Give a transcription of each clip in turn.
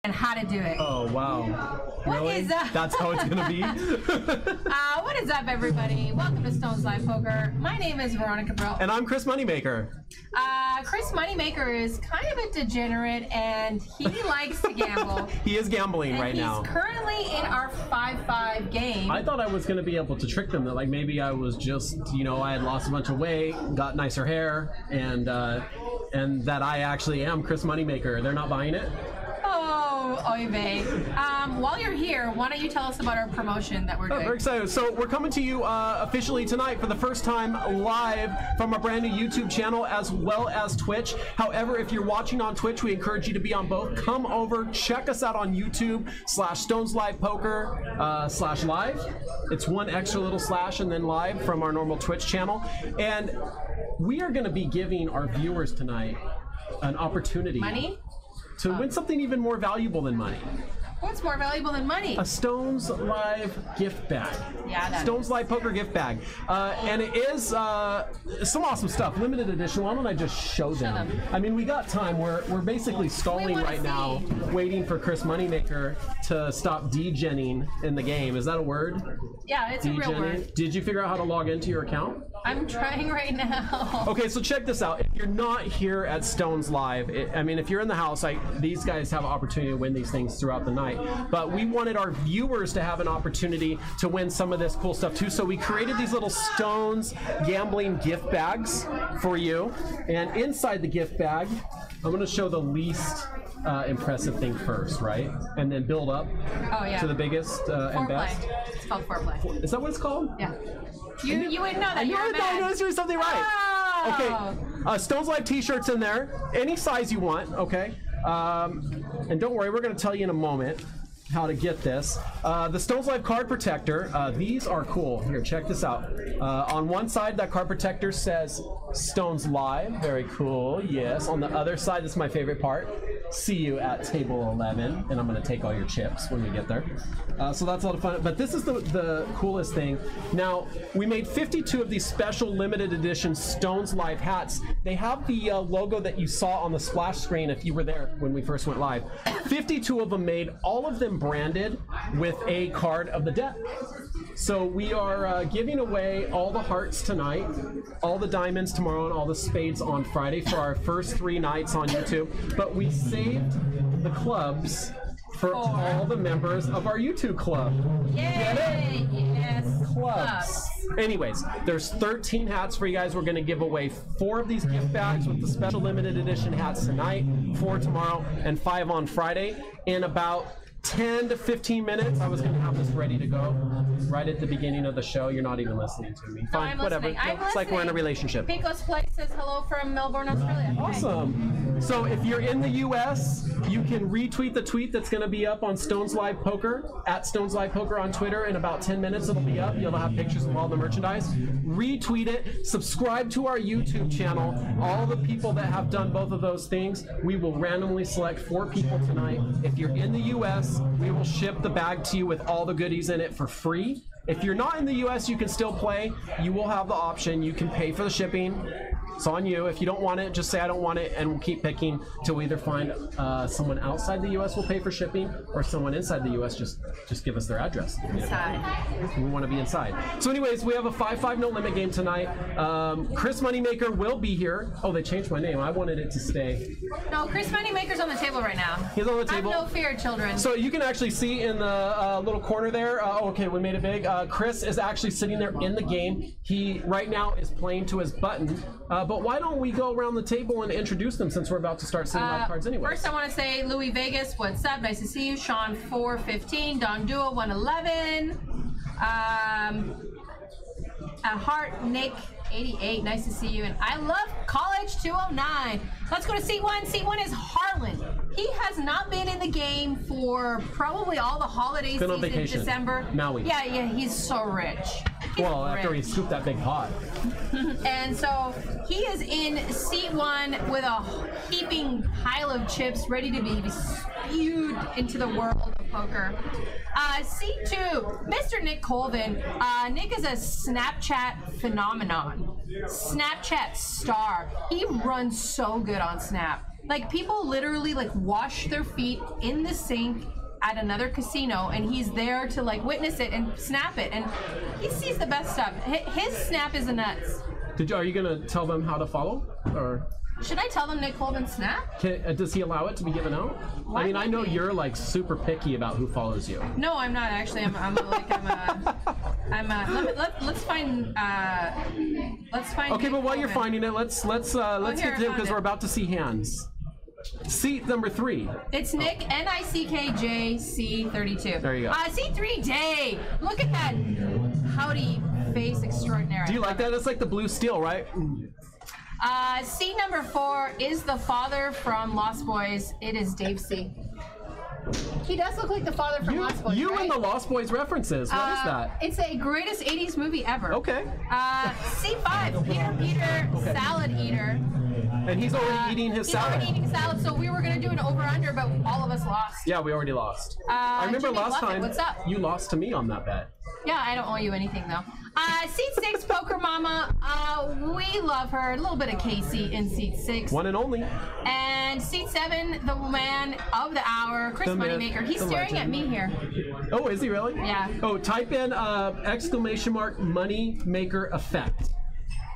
and how to do it. Oh, wow. What Really? is up? That's how it's going to be? What is up, everybody? Welcome to Stone's Live Poker. My name is Veronica Brill. And I'm Chris Moneymaker. Chris Moneymaker is kind of a degenerate, and he likes to gamble. He is gambling right now. He's currently in our 5-5 game. I thought I was going to be able to trick them, that like maybe I was just, you know, I had lost a bunch of weight, got nicer hair, and that I actually am Chris Moneymaker. They're not buying it? Oh, oy vey. While you're here, why don't you tell us about our promotion that we're doing? Very excited. So we're coming to you officially tonight for the first time live from our brand new YouTube channel as well as Twitch. However, if you're watching on Twitch, we encourage you to be on both. Come over, check us out on YouTube /StonesLivePoker/live. It's one extra little slash and then live from our normal Twitch channel. And we are going to be giving our viewers tonight an opportunity. Money? To win something even more valuable than money. What's more valuable than money? A Stones Live gift bag. Yeah, Stones Live Poker gift bag. And it is some awesome stuff. Limited edition. Why don't I just show them? I mean, we got time. We're basically stalling right now, waiting for Chris Moneymaker to stop degenning in the game. Is that a word? Yeah, it's a real word. Did you figure out how to log into your account? I'm trying right now. Okay, so check this out. If you're not here at Stones Live, I mean, if you're in the house, these guys have an opportunity to win these things throughout the night. But we wanted our viewers to have an opportunity to win some of this cool stuff too. So we created these little Stones gambling gift bags for you. And inside the gift bag, I'm going to show the least impressive thing first, right? And then build up to the biggest and best. It's called foreplay. Is that what it's called? Yeah. You wouldn't know that. I was doing something right. Oh. Okay. Stones Live t-shirts in there. Any size you want, okay? And don't worry, we're going to tell you in a moment how to get this. The Stones Live card protector. These are cool. Here, check this out. On one side, that card protector says Stones Live. Very cool. Yes. On the other side, this is my favorite part. See you at table 11, and I'm going to take all your chips when we get there. So that's a lot of fun. But this is the coolest thing. Now, we made 52 of these special limited edition Stones Live hats. They have the logo that you saw on the splash screen if you were there when we first went live. 52 of them made, all of them branded with a card of the deck. So we are giving away all the hearts tonight, all the diamonds tomorrow, and all the spades on Friday for our first 3 nights on YouTube. But we saved the clubs for all the members of our YouTube club. Yay! Yes. Clubs. Anyways, there's 13 hats for you guys. We're going to give away 4 of these gift bags with the special limited edition hats tonight, 4 tomorrow, and 5 on Friday. In about 10 to 15 minutes, I was going to have this ready to go right at the beginning of the show. You're not even listening to me. Fine, whatever. It's like we're in a relationship. Picos Play says hello from Melbourne, Australia. Awesome. So if you're in the US, you can retweet the tweet that's going to be up on Stones Live Poker, at Stones Live Poker on Twitter. In about 10 minutes, it'll be up. You'll have pictures of all the merchandise. Retweet it. Subscribe to our YouTube channel. All the people that have done both of those things, we will randomly select 4 people tonight. If you're in the US, we will ship the bag to you with all the goodies in it for free. If you're not in the US, you can still play. You will have the option. You can pay for the shipping. It's on you. If you don't want it, just say I don't want it, and we'll keep picking till we either find someone outside the US will pay for shipping, or someone inside the US just give us their address. Inside. We want to be inside. So anyways, we have a 5-5 no limit game tonight. Chris Moneymaker will be here. Oh, they changed my name. I wanted it to stay. No, Chris Moneymaker's on the table right now. He's on the table. Have no fear, children. So you can actually see in the little corner there. Okay, we made it big. Chris is actually sitting there in the game. He right now is playing to his button. But why don't we go around the table and introduce them, since we're about to start seeing live cards anyway. First, I want to say Louis Vegas, what's up? Nice to see you. Sean 415, Don Duo 111, Heart Nick 88, nice to see you. And I love College 209. Let's go to C1. C1 is Harlan. He has not been in the game for probably all the holiday season. Vacation. December. Maui. Yeah, he's so rich. After he scooped that big pot. And so he is in C1 with a heaping pile of chips ready to be spewed into the world of poker. C2, Mr. Nick Colvin. Nick is a Snapchat phenomenon. Snapchat star. He runs so good on Snap. Like people literally like wash their feet in the sink at another casino, and he's there to like witness it and snap it, and he sees the best stuff. His snap is the nuts. Are you gonna tell them how to follow, or should I tell them Nick Colvin's snap? Does he allow it to be given out? Why I mean, I know can't he? you're like super picky about who follows you. No, I'm not actually. Let's find. Okay, but while you're Colvin. finding it, let's here, get to it I because found we're it. about to see hands. Seat number 3. It's Nick NICKJC32. There you go. C3 Day. Look at that howdy face extraordinary. Do you like that? It's like the blue steel, right? Seat number 4 is the father from Lost Boys. It is Dave C. He does look like the father from Lost Boys, You right? and the Lost Boys references. What is that? It's a greatest 80s movie ever. Okay. C5, Peter, salad eater. And he's already eating his He's salad. already eating salad, so we were going to do an over-under, but all of us lost. Yeah, we already lost. I remember Jimmy last Buffett, time what's up? you lost to me on that bet. Yeah, I don't owe you anything, though. Seat 6, Poker Mama. We love her. A little bit of Casey in seat 6. One and only. And seat 7, the man of the hour, Chris The myth, Moneymaker. He's the staring at legend. me here. Oh, is he really? Yeah. Oh, type in !Moneymaker effect.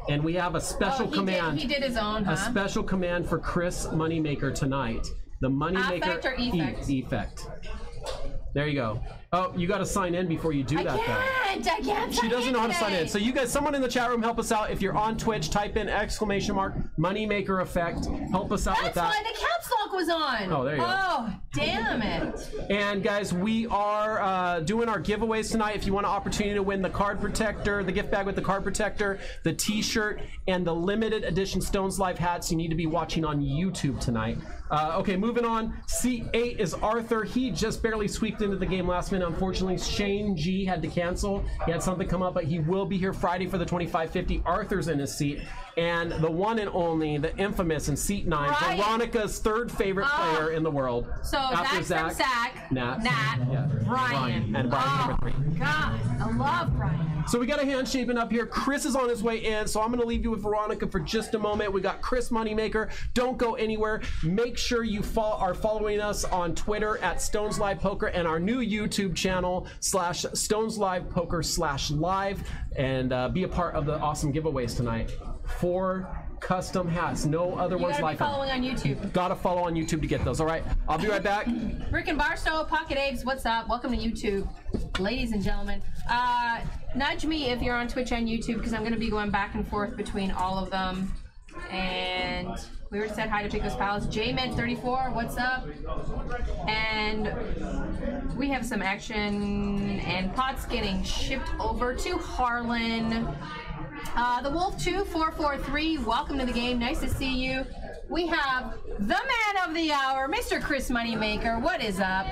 And we have a special command. He did his own, huh? A special command for Chris Moneymaker tonight. The Moneymaker Affect or effect? effect. There you go. Oh, you got to sign in before you do that, though. I can't. She doesn't know how to sign in. So you guys, someone in the chat room, help us out. If you're on Twitch, type in !Moneymaker effect. Help us out with That's that. why the caps lock was on. Oh, there you go. Oh, damn it. And guys, we are doing our giveaways tonight. If you want an opportunity to win the card protector, the gift bag with the card protector, the t-shirt, and the limited edition Stones Live hats, you need to be watching on YouTube tonight. Okay, moving on. Seat 8 is Arthur. He just barely squeaked into the game last minute. Unfortunately, Shane G had to cancel. He had something come up, but he will be here Friday for the 2550. Arthur's in his seat. And the one and only, the infamous in seat 9, Brian. Veronica's third favorite player in the world. So After Zach from Zach, Nat, yeah. Brian. and Brian number 3. God, I love Brian. So we got a hand shaping up here. Chris is on his way in, so I'm going to leave you with Veronica for just a moment. We got Chris Moneymaker. Don't go anywhere. Make sure you are following us on Twitter at Stones Live Poker and our new YouTube channel /Stones Live Poker /live, and be a part of the awesome giveaways tonight. 4 custom hats, no other You ones gotta be like them. following on YouTube. Gotta follow on YouTube to get those. All right, I'll be right back. Rick and Barstow, Pocket Apes, what's up? Welcome to YouTube, ladies and gentlemen. Nudge me if you're on Twitch and YouTube, because I'm going to be going back and forth between all of them. And we already said hi to Picos Palace. JMed34, what's up? And we have some action, and pots getting shipped over to Harlan. The Wolf 2443, welcome to the game. Nice to see you. We have the man of the hour, Mr. Chris Moneymaker. What is up?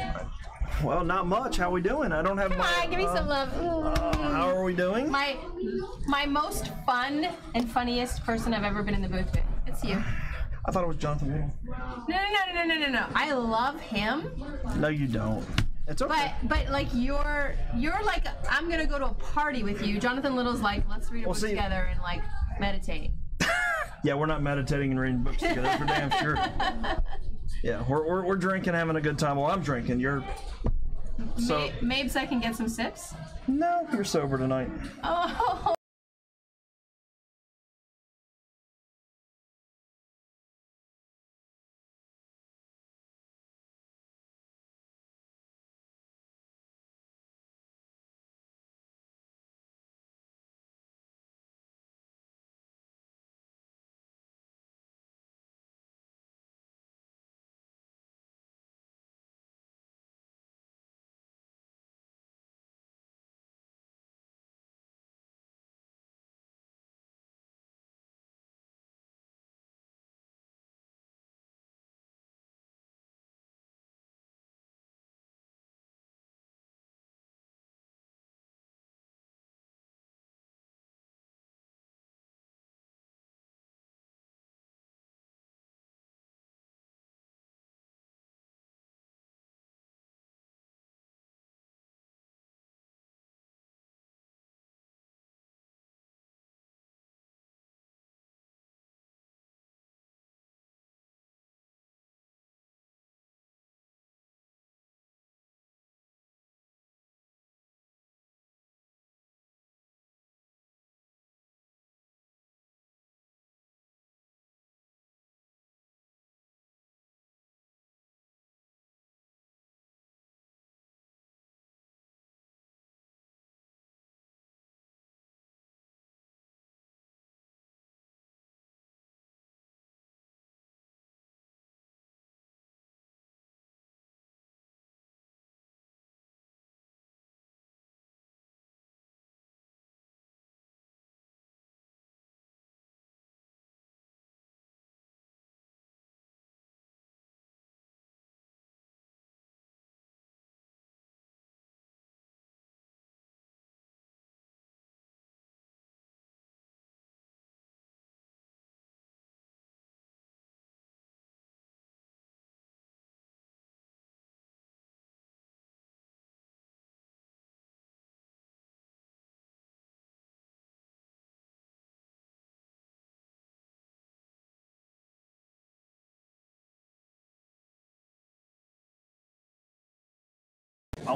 Well, not much. How we doing? I don't have Come on, give me some love. How are we doing? My most fun and funniest person I've ever been in the booth with. It's you. I thought it was Jonathan Wall. No. I love him, No, you don't. It's okay. but like you're like, I'm gonna go to a party with you. Jonathan Little's like, let's read a book see- together and like meditate. Yeah, we're not meditating and reading books together for damn sure. Yeah, we're drinking, having a good time. Well, I'm drinking. You're so Mabes, I can get some sips. no, you're sober tonight. Oh.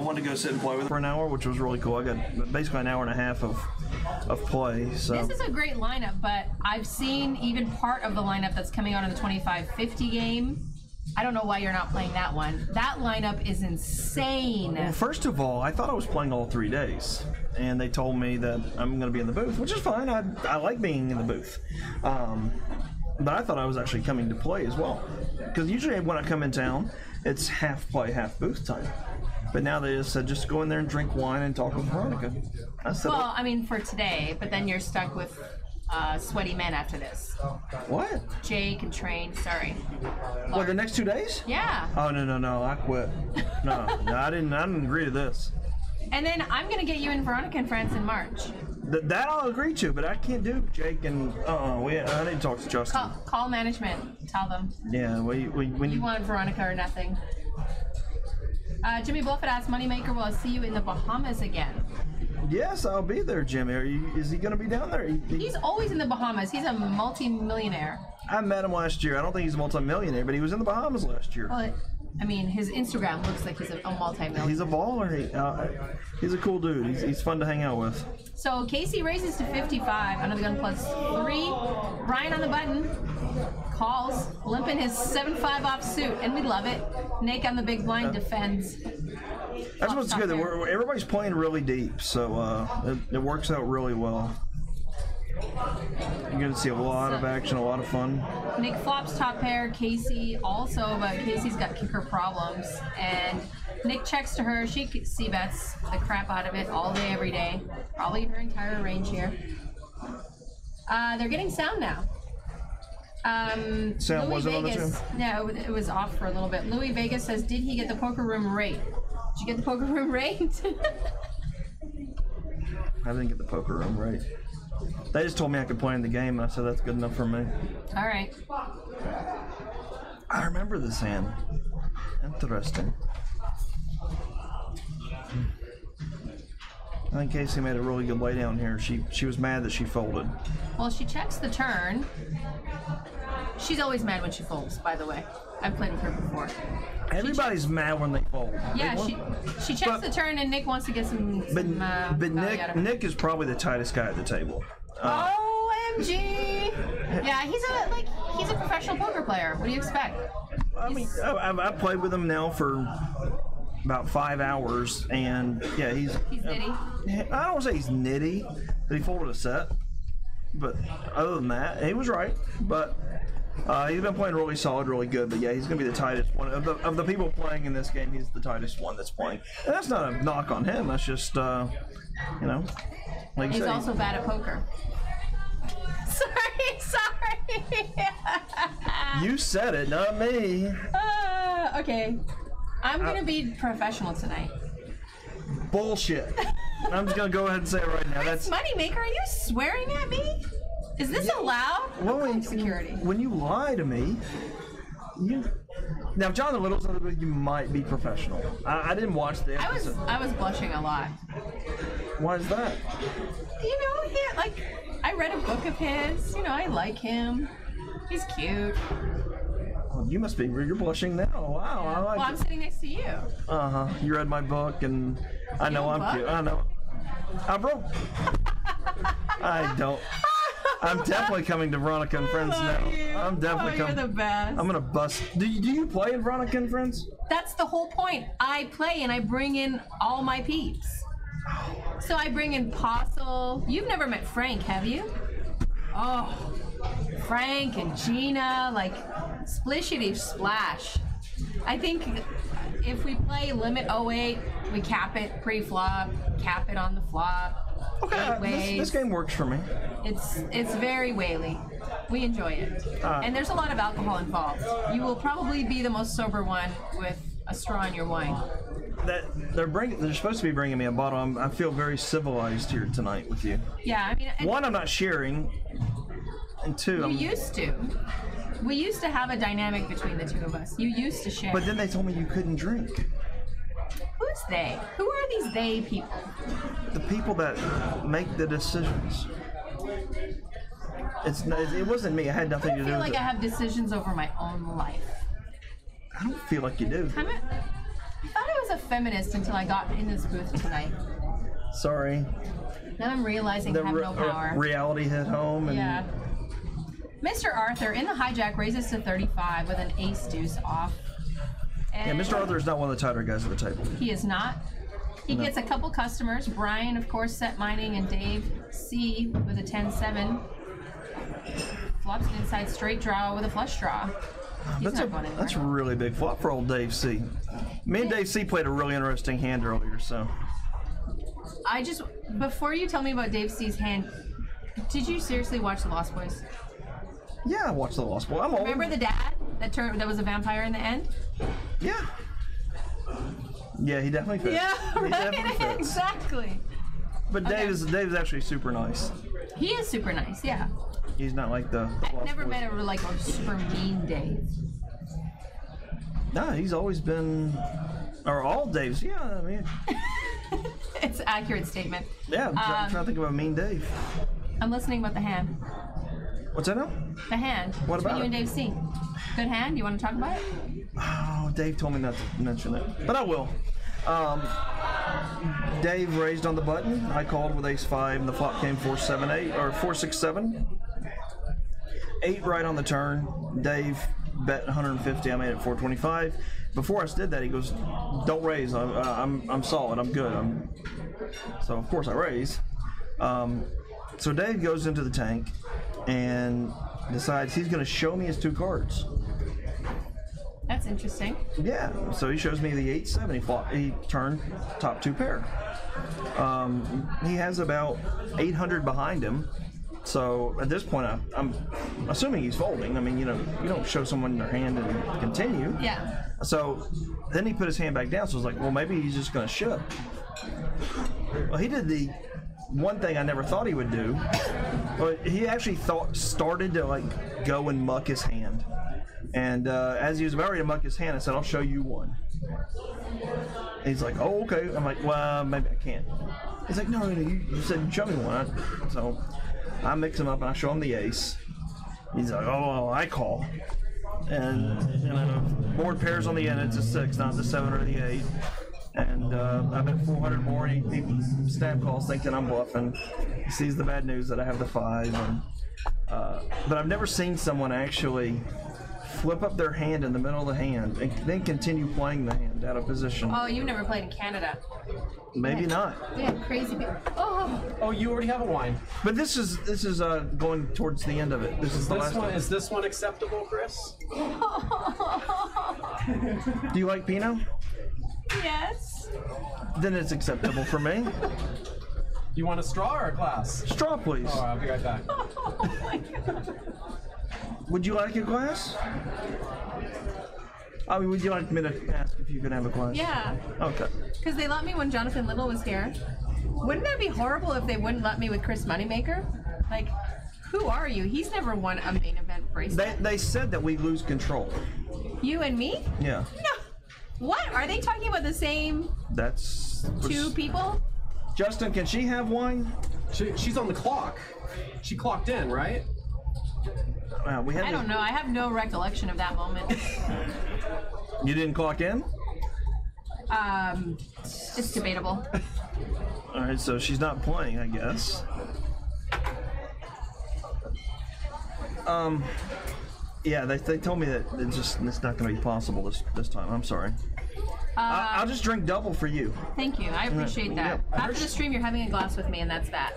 wanted to go sit and play with him for an hour, which was really cool. I got basically an hour and a half of play. So this is a great lineup, but I've seen even part of the lineup that's coming out in the 25-50 game. I don't know why you're not playing that one. That lineup is insane. Well, first of all, I thought I was playing all 3 days, and they told me that I'm going to be in the booth, which is fine. I like being in the booth. But I thought I was actually coming to play as well. Because usually when I come in town, it's half play, half booth time. But now they just said, just go in there and drink wine and talk with Veronica. I said, well, I mean, for today, but then you're stuck with sweaty men after this. what? Jake and Train, sorry. What, the next 2 days? Yeah. Oh, no, I quit. No, I didn't agree to this. And then I'm going to get you and Veronica and friends in March. That I'll agree to, but I can't do Jake and, I need to talk to Justin. Call management. Tell them. Yeah, when You want Veronica or nothing. Jimmy Buffett asked Moneymaker, will I see you in the Bahamas again? Yes, I'll be there, Jimmy. Is he going to be down there? He's always in the Bahamas. He's a multi-millionaire. I met him last year. I don't think he's a multi-millionaire, but he was in the Bahamas last year. Well, I mean, his Instagram looks like he's a multi-millionaire. He's a baller. He's a cool dude. He's fun to hang out with. So Casey raises to 55 under the gun +3. Brian on the button calls, limping his 7-5 offsuit, and we love it. Nick on the big blind defends. That's what's good. Everybody's playing really deep, so it works out really well. You're going to see a lot of action, a lot of fun. Nick flops top pair, Casey also, but Casey's got kicker problems. And Nick checks to her. She c-bets the crap out of it all day, every day. Probably her entire range here. They're getting sound now. Sound Louis wasn't Vegas, on the tune? no, it was off for a little bit. Louis Vegas says, did he get the poker room rate? Did you get the poker room rate? I didn't get the poker room right. They just told me I could play in the game, and I said that's good enough for me. All right. I remember this hand. Interesting. I think Casey made a really good lay down here. She was mad that she folded. Well, she checks the turn. She's always mad when she folds, by the way. I've played with her before. Everybody's mad when they fold. Yeah, she checks the turn, and Nick wants to get some But value out of her. Nick is probably the tightest guy at the table. OMG! Yeah, he's a professional poker player. What do you expect? I mean, I've played with him now for about 5 hours, and yeah, he's nitty. I don't want to say he's nitty, but he folded a set. But other than that, he was right. But he's been playing really solid, really good. But yeah, he's going to be the tightest one of the people playing in this game. He's the tightest one that's playing, and that's not a knock on him. That's just like you He's said, also bad at poker. Sorry. you said it, not me. Okay. I'm going to be professional tonight. Bullshit. I'm just going to go ahead and say it right now. That's Moneymaker, are you swearing at me? Is this allowed? well, Security. when you lie to me, now Jonathan Little's another bit you might be professional. I didn't watch the episode. I was blushing a lot. Why is that? I read a book of his. I like him. He's cute. Well, you must be. You're blushing now. Wow, I like Well, I'm sitting next to you. You read my book, and I know I'm book? cute. I know. I broke. I don't. I'm definitely coming to Veronica and Friends now. I'm definitely coming. You're the best. I'm gonna bust. Do you play in Veronica and Friends? That's the whole point. I play and I bring in all my peeps. So I bring in Postle. You've never met Frank, have you? Oh, Frank and Gina, splishity splash. I think if we play Limit 08, we cap it pre-flop, cap it on the flop. Okay, this game works for me. It's very whaley. We enjoy it. And there's a lot of alcohol involved. You will probably be the most sober one with a straw in your wine. They're supposed to be bringing me a bottle. I feel very civilized here tonight with you. Yeah, I mean, one, I'm not sharing, and two, we used to have a dynamic between the two of us. You used to share. But then they told me you couldn't drink. Who's they? Who are these they people? The people that make the decisions. It wasn't me. I had nothing to do with it. I feel like I have decisions over my own life. I don't feel like you do. I thought I was was a feminist until I got in this booth tonight. Sorry. Now I'm realizing I have no power. Reality hit home. And Yeah. Mr. Arthur in the hijack raises to 35 with an ace deuce off. Yeah, And Mr. Arthur is not one of the tighter guys at the table. he is not. He gets a couple customers. Brian, of course, set mining, and Dave C with a 10-7. Flops an inside straight draw with a flush draw. He's not going anywhere. That's a really big flop for old Dave C. Me and Dave C played a really interesting hand earlier, so. Before you tell me about Dave C's hand, did you seriously watch The Lost Boys? Yeah, I watched The Lost Boy. I'm old. Remember the dad that was a vampire in the end? Yeah. Yeah, he definitely fits. Yeah, He right? definitely fits. Exactly. But Okay. Dave's actually super nice. He is super nice, yeah. He's not like the I've Lost never Boys. met a super mean Dave. Nah, he's always been, or all Daves. Yeah, I mean, It's an accurate statement. yeah. I'm trying to think of a mean Dave. I'm listening about the hand. What's that now? The hand. What Between about you and it? Dave C. Good hand? You want to talk about it? Oh, Dave told me not to mention it, but I will. Dave raised on the button. I called with ace 5, and the flop came 4-7-8 or 4-6-7. 8 right on the turn. Dave bet 150. I made it 425. Before I did that, he goes, "Don't raise. I'm solid. I'm good." So of course I raise. So Dave goes into the tank and decides he's going to show me his 2 cards. That's interesting. Yeah, so he shows me the 8-7 flop. He turned top 2 pair. He has about 800 behind him. So at this point, I'm assuming he's folding. I mean, you don't show someone their hand and continue. Yeah. So then he put his hand back down. So I was like, well, maybe he's just going to shove. Well, he did the one thing I never thought he would do. But he actually started to go and muck his hand. And as he was about ready to muck his hand, I said, "I'll show you one." And he's like, "Oh, okay." I'm like, "Well, maybe I can't." He's like, "No, you said you show me one." So I mix him up and I show him the ace. He's like, "Oh, well, I call." And board pairs on the end, it's a 6, not the 7 or the 8. And I bet 400 more. He snap calls thinking I'm bluffing. He sees the bad news that I have the 5. But I've never seen someone actually flip up their hand in the middle of the hand and then continue playing the hand out of position. Oh, you've never played in Canada. Maybe not. We have crazy people. Oh. Oh, you already have a wine. But this is going towards the end of it. This is the last one. Is this one acceptable, Chris? Do you like Pinot? Yes. Then it's acceptable for me. You want a straw or a glass? Straw, please. Oh, I'll be right back. Oh my god. Would you like a glass? I mean, would you like me to ask if you could have a glass? Yeah. Okay. Because they let me when Jonathan Little was here. Wouldn't that be horrible if they wouldn't let me with Chris Moneymaker? Like, who are you? He's never won a main event bracelet. They said that we lose control. You and me? Yeah. No. What? Are they talking about the same That's 2 people? Justin, can she have wine? She's on the clock. She clocked in, right? We had I don't know. I have no recollection of that moment. You didn't clock in? It's debatable. All right, so she's not playing, I guess. Yeah, they told me that it's not going to be possible this time. I'm sorry. I'll just drink double for you. Thank you. I appreciate that. Yeah. After the stream, you're having a glass with me, and that's that.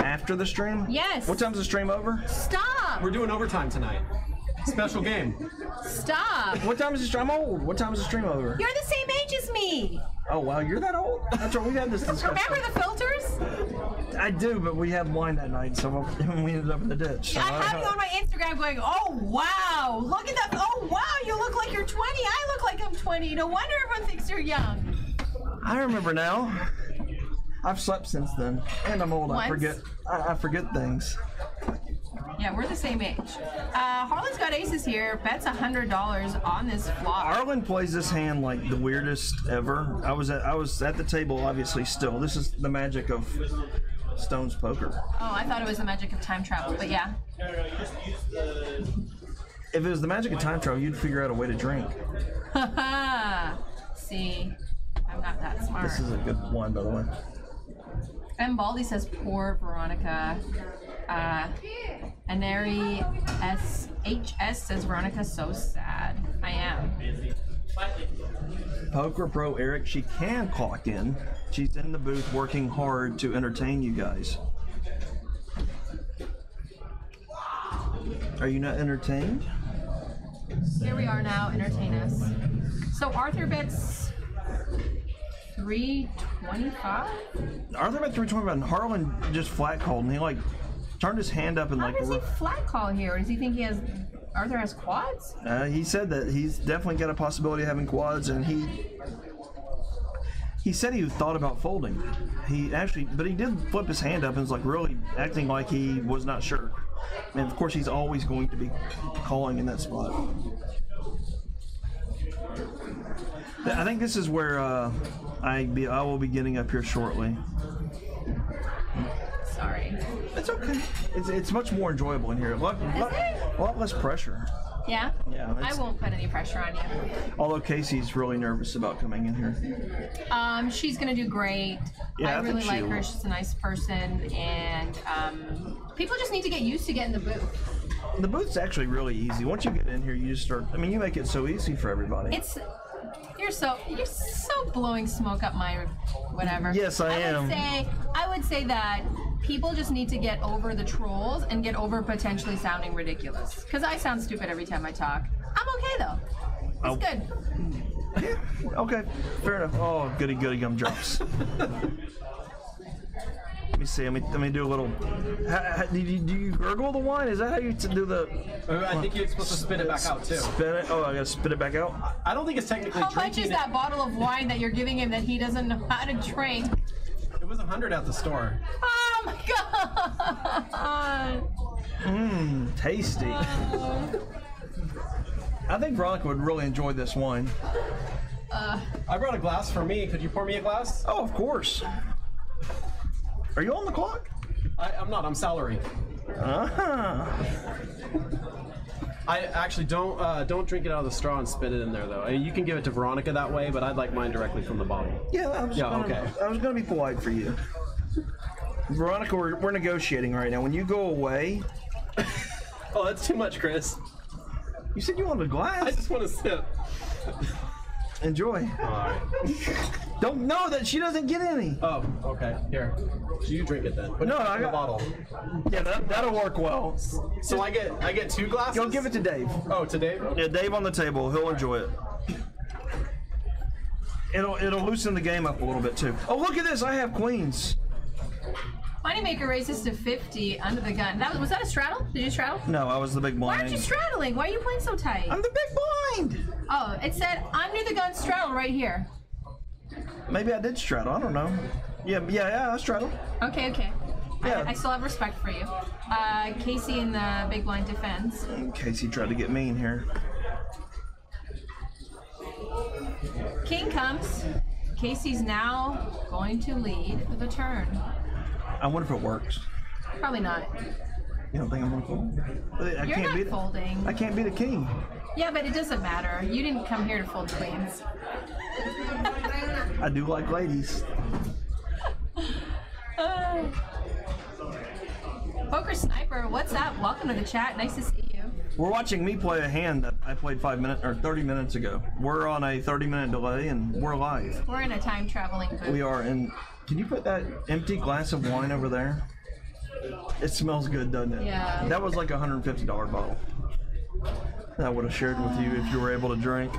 After the stream? Yes. What time's the stream over? Stop! We're doing overtime tonight. Special game. Stop! What time is the stream? I'm old. What time is the stream over? You're the same age as me! Oh, wow, you're that old? That's right, we had this discussion. Remember the filters? I do, but we had wine that night, so we ended up in the ditch. So I have you on my Instagram going, oh wow, look at that. Oh wow, you look like you're 20. I look like I'm 20. No wonder everyone thinks you're young. I remember now. I've slept since then, and I'm old. Once? I forget things. Yeah, we're the same age. Harlan's got aces here. Bets $100 on this flop. Arlen plays this hand like the weirdest ever. I was at the table, obviously. Still, this is the magic of Stone's poker. Oh, I thought it was the magic of time travel, but yeah. If it was the magic of time travel, you'd figure out a way to drink. Haha. see. I'm not that smart. This is a good one, by the way. M. Baldy says, poor Veronica. Aneri SHS says, Veronica, so sad. I am. Poker Pro Eric, she can clock in. She's in the booth working hard to entertain you guys. Are you not entertained? Here we are now. Entertain us. So Arthur bets 325. Arthur bet 325 and Harlan just flat called and he like turned his hand up and How like. does he flat call here? Or does he think Arthur has quads? He said that he's definitely got a possibility of having quads, and he said he thought about folding. But he did flip his hand up and was like really acting like he was not sure. And of course, he's always going to be calling in that spot. I think this is where I will be getting up here shortly. Sorry. It's okay. It's much more enjoyable in here. A lot less pressure. Yeah? Yeah. I won't put any pressure on you. Although Casey's really nervous about coming in here. She's gonna do great. Yeah, I really think like she her. will. She's a nice person, and people just need to get used to getting the booth. The booth's actually really easy. Once you get in here, you just start. I mean, you make it so easy for everybody. You're so blowing smoke up my whatever. Yes, I am. I would say that people just need to get over the trolls and get over potentially sounding ridiculous. Because I sound stupid every time I talk. I'm okay though. It's good. Yeah, okay, fair enough. Oh, goody gumdrops. Let me see. Let me do a little. Do you gurgle the wine? Is that how you do the? I think you're supposed to spit it back out too. Spit it. Oh, I gotta spit it back out. I don't think it's technically How drinking. much is that bottle of wine that you're giving him that he doesn't know how to drink? It was 100 at the store. Oh my god! Tasty. I think Veronica would really enjoy this wine. I brought a glass for me. Could you pour me a glass? Oh, of course. Are you on the clock? I'm not. I'm salary. I actually don't drink it out of the straw and spit it in there though. I mean, you can give it to Veronica that way, but I'd like mine directly from the bottle. Yeah, I was gonna be polite for you. Veronica, we're negotiating right now. When you go away, Oh, that's too much, Chris. you said you wanted a glass. I just want to sip. Enjoy. All right. Don't know that she doesn't get any. Oh, okay. Here, you drink it then. Put No, it back I in the got- bottle. Yeah, that'll work well. So I get 2 glasses. Go give it to Dave. Oh, to Dave. Yeah, Dave on the table. He'll enjoy it. It'll loosen the game up a little bit too. Oh, look at this! I have queens. Moneymaker raises to 50 under the gun. Was that a straddle? Did you straddle? No, I was the big Why blind. aren't you straddling? Why are you playing so tight? I'm the big blind. Oh, it said under the gun straddle right here. Maybe I did straddle. I don't know. Yeah, I straddled. Okay. Yeah. I still have respect for you. Casey in the big blind defense. Casey tried to get me in here. King comes. Casey's now going to lead the turn. I wonder if it works. Probably not. You don't think I'm gonna fold? You're not folding. I can't beat a king. Yeah, but it doesn't matter. You didn't come here to fold queens. I do like ladies. Poker Sniper, what's up? Welcome to the chat. Nice to see you. We're watching me play a hand that I played 30 minutes ago. We're on a 30-minute delay and we're live. We're in a time traveling booth. We are. And can you put that empty glass of wine over there? It smells good, doesn't it? Yeah. That was like a $150 bottle. That I would have shared with you if you were able to drink.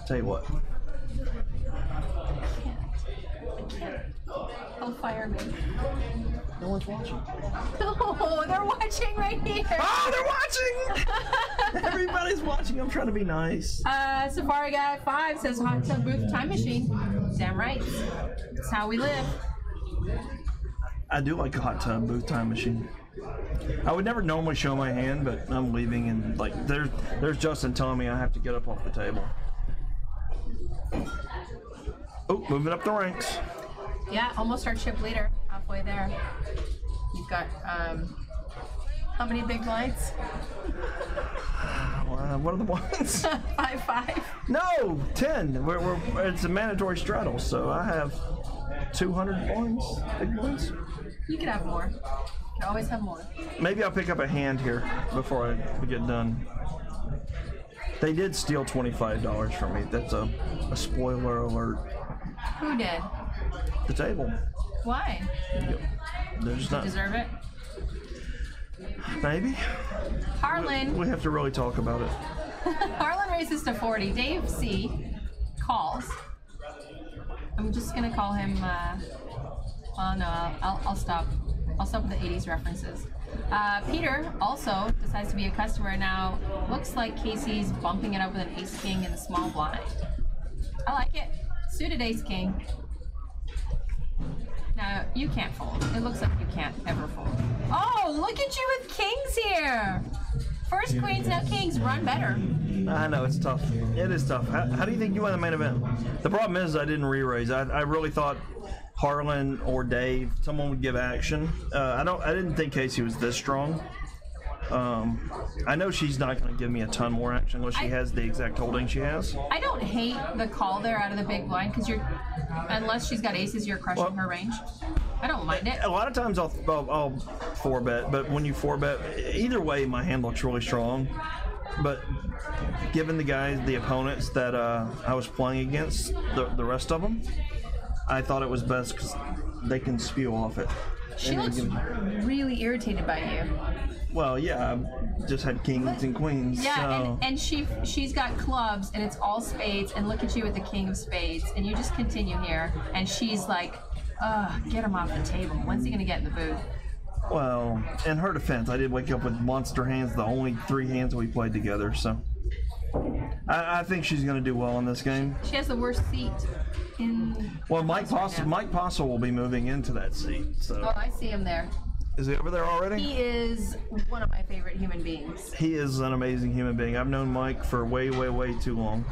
Tell you what. They'll fire me. No one's watching. Oh, they're watching right here. Oh, they're watching! Everybody's watching. I'm trying to be nice. Safari Guy 5 says hot tub booth time machine. Damn right. That's how we live. I do like a hot tub booth time machine. I would never normally show my hand, but I'm leaving and like there's Justin telling me I have to get up off the table. Oh, moving up the ranks. Yeah, almost our chip leader. Halfway there. You've got How many big blinds? What are the ones? 5-5. No, 10. It's a mandatory straddle, so I have 200 blinds, big blinds. You could have more. You can always have more. Maybe I'll pick up a hand here before I get done. They did steal $25 from me. That's a spoiler alert. Who did? The table. Why? They're just not. Deserve it? Maybe. Harlan. We have to really talk about it. Harlan races to 40. Dave C. calls. I'm just gonna call him. Oh no, I'll stop. I'll stop with the 80s references. Peter also decides to be a customer now. Looks like Casey's bumping it up with an ace king in the small blind. I like it. Suited ace king. Now you can't fold. It looks like you can't ever fold. Oh, look at you with kings here. First queens, now kings. Run better. I know, it's tough. It is tough. How do you think you won the main event? The problem is I didn't re-raise. I really thought Harlan or Dave, someone would give action. I didn't think Casey was this strong. I know she's not going to give me a ton more action unless she has the exact holding she has. I don't hate the call there out of the big blind because unless she's got aces, you're crushing her range. I don't mind it. A lot of times I'll 4-bet, but when you 4-bet, either way, my hand looks really strong. But given the opponents that I was playing against, the rest of them, I thought it was best because they can spew off it. She looks really irritated by you. Well, yeah, I just had kings and queens. Yeah, so. and she's got clubs, and it's all spades, and look at you with the king of spades, and you just continue here, and she's like, get him off the table. When's he going to get in the booth? Well, in her defense, I did wake up with monster hands, the only 3 hands we played together, so I think she's going to do well in this game. She has the worst seat in... Well, Mike Postle will be moving into that seat. So. Oh, I see him there. Is he over there already? He is one of my favorite human beings. He is an amazing human being. I've known Mike for way, way, way too long.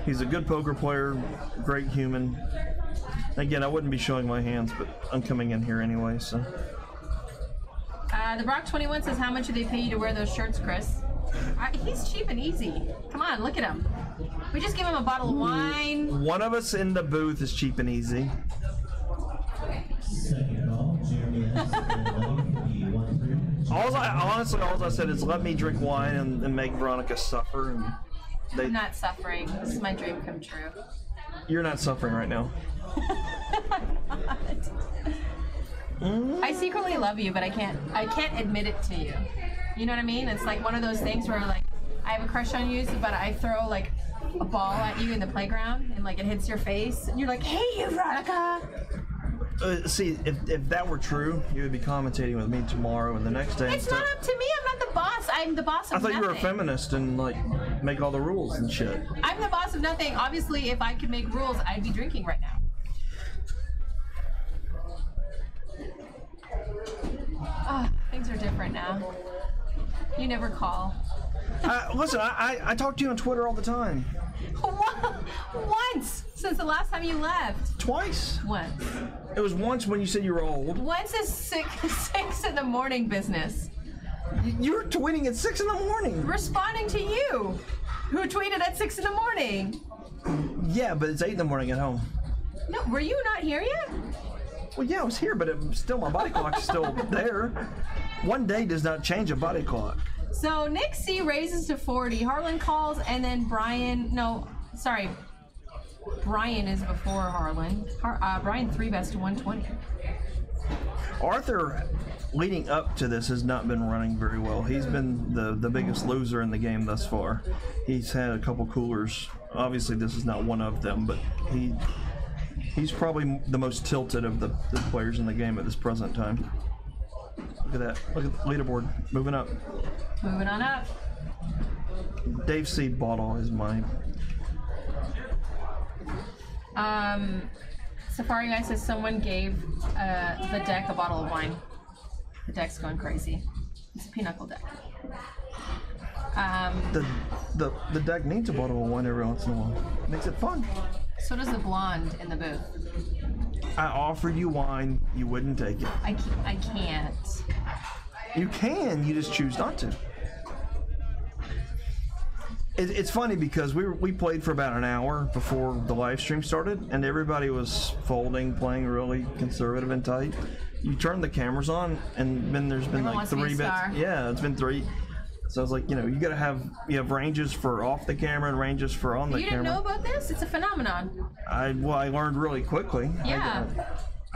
He's a good poker player, great human. Again, I wouldn't be showing my hands, but I'm coming in here anyway, so. The Brock 21 says, how much do they pay you to wear those shirts, Chris? He's cheap and easy. Come on, look at him. We just give him a bottle of wine. One of us in the booth is cheap and easy. All I said is let me drink wine and make Veronica suffer. And I'm not suffering. This is my dream come true. You're not suffering right now. I'm not. I secretly love you, but I can't admit it to you. You know what I mean? It's like one of those things where like I have a crush on you, but I throw like a ball at you in the playground and like it hits your face and you're like, hey, you Veronica. See, if that were true, you would be commentating with me tomorrow and the next day. It's not up to me. I'm not the boss. I'm the boss of nothing. I thought you were a feminist and like make all the rules and shit. I'm the boss of nothing. Obviously, if I could make rules, I'd be drinking right now. Oh, things are different now. You never call. Listen, I talk to you on Twitter all the time. Once since the last time you left. Twice. Once. It was once when you said you were old. Once is 6 in the morning business. You were tweeting at 6 in the morning. Responding to you, who tweeted at 6 in the morning. Yeah, but it's 8 in the morning at home. No, were you not here yet? Well, yeah, I was here, but my body clock's still there. One day does not change a body clock. So Nick C raises to 40. Harlan calls, and then Brian is before Harlan. Brian 3-bets to 120. Arthur, leading up to this, has not been running very well. He's been the biggest loser in the game thus far. He's had a couple coolers. Obviously, this is not one of them, but he's probably the most tilted of the players in the game at this present time. Look at that. Look at the leaderboard. Moving up. Moving on up. Dave C. bought all his money. Safari Guy says someone gave the deck a bottle of wine. The deck's going crazy. It's a pinochle deck. The deck needs a bottle of wine every once in a while. Makes it fun. So does the blonde in the booth. I offered you wine, you wouldn't take it. I can't. You can, you just choose not to. It's funny because we played for about an hour before the live stream started, and everybody was folding, playing really conservative and tight. You turn the cameras on, and then there's been Everyone like wants to be a 3 bits. star. Yeah, it's been 3. So I was like, you have ranges for off the camera and ranges for on the You camera. didn't know about this? It's a phenomenon. I learned really quickly. Yeah.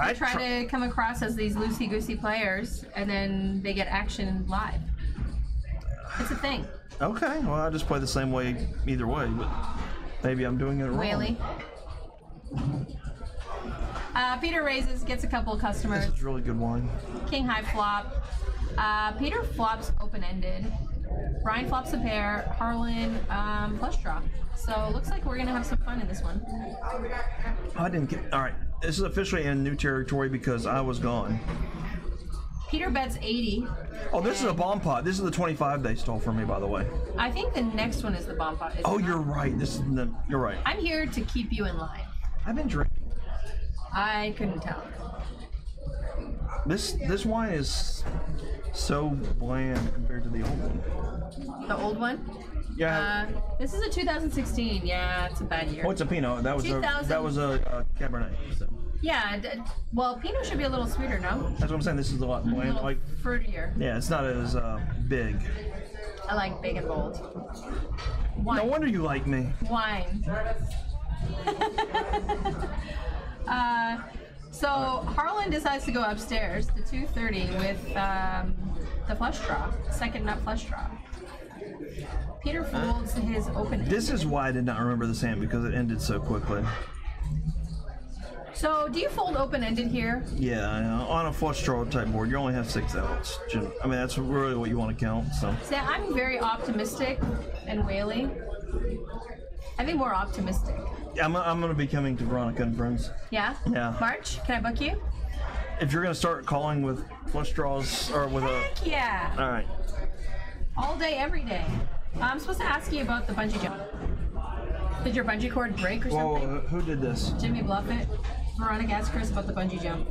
I They try to come across as these loosey-goosey players, and then they get action live. It's a thing. Okay, well, I just play the same way either way, but maybe I'm doing it wrong. Whaley. Peter raises, gets a couple customers. This is really good wine. King high flop. Peter flops open-ended. Brian flops a pair. Harlan flush draw. So looks like we're gonna have some fun in this one. I didn't get. All right, this is officially in new territory because I was gone. Peter bets 80. Oh, this is a bomb pot. This is the 25 they stole from me, by the way. I think the next one is the bomb pot. Oh, you're right. You're right. I'm here to keep you in line. I've been drinking. I couldn't tell. This wine is so bland compared to the old one. The old one? Yeah. This is a 2016. Yeah, it's a bad year. Oh, it's a Pinot. That was 2000. a Cabernet. So. Yeah, well, Pinot should be a little sweeter, no? That's what I'm saying. This is a lot A bland. little fruitier. Yeah, it's not as big. I like big and bold. Wine. No wonder you like me. Wine. So Harlan decides to go upstairs to 230 with the flush draw, second nut flush draw. Peter folds his open. This is why I did not remember this hand because it ended so quickly. So do you fold open-ended here? Yeah, I know. On a flush draw type board, you only have 6 outs. I mean, that's really what you want to count. So. See, I'm very optimistic and Whaley. I think more optimistic. I'm going to be coming to Veronica and Friends. Yeah? Yeah. March, can I book you? If you're going to start calling with flush draws or with Heck yeah! All right. All day, every day. I'm supposed to ask you about the bungee jump. Did your bungee cord break or something? Whoa, who did this? Jimmy bluff it. Veronica asked Chris about the bungee jump.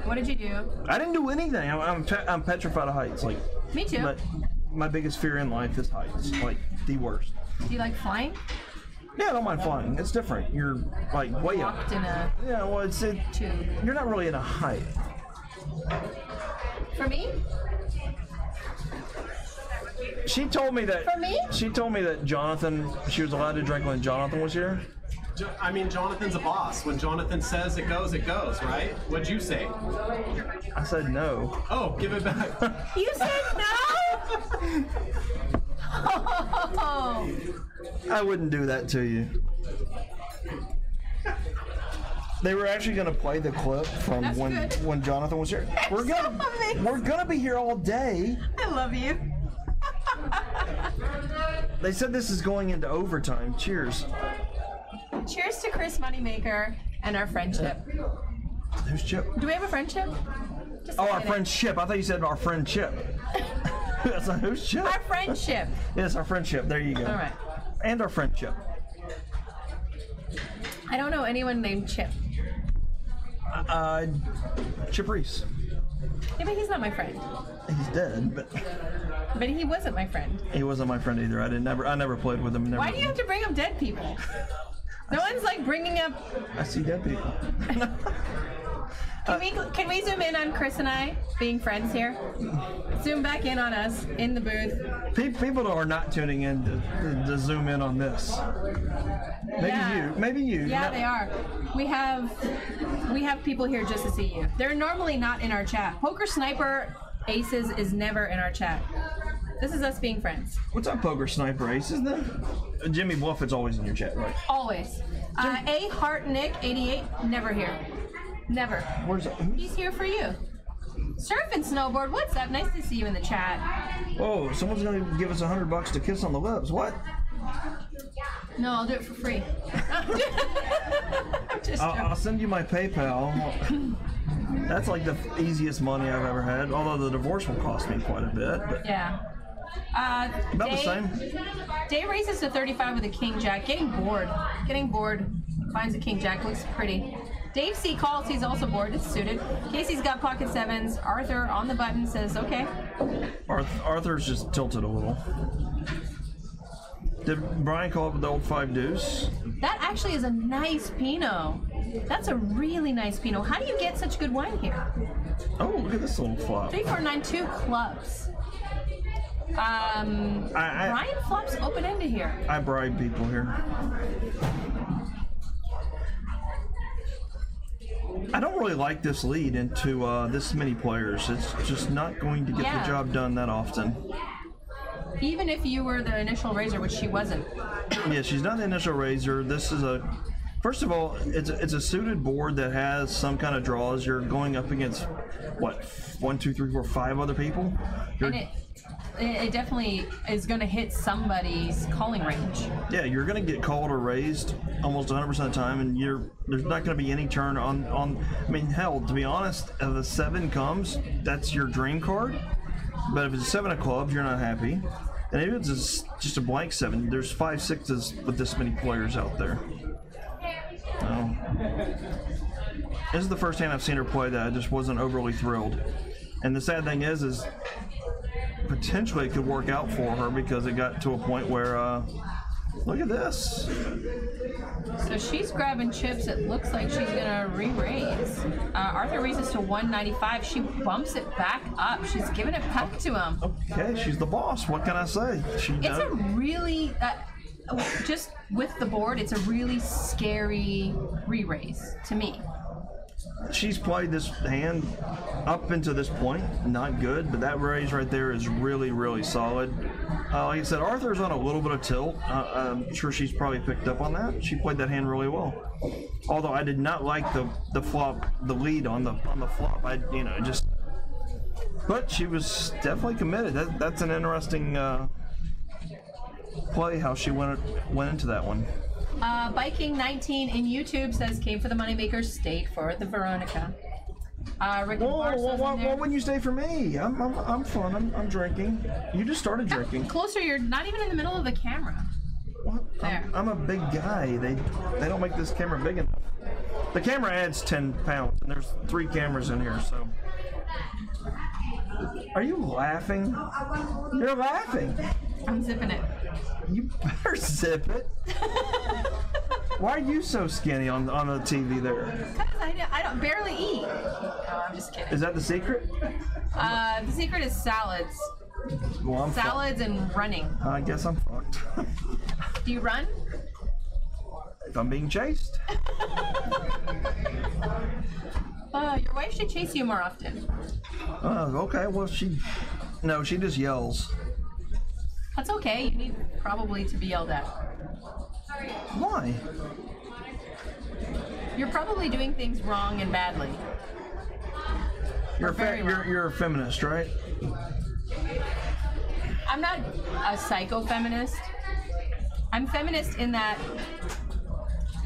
What did you do? I didn't do anything. I'm petrified of heights. Like Me too. my biggest fear in life is heights. Like the worst. Do you like flying? Yeah, I don't mind flying. It's different. You're like way up. Walked in a Yeah, well, tube. you're not really in a height. For me? She told me that. For me? She told me that Jonathan. She was allowed to drink when Jonathan was here. I mean, Jonathan's a boss. When Jonathan says it goes, right? What'd you say? I said no. Oh, give it back. You said no? Oh. I wouldn't do that to you. They were actually going to play the clip from That's good. when Jonathan was here. We're gonna be here all day. I love you. They said this is going into overtime. Cheers. Cheers to Chris Moneymaker and our friendship. Who's Chip? Do we have a friendship? Just Oh, a our minute. friendship. I thought you said our friendship. That's like, who's Chip? Our friendship. Yes, our friendship. There you go. All right. And our friendship. I don't know anyone named Chip. Chip Reese. Yeah, but he's not my friend. He's dead, but But he wasn't my friend. he wasn't my friend either. I never played with him. Never. Why do you have to bring up dead people? No one's like bringing up. I see dead people. Can we zoom in on Chris and I being friends here? Zoom back in on us in the booth. People are not tuning in to zoom in on this. Maybe Yeah. you. Maybe you. Yeah, No. they are. We have people here just to see you. They're normally not in our chat. Poker Sniper Aces is never in our chat. This is us being friends. What's up, Poker Sniper Aces then? Jimmy Bluffett's always in your chat, right? Always. A Heart Nick 88 never here. Never. Where's that? He's here for you. Surf and snowboard. What's up? Nice to see you in the chat. Whoa, someone's gonna give us $100 to kiss on the lips. What? No, I'll do it for free. I'm just joking. I'll send you my PayPal. That's like the easiest money I've ever had. Although the divorce will cost me quite a bit. But Yeah. about the same. Day races to 35 with a king jack. Getting bored. Finds a king jack. Looks pretty. Dave C calls, he's also bored, it's suited. Casey's got pocket sevens. Arthur on the button says, okay. Arthur's just tilted a little. Did Brian call up with the old 5 deuce? That actually is a nice Pinot. That's a really nice Pinot. How do you get such good wine here? Oh, look at this little flop. 3, 4, 9, 2 clubs. Brian flops open-ended here. I bribe people here. I don't really like this lead into this many players. It's just not going to get the job done that often. Even if you were the initial raiser, which she wasn't. Yeah, she's not the initial raiser. This is a... First of all, it's a suited board that has some kind of draws. You're going up against, what, 1, 2, 3, 4, 5 other people? And it definitely is going to hit somebody's calling range. Yeah, you're going to get called or raised almost 100% of the time, and there's not going to be any turn on. I mean, hell, to be honest, if a 7 comes, that's your dream card. But if it's a 7 of clubs, you're not happy. And if it's just a blank 7, there's 5 6s with this many players out there. Oh. This is the first hand I've seen her play that I just wasn't overly thrilled. And the sad thing is potentially it could work out for her because it got to a point where, look at this. So she's grabbing chips. It looks like she's gonna re-raise. Arthur raises to 195. She bumps it back up. She's giving it back to him. Okay, she's the boss. What can I say? It's a really, just with the board, it's a really scary re-raise to me. She's played this hand up into this point, not good, but that raise right there is really, really solid. Like I said, Arthur's on a little bit of tilt. I'm sure she's probably picked up on that. She played that hand really well. Although I did not like the flop, the lead on the flop. But she was definitely committed. That's an interesting play how she went into that one. Biking19 in YouTube says came for the Moneymaker, stayed for the Veronica. Rick Why wouldn't you stay for me? I'm fun. I'm drinking. You just started drinking. Closer, you're not even in the middle of the camera. What? There. I'm a big guy. They don't make this camera big enough. The camera adds 10 pounds, and there's 3 cameras in here, so. Are you laughing? You're laughing. I'm zipping it. You better zip it. Why are you so skinny on the TV there? Because I don't barely eat. No, I'm just kidding. Is that the secret? The secret is salads. Well, Salads and running. I guess I'm fucked. Do you run? If I'm being chased. Your wife should chase you more often. Okay. Well, she just yells. That's okay. You need probably to be yelled at. Why? You're probably doing things wrong and badly. You're a feminist, right? I'm not a psycho-feminist. I'm feminist in that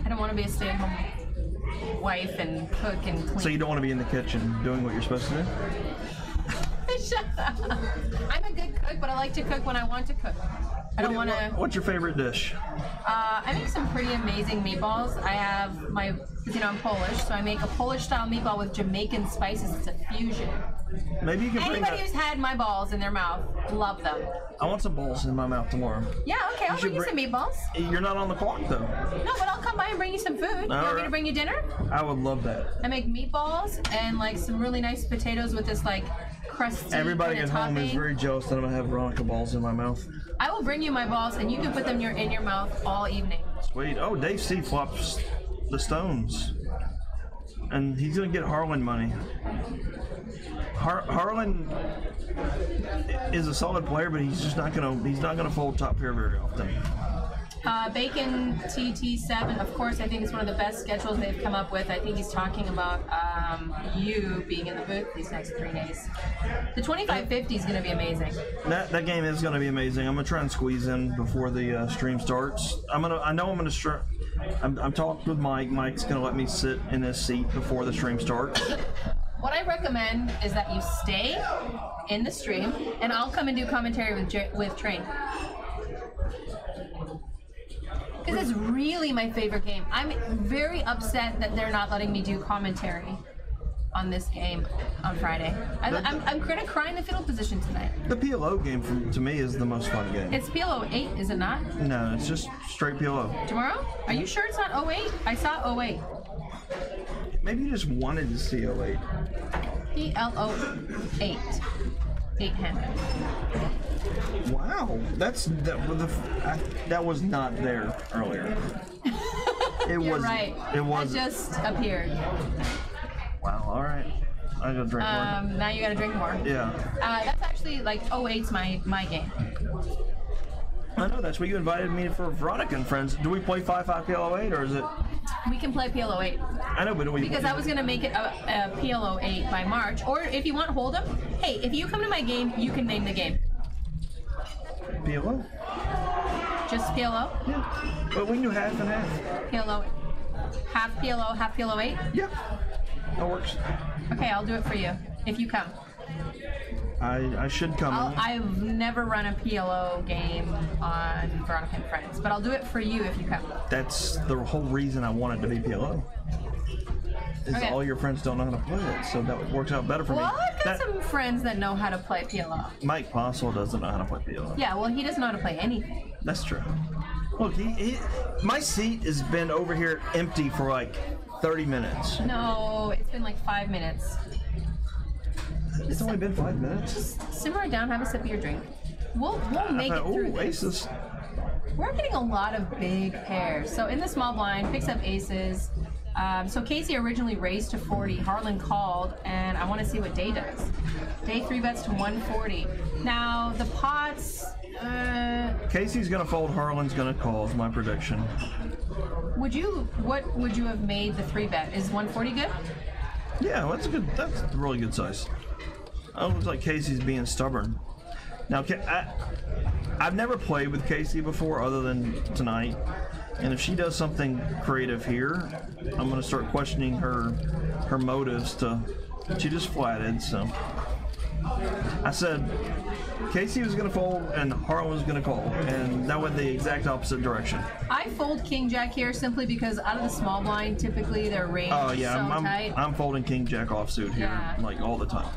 I don't want to be a stay-at-home wife and cook and clean. So you don't want to be in the kitchen doing what you're supposed to do? Shut up. I'm a good cook, but I like to cook when I want to cook. I don't want to... What's your favorite dish? I make some pretty amazing meatballs. I have I'm Polish, so I make a Polish-style meatball with Jamaican spices. It's a fusion. Maybe you can Anybody who's had my balls in their mouth, love them. I want some balls in my mouth tomorrow. Yeah, okay, I'll bring you some meatballs. You're not on the clock, though. No, but I'll come by and bring you some food. You want me to bring you dinner? I would love that. I make meatballs and like some really nice potatoes with this like crusty Everybody at home topping. is very jealous that I'm going to have Veronica balls in my mouth. I will bring you my balls and you can put them in your mouth all evening. Sweet. Oh, Dave C flops the stones. And he's going to get Harlan money. Harlan is a solid player, but he's just not gonna fold top pair very often. Bacon TT7, of course, I think it's one of the best schedules they've come up with. I think he's talking about you being in the booth these next 3 days. The 2550 is going to be amazing. That game is going to be amazing. I'm going to try and squeeze in before the stream starts. I'm talking with Mike. Mike's going to let me sit in his seat before the stream starts. What I recommend is that you stay in the stream, and I'll come and do commentary with Train. Because it's really my favorite game. I'm very upset that they're not letting me do commentary on this game on Friday. I'm gonna cry in the fetal position tonight. The PLO game, to me, is the most fun game. It's PLO 8, is it not? No, it's just straight PLO. Tomorrow? Are you sure it's not 08? I saw 08. Maybe you just wanted to see 08. PLO 8. 8-handed. Wow, that was not there earlier. You're right. It was. It just appeared. Wow. All right. I gotta drink more. Now you gotta drink more. Yeah. That's actually like 08's my game. I know that's what you invited me for Veronica and friends. Do we play 5-5 PLO 8 or is it? We can play PLO 8. I know, but do we? Because I was gonna make it a PLO 8 by March, or if you want Hold'em, hey, if you come to my game, you can name the game. PLO. Just PLO? Yeah. But we can do half and half. PLO, half PLO 8. Yeah. That works. Okay, I'll do it for you if you come. I should come. I've never run a PLO game on Veronica and Friends, but I'll do it for you if you come. That's the whole reason I wanted to be PLO. Is Okay. all your friends don't know how to play it, so that works out better for Well, me. I've got some friends that know how to play PLO. Mike Postle doesn't know how to play PLO. Yeah, well, he doesn't know how to play anything. That's true. Look, my seat has been over here empty for like 30 minutes. No, it's been like 5 minutes. It's only been 5 minutes. Just simmer it down, have a sip of your drink. We'll make it through this. Aces. We're getting a lot of big pairs. So in the small blind, picks up aces. So Casey originally raised to 40. Harlan called, and I want to see what Day does. Day 3-bets to 140. Now the pots. Casey's gonna fold. Harlan's gonna call. Is my prediction. What would you have made the 3-bet? Is 140 good? Yeah, well, that's a really good size. It looks like Casey's being stubborn. Now, I've never played with Casey before, other than tonight. And if she does something creative here, I'm going to start questioning her motives. She just flatted, so I said Casey was going to fold and Harlan was going to call, and that went the exact opposite direction. I fold King Jack here simply because out of the small blind, typically their range is so tight. I'm folding King Jack offsuit here, like all the time.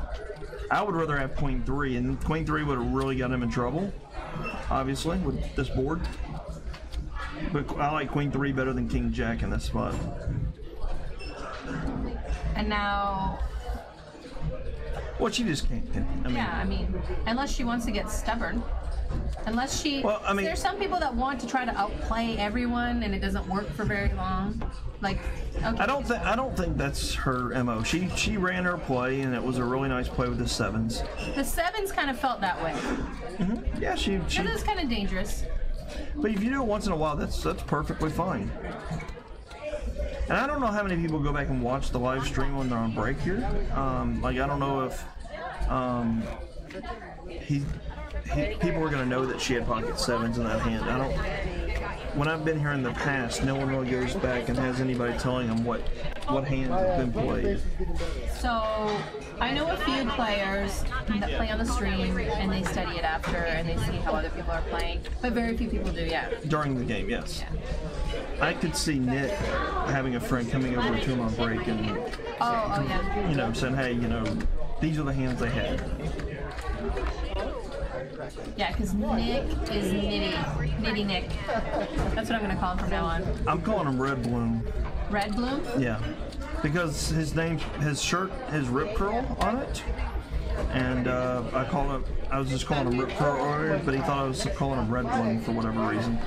I would rather have Queen 3, and Queen 3 would have really got him in trouble, obviously, with this board. But I like Queen 3 better than King Jack in this spot. And now... Well, she just can't. I mean, unless she wants to get stubborn. Unless she... Well, I mean... There's some people that want to try to outplay everyone, and it doesn't work for very long. Like, okay. I don't think that's her MO. She ran her play, and it was a really nice play with the 7s. The 7s kind of felt that way. Mm-hmm. Yeah, she... It was kind of dangerous. But if you do it once in a while, that's perfectly fine. And I don't know how many people go back and watch the live stream when they're on break here. Like, I don't know if people are going to know that she had pocket 7s in that hand. When I've been here in the past, no one really goes back and has anybody telling them what hands have been played. So I know a few players that play on the stream and they study it after and they see how other people are playing, but very few people do, yeah. During the game, yes. Yeah. I could see Nick having a friend coming over to him on break and saying, hey, these are the hands they had. Yeah, because Nick is Nitty Nick. That's what I'm going to call him from now on. I'm calling him Red Bloom. Red Bloom? Yeah, because his shirt has Rip Curl on it, and I was just calling him Rip Curl earlier, but he thought I was calling him Red Bloom for whatever reason.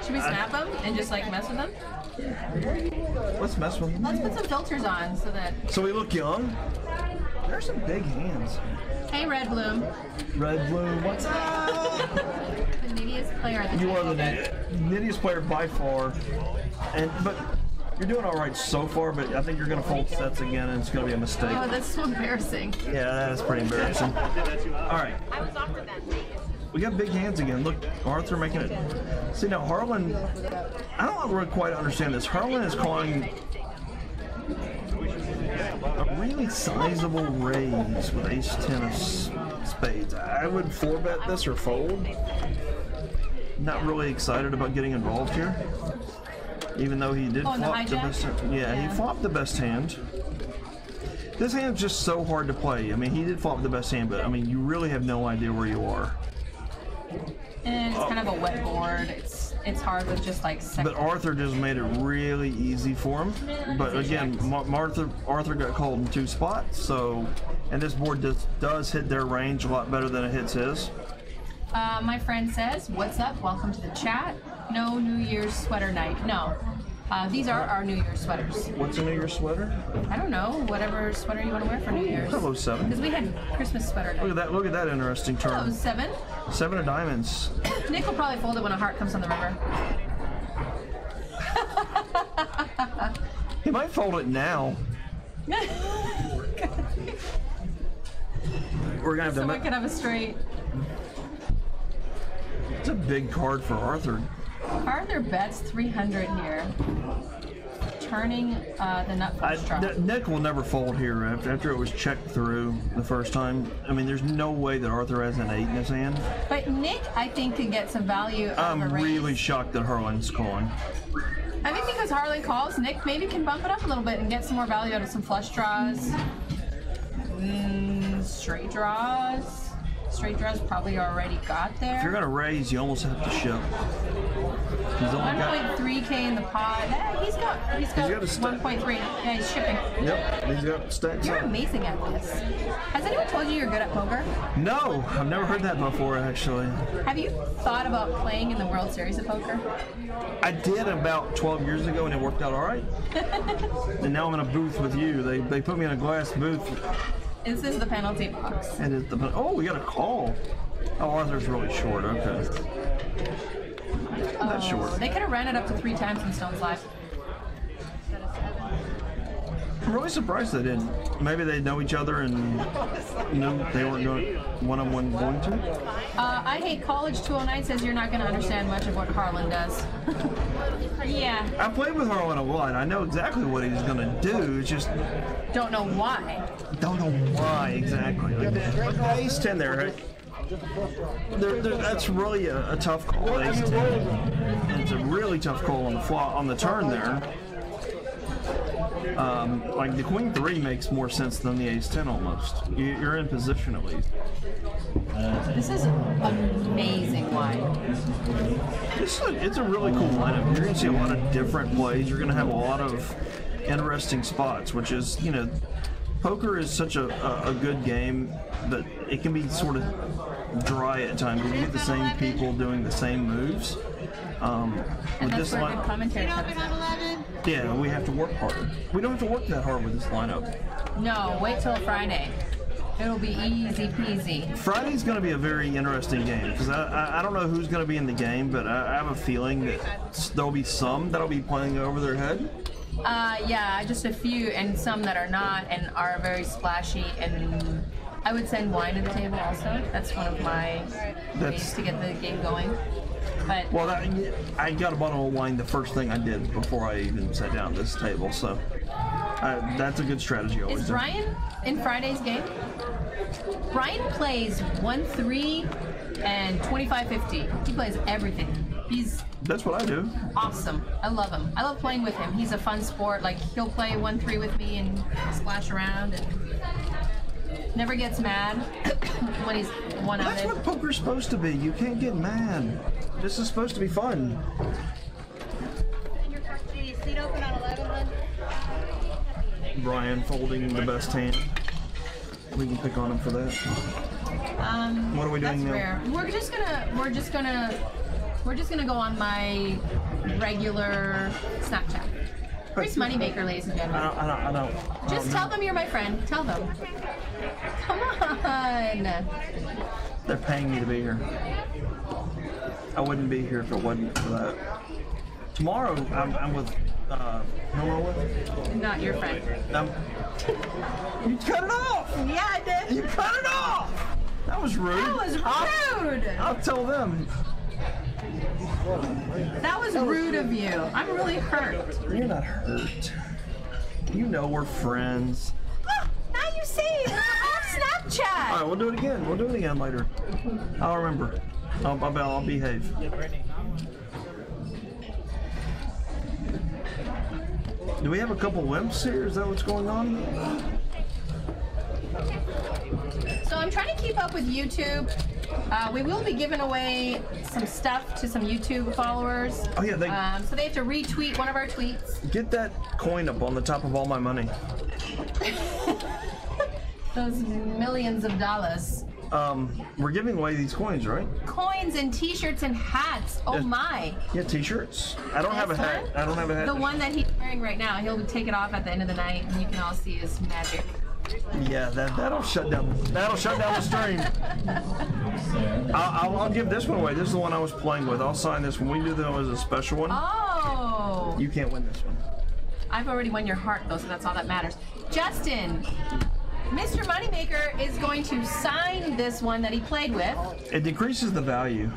Should we snap him and just like mess with him? Let's mess with him. Let's put some filters on so we look young. There's some big hands. Hey, Red Bloom. Red Bloom, what's up? The nittiest player at the You are the nittiest player by far, but you're doing all right so far. But I think you're going to fold sets again, and it's going to be a mistake. Oh, that's so embarrassing. Yeah, that is pretty embarrassing. All right. We got big hands again. Look, Arthur making it. See, now Harlan, I don't really quite understand this. Harlan is calling a really sizable raise with ace-10 of spades. I would 4-bet this or fold. not really excited about getting involved here. Even though he did flop the best hand. Yeah, he flopped the best hand. This hand's just so hard to play. I mean, he did flop the best hand, but I mean, you really have no idea where you are. And it's kind of a wet board. It's hard with just like second. But Arthur just made it really easy for him. But again, Arthur got called in 2 spots, so, and this board does hit their range a lot better than it hits his. My friend says, "What's up? Welcome to the chat. No New Year's sweater night. No, these are our New Year's sweaters. What's a New Year's sweater? I don't know. Whatever sweater you want to wear for New Year's. Hello, 7. Because we had Christmas sweater night. Look at that! Look at that interesting turn. Hello, 7. 7 of diamonds. Nick will probably fold it when a heart comes on the river. He might fold it now. We're gonna have to. Someone could have a straight. It's a big card for Arthur. Arthur bets 300 here. Turning the nut flush draw. Nick will never fold here after it was checked through the first time. I mean, there's no way that Arthur has an 8 in his hand. But Nick, I think, could get some value out of a raise. I'm really shocked that Harlan's calling. I think because Harlan calls, Nick maybe can bump it up a little bit and get some more value out of some flush draws. Straight draws. Straight draws probably already got there. If you're gonna raise, you almost have to ship. He's only 1.3K in the pot. He's got 1.3. Yeah, he's shipping. Yep, he's got stacks. You're amazing at this. Has anyone told you you're good at poker? No, I've never heard that before, actually. Have you thought about playing in the World Series of Poker? I did about 12 years ago, and it worked out all right. And now I'm in a booth with you. They put me in a glass booth. This is the penalty box. And it's the we got a call. Oh, Arthur's really short. Okay. That's short. They could have ran it up to 3 times in Stone's Life. I'm really surprised they didn't. Maybe they know each other and knew they weren't going one-on-one going to. I hate college 209 says you're not going to understand much of what Harlan does. Yeah. I played with Harlan a lot. I know exactly what he's going to do. It's just don't know why. Don't know why exactly. Like ace 10 there, right? That's really a tough call. Ace 10. And it's a really tough call on the flop on the turn there. Like the queen 3 makes more sense than the ace 10 almost. You're in position at least. This is amazing wine. It's a really cool lineup. You're going to see a lot of different plays. You're going to have a lot of interesting spots, which is, you know, poker is such a good game, but it can be sort of dry at times. You get the same people doing the same moves. And that's where good commentators have. Yeah, we have to work harder. We don't have to work that hard with this lineup. No, wait till Friday. It'll be easy peasy. Friday's going to be a very interesting game because I don't know who's going to be in the game, but I have a feeling that there'll be some that'll be playing over their head. Yeah, just a few, and some that are not and are very splashy. And I would send wine to the table also. That's one of my ways to get the game going. But well, I got a bottle of wine the first thing I did before I even sat down at this table, so that's a good strategy always. Is Brian in Friday's game? Brian plays 1-3 and 25-50. He plays everything. That's what I do. Awesome. I love him. I love playing with him. He's a fun sport. Like, he'll play 1-3 with me and splash around and never gets mad when he's one out. That's what poker's supposed to be. You can't get mad. This is supposed to be fun. Seat open on 11. Brian folding the best hand. We can pick on him for that. What are we doing now? Rare. We're just gonna go on my regular Snapchat. Where's Moneymaker, ladies and gentlemen? I don't. Just tell them you're my friend. Tell them. Come on. They're paying me to be here. I wouldn't be here if it wasn't for that. Tomorrow, I'm with. Who am I with? Not your friend. You cut it off. Yeah, I did. You cut it off. That was rude. That was rude. I'll tell them. That was rude of you. I'm really hurt. You're not hurt. You know we're friends. Oh, now you say it. We're off Snapchat. All right, we'll do it again. We'll do it again later. I'll remember. I'll behave. Do we have a couple wimps here? Is that what's going on? So I'm trying to keep up with YouTube. We will be giving away some stuff to some YouTube followers. Oh yeah, so they have to retweet one of our tweets. get that coin up on the top of all my money. Those millions of dollars. We're giving away these coins, right? Coins and T-shirts and hats. Oh my! Yeah, T-shirts. I don't have a This hat. one? I don't have a hat. The one that he's wearing right now. He'll take it off at the end of the night, and you can all see his magic. Yeah, that'll shut down. That'll shut down the stream. I'll give this one away. This is the one I was playing with. I'll sign this one. We do that as a special one. Oh! You can't win this one. I've already won your heart, though, so that's all that matters. Justin, Mr. Moneymaker is going to sign this one that he played with. It decreases the value.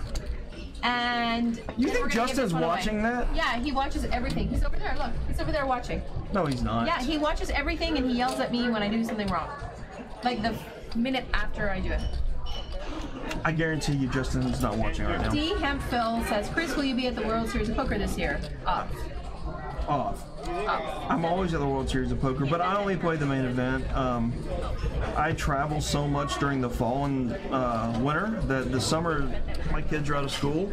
And You then think we're gonna give Justin's this one away. watching that? Yeah, he watches everything. He's over there. Look, he's over there watching. No, he's not. Yeah, he watches everything and he yells at me when I do something wrong. Like the minute after I do it. I guarantee you Justin's not watching right now. D. Hemphill says, Chris, will you be at the World Series of Poker this year? Off. Off. Off. I'm always at the World Series of Poker, but I only play the main event. I travel so much during the fall and winter that the summer my kids are out of school.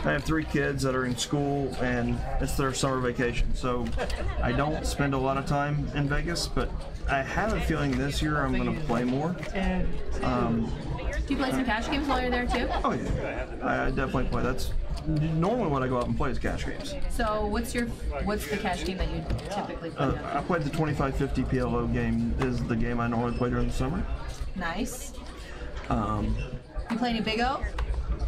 I have 3 kids that are in school and it's their summer vacation, so I don't spend a lot of time in Vegas, but I have a feeling this year I'm going to play more. Do you play some cash games while you're there too? Oh yeah, I definitely play. That's normally what I go out and play is cash games. So what's the cash game that you typically play? I played the 25-50 PLO game is the game I normally play during the summer. Nice. You play any Big O?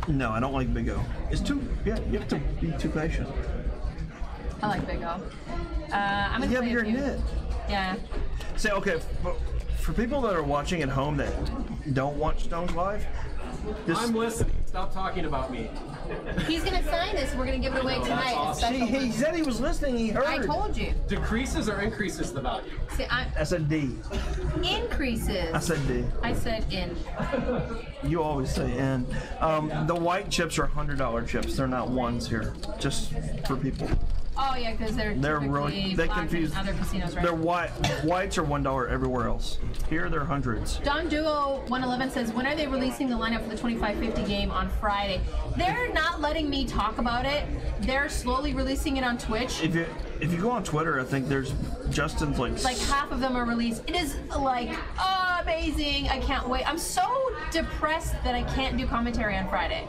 No, I don't like Big O. It's too, you have to be too patient. I like Big O. I'm gonna Yeah, play but you're a few. in it. Yeah. Say, okay, for people that are watching at home that don't watch Stones Live, this, I'm listening. Stop talking about me. He's gonna sign this. We're gonna give it away tonight. It's awesome. special. he said he was listening, he heard. I told you. Decreases or increases the value? See, I said D. increases. I said D. I said in. You always say N. The white chips are $100 chips. They're not ones here, just for people. Oh yeah, because they're Really, they black confuse. in other casinos, right? They're whites are $1 everywhere else. Here they're hundreds. Don Duo 111 says, when are they releasing the lineup for the 2550 game on Friday? They're not letting me talk about it. They're slowly releasing it on Twitch. If you go on Twitter, I think there's Justin's Like half of them are released. It is like amazing. I can't wait. I'm so depressed that I can't do commentary on Friday.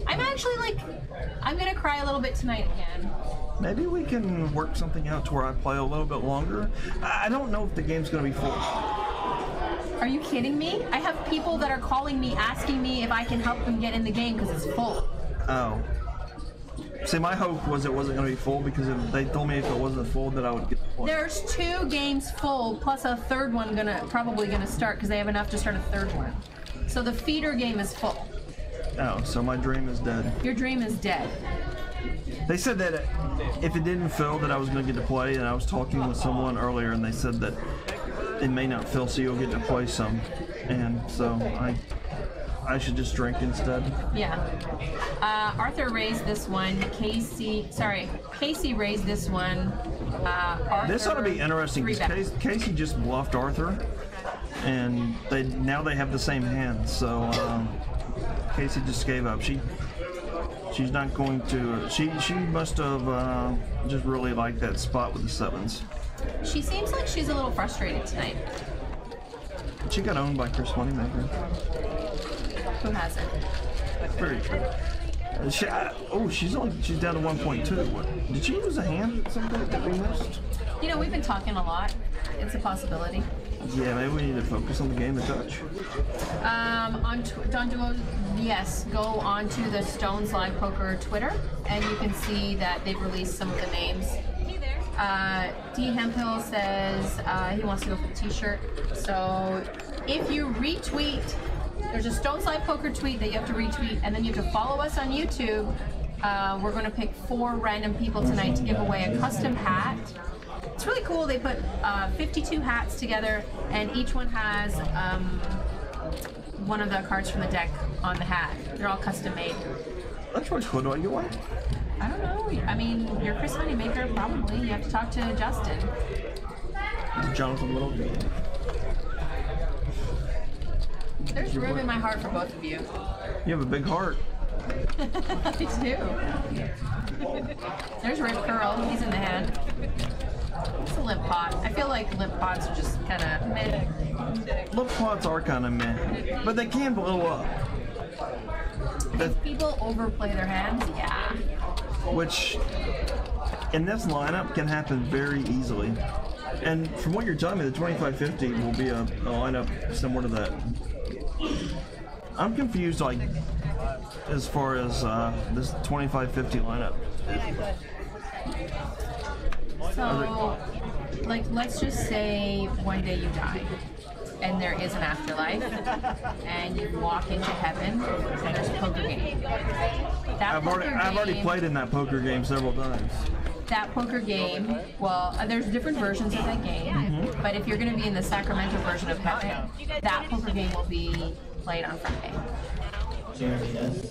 I'm actually like, I'm gonna cry a little bit tonight again. Maybe we can work something out to where I play a little bit longer. I don't know if the game's going to be full. Are you kidding me? I have people that are calling me asking me if I can help them get in the game because it's full. Oh. See, my hope was it wasn't going to be full because if they told me if it wasn't full that I would get to play. There's 2 games full plus a third one probably gonna start because they have enough to start a third one. So the feeder game is full. Oh, so my dream is dead. Your dream is dead. They said that if it didn't fill that I was going to get to play, and I was talking with someone earlier and they said that it may not fill so you'll get to play some. And so I should just drink instead. Yeah. Arthur raised this one. Casey raised this one. Arthur, This ought to be interesting 3 because bet. Casey just bluffed Arthur, and now they have the same hand. So Casey just gave up. She's not going to. She must have just really liked that spot with the 7s. She seems like she's a little frustrated tonight. She got owned by Chris Moneymaker. Who hasn't? Very true. She's down to 1.2. What, did she lose a hand at some point that we missed? You know, we've been talking a lot. It's a possibility. Yeah, maybe we need to focus on the game a touch. Don Duo, yes, go on to the Stones Live Poker Twitter, and you can see that they've released some of the names. Hey there. D. Hemphill says he wants to go for the t-shirt. So if you retweet, there's a Stones Live Poker tweet that you have to retweet, and then you have to follow us on YouTube. We're going to pick 4 random people tonight to give away a custom hat. It's really cool. They put 52 hats together, and each one has one of the cards from the deck on the hat. They're all custom made. That's really cool. Do I get one? I don't know. I mean, you're Chris Moneymaker, probably. You have to talk to Justin. Jonathan Little. There's room in my heart for both of you. You have a big heart. I do. There's Rip Curl. He's in the hand. It's a limp pot. I feel like limp pots are just kind of meh. Limp pots are kind of meh, but they can blow up. If people overplay their hands, yeah. Which, in this lineup, can happen very easily. And from what you're telling me, the 2550 will be a lineup similar to that. I'm confused, like, as far as this 2550 lineup. So, like, let's just say one day you die, and there is an afterlife, and you walk into heaven, and there's a poker game. I've already played in that poker game several times. That poker game, well, there's different versions of that game, but if you're going to be in the Sacramento version of heaven, that poker game will be played on Friday.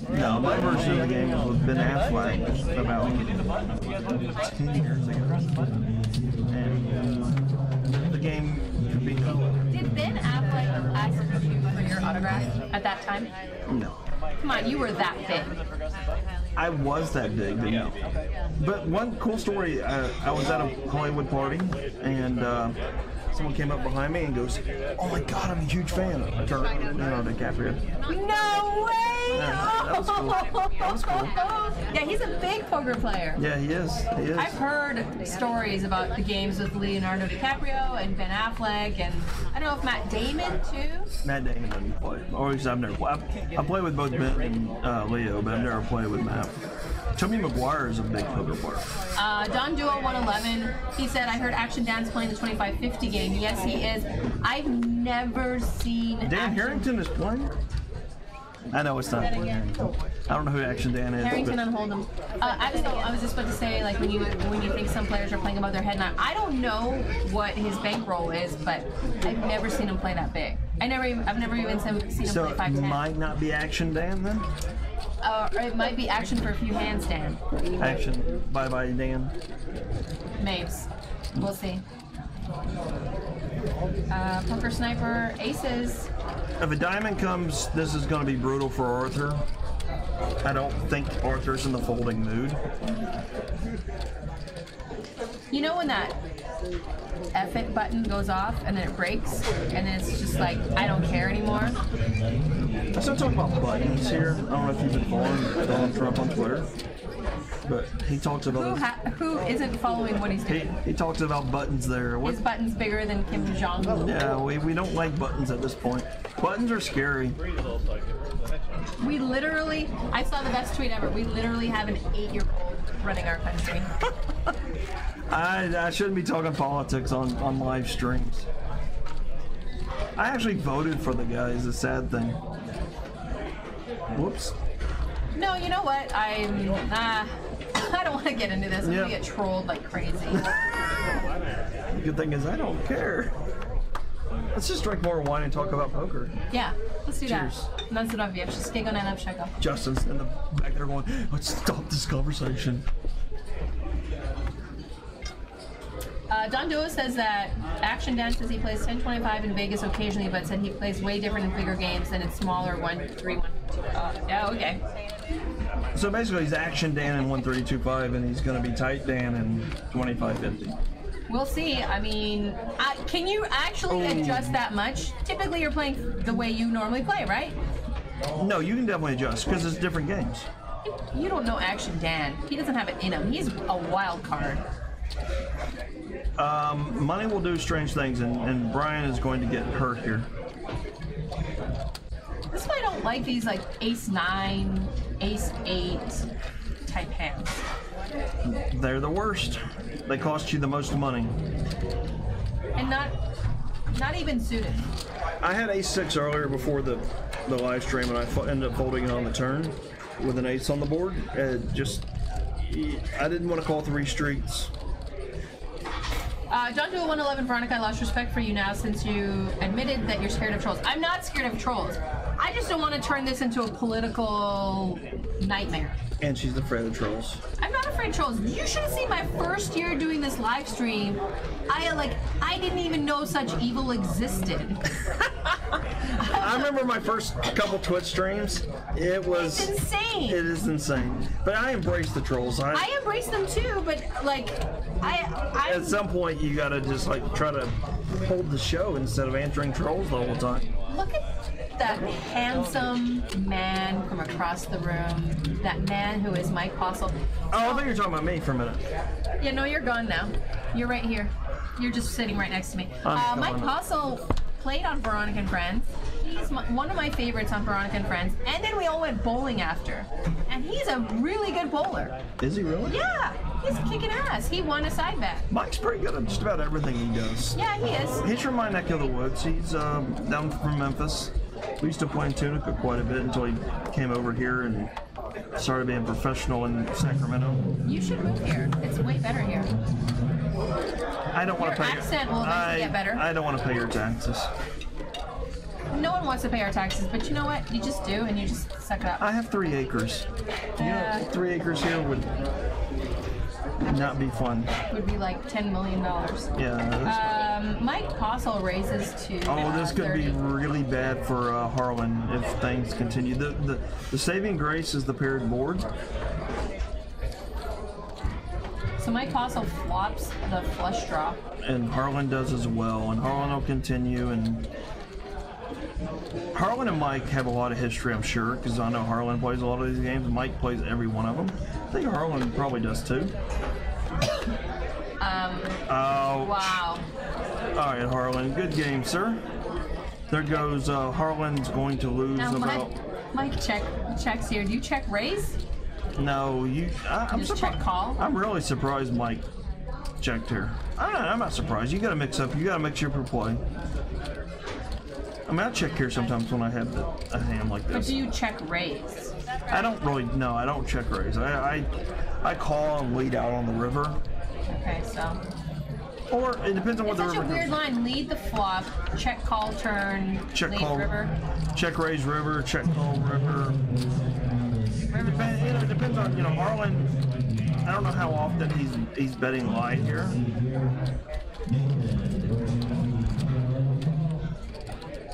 No, my version of the game was with Ben Affleck about 10 years ago. And the game could be... Did Ben Affleck ask you for your autograph at that time? No. Come on, you were that big. I was that big, but no. But one cool story, I was at a Hollywood party, and someone came up behind me and goes, "Oh my God, I'm a huge fan." I turned around, Leonardo DiCaprio. No way! Yeah, that was cool. That was cool. Yeah, he's a big poker player. Yeah, he is. He is. I've heard stories about the games with Leonardo DiCaprio and Ben Affleck, and I don't know if Matt Damon too. Matt Damon doesn't play. Or at least I've never played. I play with both Ben and Leo, but I've never played with Matt. Tobey Maguire is a big poker player. Don Duo 111, he said, I heard Action Dan's playing the 2550 game. Yes, he is. I've never seen Dan Harrington is playing? I know it's not. I don't know who Action Dan is. Harrington and Hold'em. I was just about to say, like, when you think some players are playing above their head, and I don't know what his bankroll is, but I've never seen him play that big. I've never even seen him play So 510. it might not be Action Dan then? Or it might be Action for a few handstand. Action. Bye-bye, Dan. Mapes. We'll see. Poker Sniper, aces. If a diamond comes, this is going to be brutal for Arthur. I don't think Arthur's in the folding mood. You know when that F it button goes off and then it breaks and then it's just like, I don't care anymore? I still talk about buttons here. I don't know if you've been following Donald Trump on Twitter, but he talks about Who isn't following what he's doing? he talks about buttons there. His button's bigger than Kim Jong-un. Yeah, we don't like buttons at this point. Buttons are scary. We literally, I saw the best tweet ever. We literally have an 8-year-old running our country. I shouldn't be talking politics on live streams. I actually voted for the guy, is a sad thing. Whoops. No, you know what? I don't want to get into this. I'm going to get trolled like crazy. The good thing is I don't care. Let's just drink more wine and talk about poker. Yeah, let's do Cheers. that. Na zdrowie. Wszystkiego najlepszego. Justin's in the back there going, let's stop this conversation. Don Duo says that Action Dan says he plays 1025 in Vegas occasionally, but said he plays way different in bigger games than in smaller 1-3-1. Yeah, okay. So basically he's Action Dan in 132.5 and he's going to be Tight Dan in 25.50. We'll see. I mean, can you actually adjust that much? Typically you're playing the way you normally play, right? No, you can definitely adjust because it's different games. You don't know Action Dan. He doesn't have it in him. He's a wild card. Money will do strange things, and Brian is going to get hurt here. That's why I don't like these like ace-9, ace-8 type hands. They're the worst. They cost you the most money. And not even suited. I had ace-6 earlier before the live stream, and I ended up folding it on the turn with an ace on the board. I didn't want to call 3 streets. John Duo 111, Veronica, I lost respect for you now since you admitted that you're scared of trolls. I'm not scared of trolls. I just don't want to turn this into a political nightmare. And she's afraid of trolls. I'm not afraid of trolls. You should have seen my first year doing this live stream. I didn't even know such evil existed. I remember my first couple Twitch streams. It was It's insane. It is insane. But I embrace the trolls. I embrace them too, but like, I At some point, you gotta just like try to hold the show instead of answering trolls the whole time. look at that handsome man from across the room. That man who is Mike Postle. Oh, I think you're talking about me for a minute. Yeah, no, you're gone now. You're right here. You're just sitting right next to me. I'm Mike gone. Postle played on Veronica and Friends. He's one of my favorites on Veronica and Friends. And then we all went bowling after. And he's a really good bowler. Is he really? Yeah, he's kicking ass. He won a side bet. Mike's pretty good at just about everything he does. Yeah, he is. He's from my neck of the woods. He's down from Memphis. We used to play in Tunica quite a bit until he came over here and started being professional in Sacramento. You should move here. It's way better here. I don't want to Your pay. accent will eventually get better. I don't want to pay your taxes. No one wants to pay our taxes, but you know what? You just do, and you just suck it up. I have 3 acres. Yeah. You know, 3 acres here would not be fun. Would be like $10 million. Yeah. Mike Postle raises to. Oh, this could 30. be really bad for Harlan if things continue. The saving grace is the paired board. So Mike Postle flops the flush draw. And Harlan does as well, and Harlan will continue. And Harlan and Mike have a lot of history, I'm sure, because I know Harlan plays a lot of these games. Mike plays every one of them. I think Harlan probably does too. Oh. Wow. All right, Harlan, good game, sir. There goes Harlan's going to lose Now, about. Mike checks here. Do you check raise? No, I'm Just surprised. check call? I'm really surprised Mike checked here. I'm not surprised. You got to mix up. You got to mix your per play. I mean, I check here sometimes when I have a hand like But this. do you check raise? I don't really. No, I don't check raise. I call and lead out on the river, Okay, so. or it depends on what It's the such a river weird comes. line. Lead the flop, check call turn, Check lead call river. Check raise river. Check call river. River. It depends on Harlan. I don't know how often he's betting live here.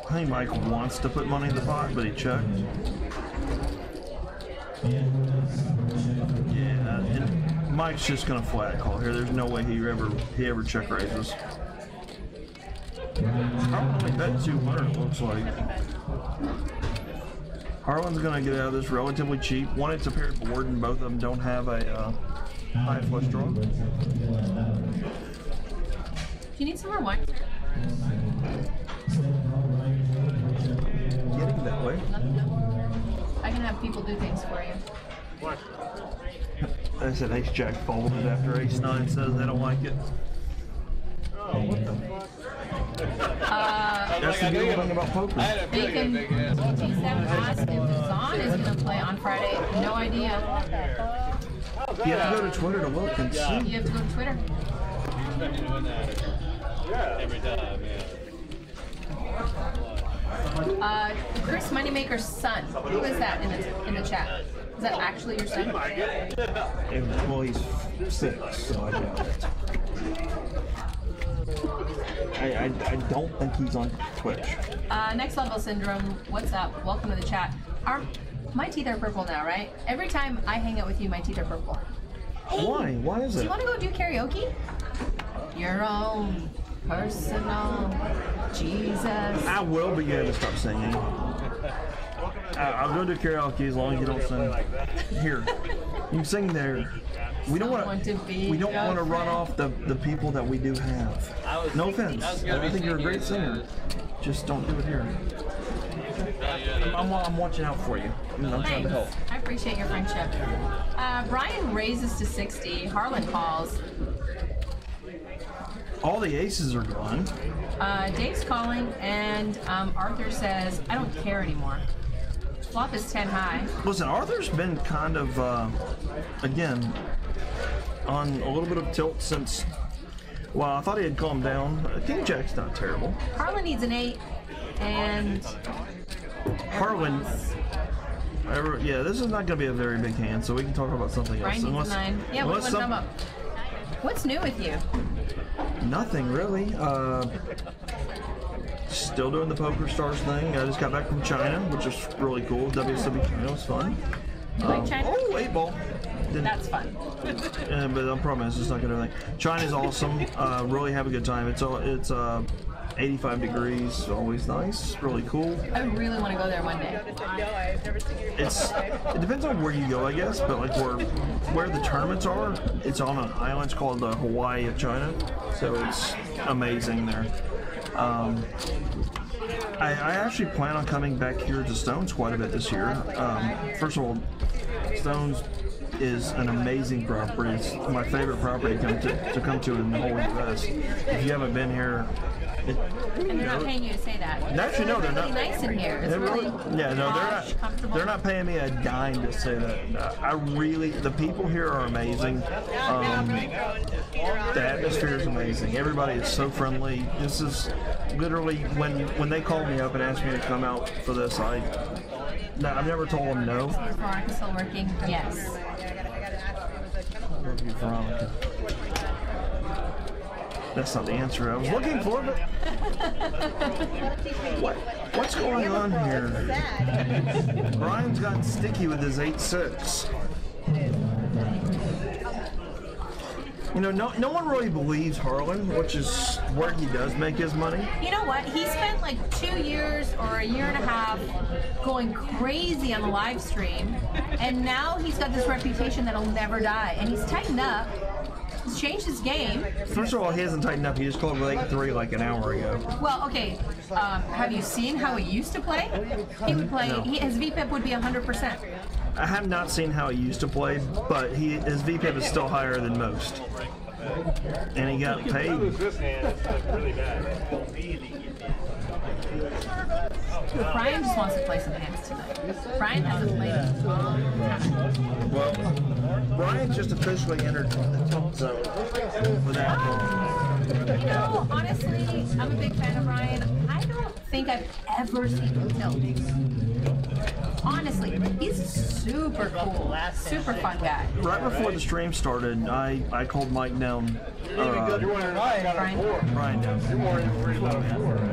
I think Mike wants to put money in the pot, but he checked. Yeah, and Mike's just gonna flat call here. There's no way he ever check raises. Harlan only bet 200. It looks like. Harlan's gonna get out of this relatively cheap. One, it's a paired board, and both of them don't have a high flush draw. Do you need some more wine? Getting that way. I can have people do things for you. I said ace jack folded after ace 9 says they don't like it. Oh, what the fuck? That's the beautiful thing about poker. I had a feeling Bacon big ass. T7 asked if Zahn is going to play on Friday. No idea. You have to go to Twitter to look and see. You have to go to Twitter. Every time, yeah. Chris Moneymaker's son. Who is that in the chat? Is that actually your son? Well, he's 6, so I doubt it. I don't think he's on Twitch. Next Level Syndrome, what's up? Welcome to the chat. My teeth are purple now, right? Every time I hang out with you, my teeth are purple. Hey, Why? Why is do it? you want to go do karaoke? Your own personal Jesus. I will, but you have to stop singing. I'll go to karaoke as long as you don't sing here. You can sing there. We don't want to run off the people that we do have. No offense. I think you're a great singer. Just don't do it here. I'm watching out for you. I'm trying to help. I appreciate your friendship. Brian raises to 60. Harlan calls. All the aces are gone. Dave's calling, and Arthur says, I don't care anymore. Flop is 10 high. Listen, Arthur's been kind of, again, on a little bit of tilt since, well, I thought he had calmed down. King Jack's not terrible. Harlan needs an 8, and Harlan. Yeah, this is not going to be a very big hand, so we can talk about something else. Brian needs a 9. Yeah, what's come up? What's new with you? Nothing really. Still doing the Poker Stars thing. I just got back from China, which is really cool. WSW China was fun. You like China? Oh, 8-ball. That's fun. But I promise it's not going to be. China's awesome. Really have a good time. It's 85 degrees, always nice, really cool. I really want to go there one day. It depends on where you go, I guess, but like where the tournaments are, it's on an island. It's called the Hawaii of China, so it's amazing there. I actually plan on coming back here to Stones quite a bit this year. First of all, Stones is an amazing property. It's my favorite property to come to in the whole U.S. If you haven't been here, and they're not paying you to say that. Actually, no, they're really not. nice in here. It's really yeah, no, posh, comfortable. they're not paying me a dime to say that. The people here are amazing. The atmosphere is amazing. Everybody is so friendly. This is literally when they called me up and asked me to come out for this, I've never told them no. Is Veronica still working? Yes. I love you, Veronica. That's not the answer I was looking for, but what's going on here? Brian's gotten sticky with his 8-6. You know, no one really believes Harlan, which is where he does make his money. You know what? He spent like 2 years or a year and a half going crazy on the live stream, and now he's got this reputation that'll never die, and he's tightened up. He's changed his game. First of all, he hasn't tightened up. He just called with 8-3 like an hour ago. Well, okay. Have you seen how he used to play? He would play. No. His VPIP would be 100%. I have not seen how he used to play, but his VPIP is still higher than most. And he got paid. This hand is really bad. Brian just wants to play some hands tonight. Brian hasn't played in a long time. Well, Brian just officially entered the top zone with that. You know, honestly, I'm a big fan of Brian. I don't think I've ever seen him tilt. Honestly, he's super cool, super fun guy. Right before the stream started, I called Mike down. Brian down. You're more worried about a 4. I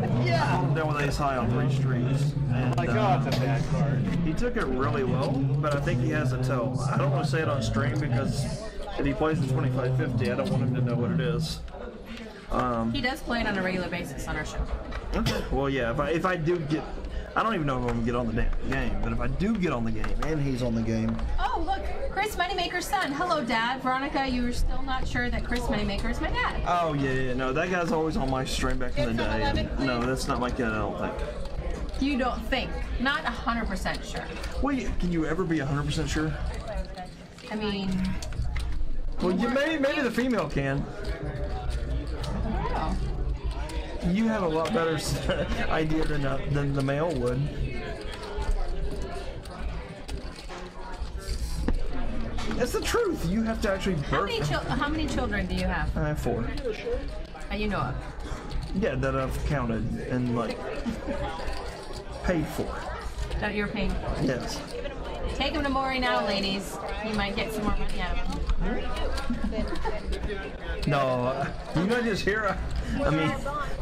called him down with ace high on 3 streets. And, My God, it's a bad card. he took it really well, but I think he has a tell. I don't want to say it on stream because if he plays the 25-50, I don't want him to know what it is. He does play it on a regular basis on our show. Okay. Well, yeah. If I do get, I don't even know if I'm gonna get on the game, but if I do get on the game, and he's on the game. Oh, look, Chris Moneymaker's son. Hello, Dad. Veronica, you were still not sure that Chris Moneymaker is my dad. Oh yeah, no, that guy's always on my stream back in the day. And no, that's not my kid. I don't think. You don't think? Not 100% sure. Well, can you ever be 100% sure? I mean, Well, maybe the female can. oh. You have a lot better idea than the male would. That's the truth. You have to actually birth. How many children do you have? I have 4. That you know of? Yeah, that I've counted and like paid for. That you're paying for? Yes. Take him to Maury now, ladies. You might get some more money out of him. No, you guys just hear. I mean,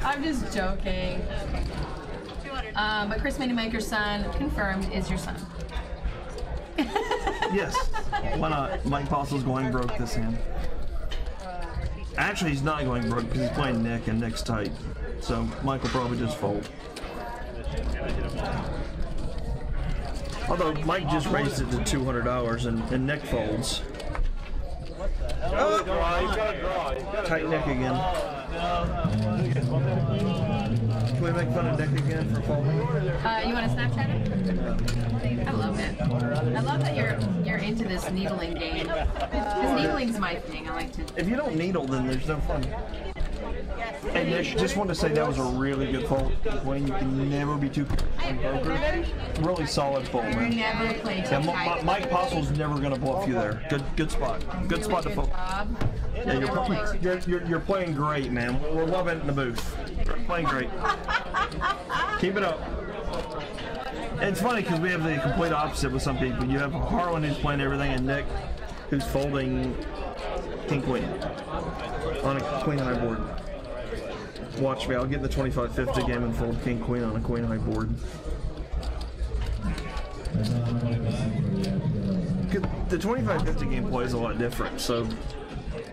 I'm just joking. But Chris Moneymaker's son, confirmed, is your son. yes. Why not? Mike Possel's going broke this hand. Actually, he's not going broke because he's playing Nick and Nick's tight. So Mike will probably just fold. Although Mike just raised it to $200 and Nick folds. Oh, he's got a draw. Tight Nick again. Can we make fun of Nick again for folding? You want to Snapchat it? I love it. I love that you're into this needling game. Because needling's my thing. I like to. If you don't needle, then there's no fun. Hey Nick, just want to say that was a really good fold. Wayne, you can never be too on poker. Really solid fold, man. Never played Yeah, Mike Possel's never gonna bluff you there. Good spot. Good spot to fold. Yeah, you're playing great, man. We're loving it in the booth. You're playing great. Keep it up. It's funny because we have the complete opposite with some people. You have Harlan who's playing everything, and Nick who's folding king queen on a queen high board. Watch me, I'll get in the 25-50 game and fold king queen on a queen high board. The 25-50 game plays a lot different, so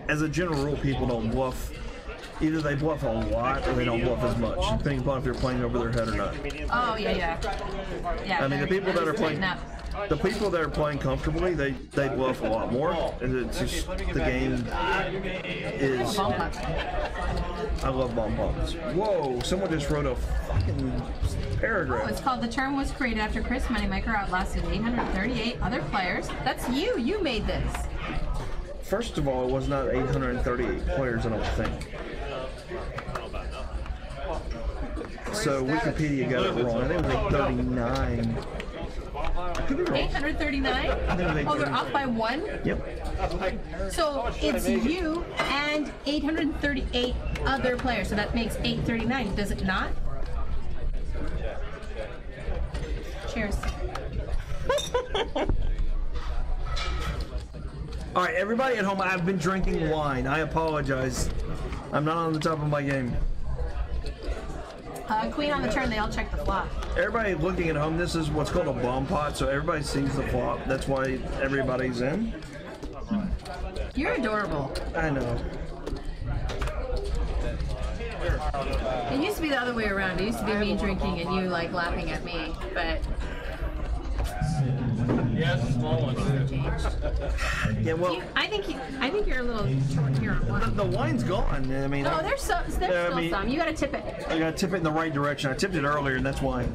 as a general rule, people don't bluff. Either they bluff a lot or they don't bluff as much, depending upon if you're playing over their head or not. Oh, yeah. Yeah, I mean, the people that are playing, comfortably, they bluff a lot more. And it's just, the game is... I love bomb pops. Whoa, someone just wrote a fucking paragraph. Oh, it's called The Term Was Created After Chris Moneymaker outlasted 838 other players. That's you. You made this. First of all, it was not 838 players, I don't think. So Wikipedia got it wrong. I think it was like 39. I could be wrong. 839? Oh, they're off by one? Yep. So it's you and 838 other players. So that makes 839. Does it not? Cheers. All right, everybody at home, I've been drinking wine. I apologize. I'm not on the top of my game. Queen on the turn, they all check the flop. Everybody looking at home, this is what's called a bomb pot, so everybody sees the flop. That's why everybody's in. You're adorable. I know. It used to be the other way around. It used to be me drinking and you like laughing at me, but Yes, small one. Yeah, well, I think you're a little short here on one. the wine's gone. I mean, No, there's still some. You gotta tip it. I gotta tip it in the right direction. I tipped it earlier, and that's why.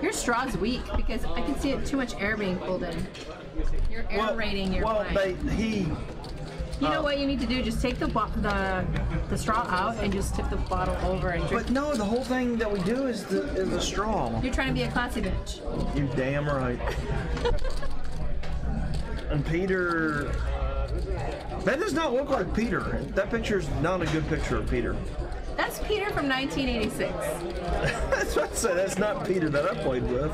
Your straw's weak because I can see it too much air being pulled in. You're aerating your wine. You know what you need to do? Just take the straw out and just tip the bottle over and drink. But no, the whole thing that we do is the straw. You're trying to be a classy bitch. You damn right. And Peter, that does not look like Peter. That picture is not a good picture of Peter. That's Peter from 1986. That's what I said. That's not Peter that I played with.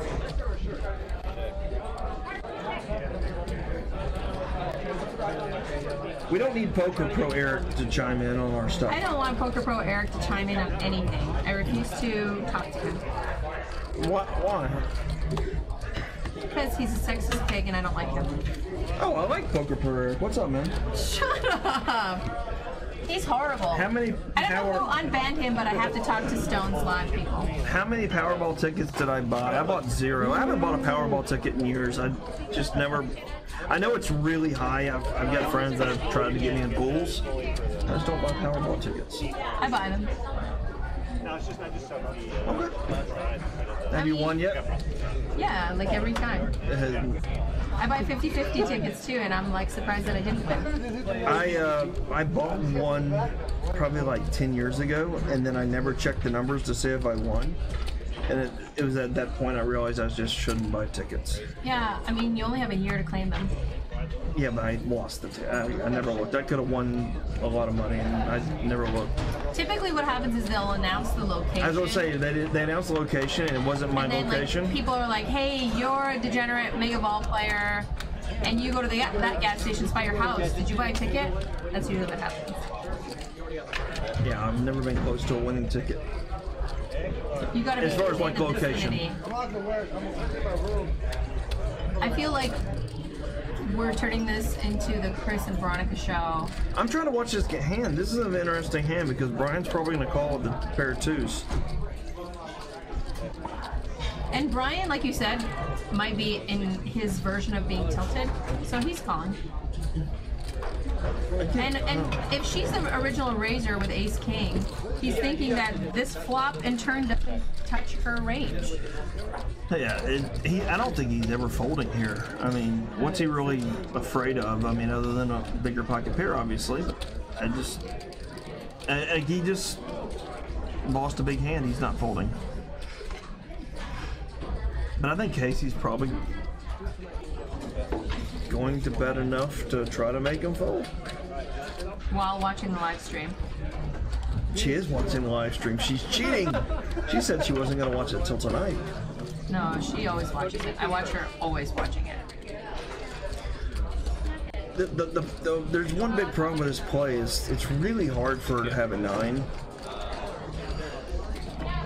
We don't need Poker Pro Eric to chime in on our stuff. I don't want Poker Pro Eric to chime in on anything. I refuse to talk to him. Why? Because he's a sexist pig and I don't like him. Oh, I like Poker Pro Eric. What's up, man? Shut up! He's horrible. How many I don't know who unbanned him, but I have to talk to Stone's Live people. How many Powerball tickets did I buy? I bought 0. I haven't bought a Powerball ticket in years. I just never... I know it's really high. I've got friends that have tried to get me in pools. I just don't buy Powerball tickets. I buy them. Okay. Have you won yet? Yeah, like every time. I buy 50-50 tickets too, and I'm like surprised that I didn't win. I bought one probably like 10 years ago, and then I never checked the numbers to see if I won. And it was at that point I realized I just shouldn't buy tickets. Yeah, I mean, you only have a year to claim them. Yeah, but I lost I never looked. I could have won a lot of money, and I never looked. Typically what happens is they'll announce the location. I was going to say, they announced the location, and it wasn't my location. Like, people are like, hey, you're a degenerate Mega Ball player, and you go to that gas station, it's by your house. Did you buy a ticket? That's usually what happens. Yeah, I've never been close to a winning ticket. You gotta be as far as like in the location. vicinity. I feel like we're turning this into the Chris and Veronica show. I'm trying to watch this hand. This is an interesting hand because Brian's probably going to call it the pair of twos. And Brian, like you said, might be in his version of being tilted, so he's calling. And if she's the original raiser with Ace King, he's thinking that this flop and turn doesn't touch her range. Yeah, I don't think he's ever folding here. I mean, what's he really afraid of? I mean, other than a bigger pocket pair, obviously. But he just lost a big hand. He's not folding. But I think Casey's probably going to bet enough to try to make him fold. While watching the live stream. She is watching the live stream. She's cheating. She said she wasn't going to watch it till tonight. No, she always watches it. I watch her always watching it. There's one big problem with this play is it's really hard for her to have a 9. It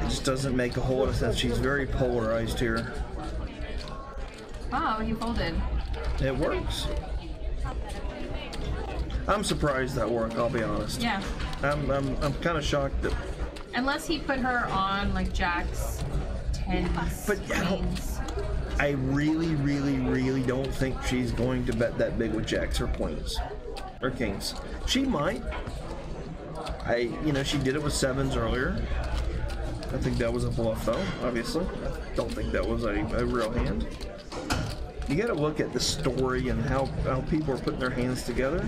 just doesn't make a whole lot of sense. She's very polarized here. Oh, he folded. It works. I'm surprised that worked, I'll be honest. Yeah. I'm kind of shocked that. Unless he put her on like jacks, 10s, But queens. I really, really, really don't think she's going to bet that big with jacks or queens or kings. She might. She did it with 7s earlier. I think that was a bluff though, obviously. I don't think that was a real hand. You got to look at the story and how people are putting their hands together.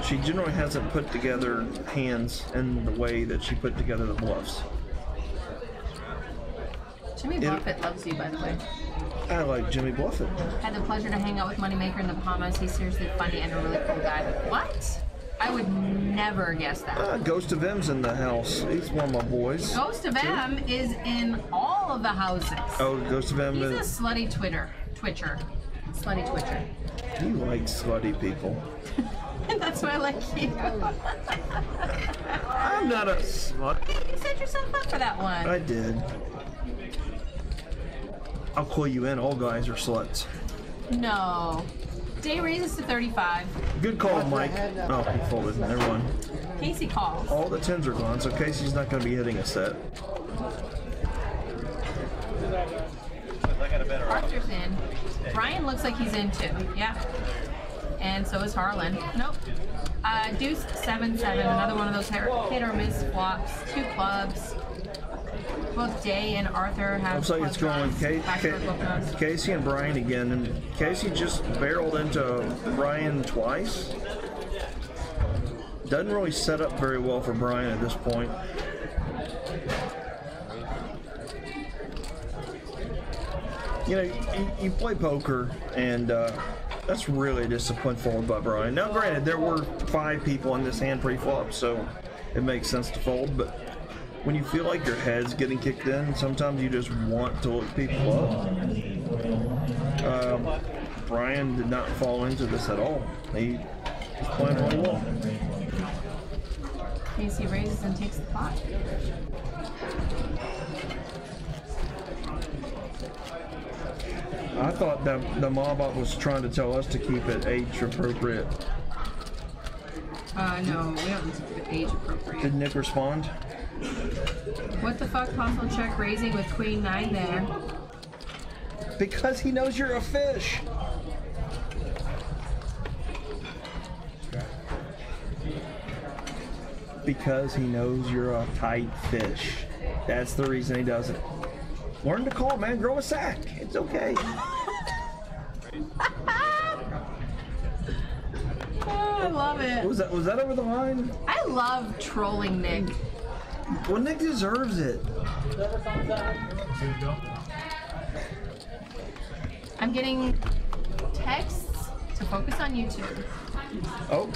She generally hasn't put together hands in the way that she put together the bluffs. Jimmy Buffett loves you, by the way. I like Jimmy Buffett. Had the pleasure to hang out with Moneymaker in the Bahamas. He's seriously funny and a really cool guy. What? I would never guess that. Ghost of M's in the house. He's one of my boys. Ghost of M is in all of the houses. Oh, Ghost of M He's a is. slutty twitcher. Slutty twitcher. He likes slutty people. That's why I like you. I'm not a slut. You set yourself up for that one. I did. I'll call you in. All guys are sluts. No. Day raises to 35. Good call, Mike. Oh, he folded. Never mind. Casey calls. All the 10s are gone, so Casey's not going to be hitting a set. Arthur's in. Brian looks like he's in too. Yeah. And so is Harlan. Nope. Deuce 7-7. Another one of those hit or miss flops. 2 clubs. Both Day and Arthur have. Looks like it's going Casey and Brian again, and Casey just barreled into Brian twice. Doesn't really set up very well for Brian at this point. You play poker, and that's really a disciplined fold by Brian. Now, granted, there were 5 people in this hand pre-flop, so it makes sense to fold, but when you feel like your head's getting kicked in, sometimes you just want to look people up. Brian did not fall into this at all. He's playing really well. Casey raises and takes the pot. I thought that the Mobot was trying to tell us to keep it age appropriate. No, we don't keep it age appropriate. Did Nick respond? What the fuck, possible check raising with Queen 9 there? Because he knows you're a fish. Because he knows you're a tight fish. That's the reason he does it. Learn to call, man. Grow a sack. It's okay. Oh, I love it. Was that over the line? I love trolling Nick. Well, Nick deserves it. I'm getting texts to focus on YouTube. Oh.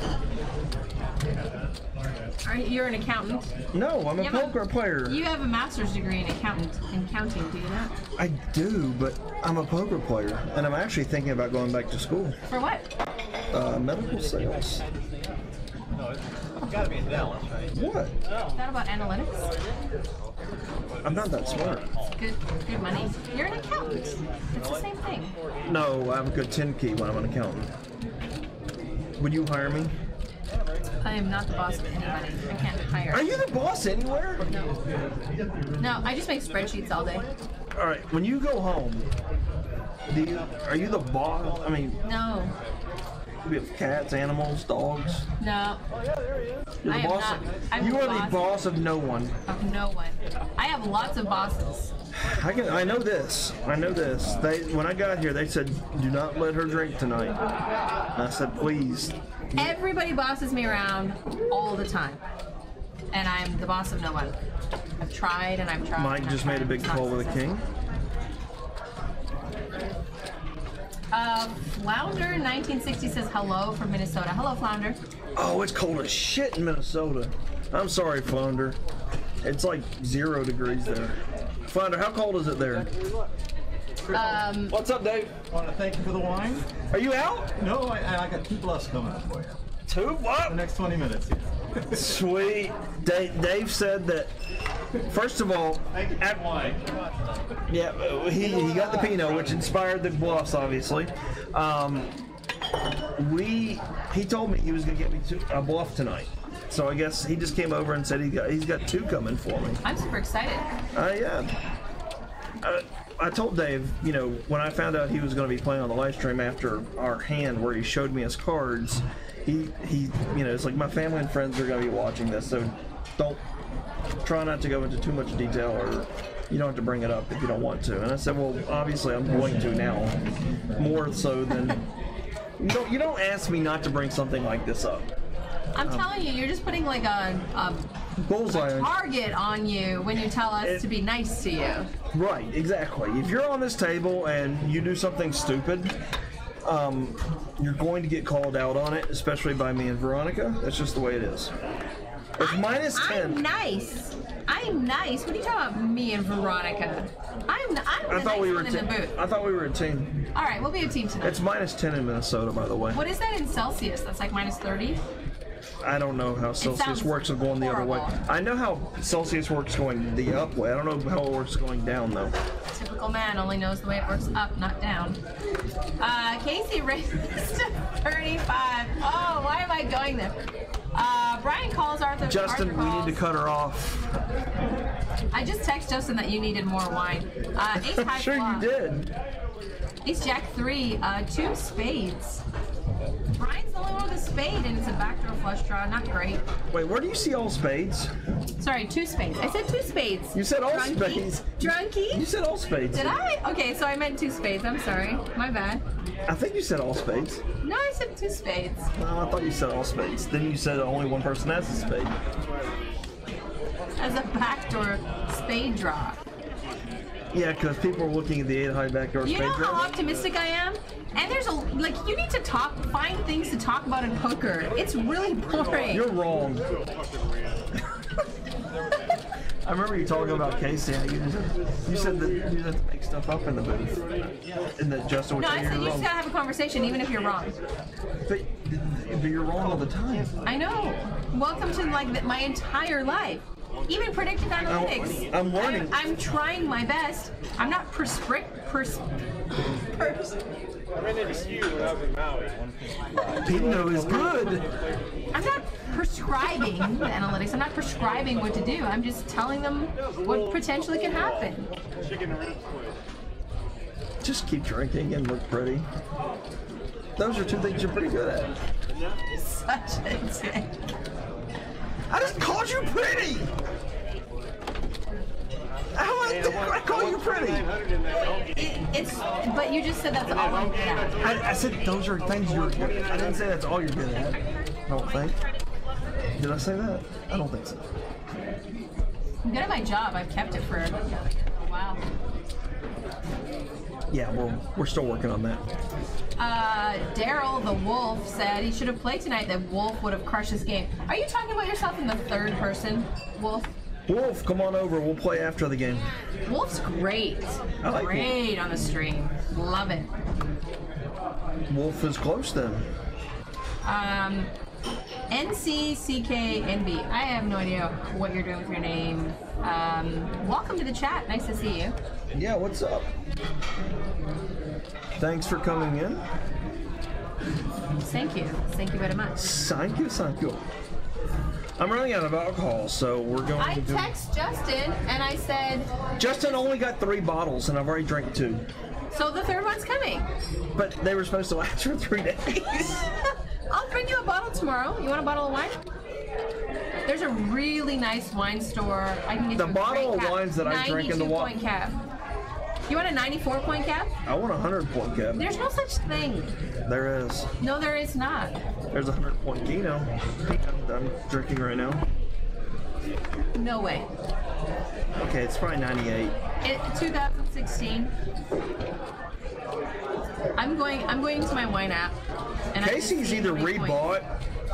You're an accountant. No, I'm a poker player. You have a master's degree in counting, do you not? I do, but I'm a poker player, and I'm actually thinking about going back to school. For what? Medical sales. It's gotta be in Dallas, right? What? Is that about analytics? I'm not that smart. Good money. You're an accountant. It's the same thing. No, I have a good 10 key when I'm an accountant. Would you hire me? I am not the boss of anybody. I can't hire. Are you the boss anywhere? No, I just make spreadsheets all day. All right, when you go home, are you the boss? I mean, No. we have cats, animals, dogs. No. You're I the am boss. not. I'm You the are the boss of no one. Of no one. I have lots of bosses. I know this. When I got here, they said, "Do not let her drink tonight." And I said, "Please." Everybody bosses me around all the time. And I'm the boss of no one. I've tried and I've tried. Mike just made a big call with a king. Flounder 1960 says hello from Minnesota. Hello, Flounder. Oh, it's cold as shit in Minnesota. I'm sorry, Flounder. It's like 0 degrees there. Flounder, how cold is it there? What's up, Dave? I want to thank you for the wine. Are you out? No, I got 2+ coming up for you. 2 what? The next 20 minutes. Yeah. Sweet. Dave said that, first of all, wine. yeah, he got the Pinot, which inspired the bluffs, obviously. He told me he was going to get me a bluff tonight. So I guess he just came over and said he's got 2 coming for me. I'm super excited. Yeah. I told Dave, you know, when I found out he was going to be playing on the live stream after our hand where he showed me his cards, he you know, it's like my family and friends are going to be watching this, so try not to go into too much detail, or you don't have to bring it up if you don't want to. And I said, well, obviously I'm going to now, more so than you don't ask me not to bring something like this up. I'm telling you, you're just putting like a Bullseye. target on you when you tell us to be nice to you. Right, exactly. If you're on this table and you do something stupid, you're going to get called out on it, especially by me and Veronica. That's just the way it is. It's -10. I'm nice. I'm nice. What are you talking about, me and Veronica? I'm the nice one in the booth. I thought we were a team. All right, we'll be a team tonight. It's -10 in Minnesota, by the way. What is that in Celsius? That's like -30? I don't know how Celsius works going the other way. horrible. I know how Celsius works going the up way. I don't know how it works going down, though. Typical man only knows the way it works up, not down. Casey raised to 35. Oh, why am I going there? Brian calls Arthur. Justin, Arthur we calls. need to cut her off. I just texted Justin that you needed more wine. Ace high Sure you flop. did. Ace Jack 3, 2 spades. Brian's the only one with a spade, and it's a backdoor flush draw. Not great. Wait, where do you see all spades? Sorry, 2 spades. I said 2 spades. You said all Drunkie? spades. Drunkie? You said all spades. Did I? Okay, so I meant 2 spades. I'm sorry. My bad. I think you said all spades. No, I said 2 spades. No, I thought you said all spades. Then you said only one person has a spade. As a backdoor spade draw. Yeah, because people are looking at the 8 high backdoor You spade know how draw. optimistic I am? And there's you need to find things to talk about in poker. It's really boring. You're wrong. I remember you talking about Casey. You said that you have to make stuff up in the booth. And that Justin would No, tell I you said you're you just wrong. gotta have a conversation, even if you're wrong. But you're wrong all the time. I know. Welcome to my entire life. Even predictive analytics. I'm learning. I'm trying my best. I'm not I ran into Stu when I was in Maui. Pinot is good. I'm not prescribing the analytics. I'm not prescribing what to do. I'm just telling them what potentially can happen. Chicken and Just keep drinking and look pretty. Those are 2 things you're pretty good at. Such a dick. I just called you pretty. How I call you pretty? But you just said that's all I'm good at. I said those are things you're good at. I didn't say that's all you're good at. I don't think. Did I say that? I don't think so. I'm good at my job. I've kept it for a while. Yeah, we're still working on that. Daryl the Wolf said he should have played tonight. That Wolf would have crushed this game. Are you talking about yourself in the third person, Wolf? Wolf, come on over. We'll play after the game. Wolf's great. I like Great on the stream. Love it. Wolf is close then. NCCKNB. I have no idea what you're doing with your name. Welcome to the chat. Nice to see you. Yeah, what's up? Thanks for coming in. Thank you. Thank you very much. Thank you, thank you. I'm running out of alcohol, so we're going I to do... text Justin and I said, Justin only got 3 bottles, and I've already drank 2. so the third one's coming. But they were supposed to last for 3 days. I'll bring you a bottle tomorrow. You want a bottle of wine? There's a really nice wine store. I can get The you a bottle great of cap. wines that I drank in the 92-point cap. You want a 94-point cap? I want a 100-point cap. There's no such thing. There is. No, there is not. There's a 100-point Pinot I'm drinking right now. No way. Okay, it's probably 98. 2016. I'm going into my wine app. And Casey's either rebought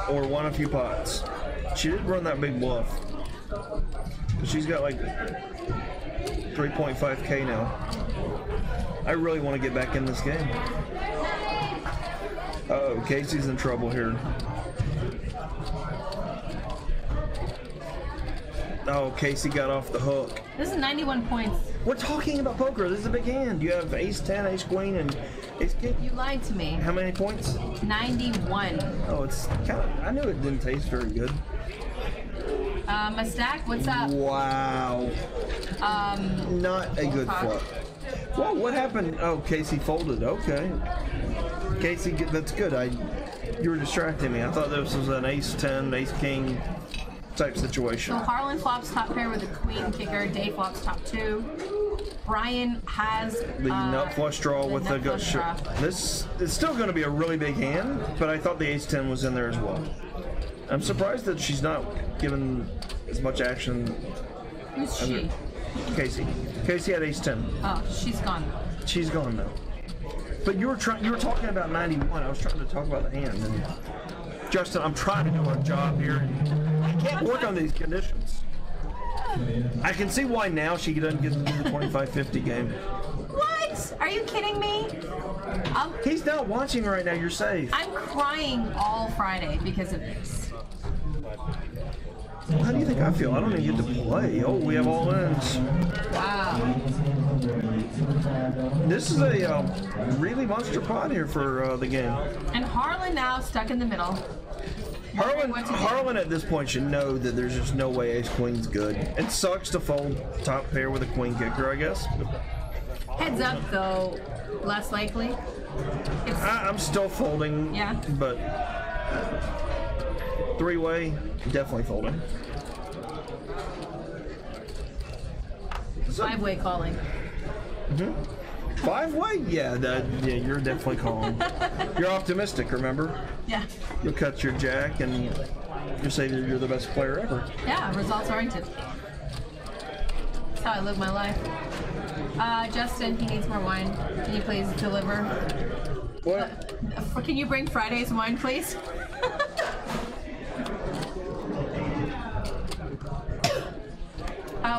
or won a few pots. She did run that big bluff. But she's got like 3.5K now. I really want to get back in this game. Uh-oh, Casey's in trouble here. Oh, Casey got off the hook. This is 91 points. We're talking about poker. This is a big hand. You have ace 10, ace queen, and ace king. You lied to me. How many points? 91. Oh, it's kind of. I knew it didn't taste very good. Mustak, what's up? Wow. Not a good flop. Well, what happened? Oh, Casey folded. Okay. Casey, that's good. You were distracting me. I thought this was an ace 10, ace king type situation. So Harlan flops top pair with a queen kicker. Dave flops top 2. Brian has The nut flush draw the with the nut gut flush shot. draw. This is still going to be a really big hand, but I thought the ace 10 was in there as well. I'm surprised that she's not given as much action. Who's she? Casey. Casey had ace 10. Oh, she's gone. She's gone now. But you were talking about 91. I was trying to talk about the hand. And Justin, I'm trying to do a job here. And I can't work on these conditions. I can see why now she doesn't get to do the 25-50 game. What? Are you kidding me? He's not watching right now. You're safe. I'm crying all Friday because of this. How do you think I feel? I don't even get to play. Oh, we have all ins. Wow. This is a really monster pot here for the game. And Harlan now stuck in the middle. Harlan at this point should know that there's just no way ace queen's good. It sucks to fold top pair with a queen kicker, I guess. Heads up, though, less likely. I'm still folding. Yeah. But three-way, definitely folding. Five-way calling. Five-way? Yeah, you're definitely calling. You're optimistic, remember? Yeah. You'll cut your jack and you say that you're the best player ever. Yeah, results oriented. That's how I live my life. Justin, he needs more wine. Can you please deliver? What? Can you bring Friday's wine, please?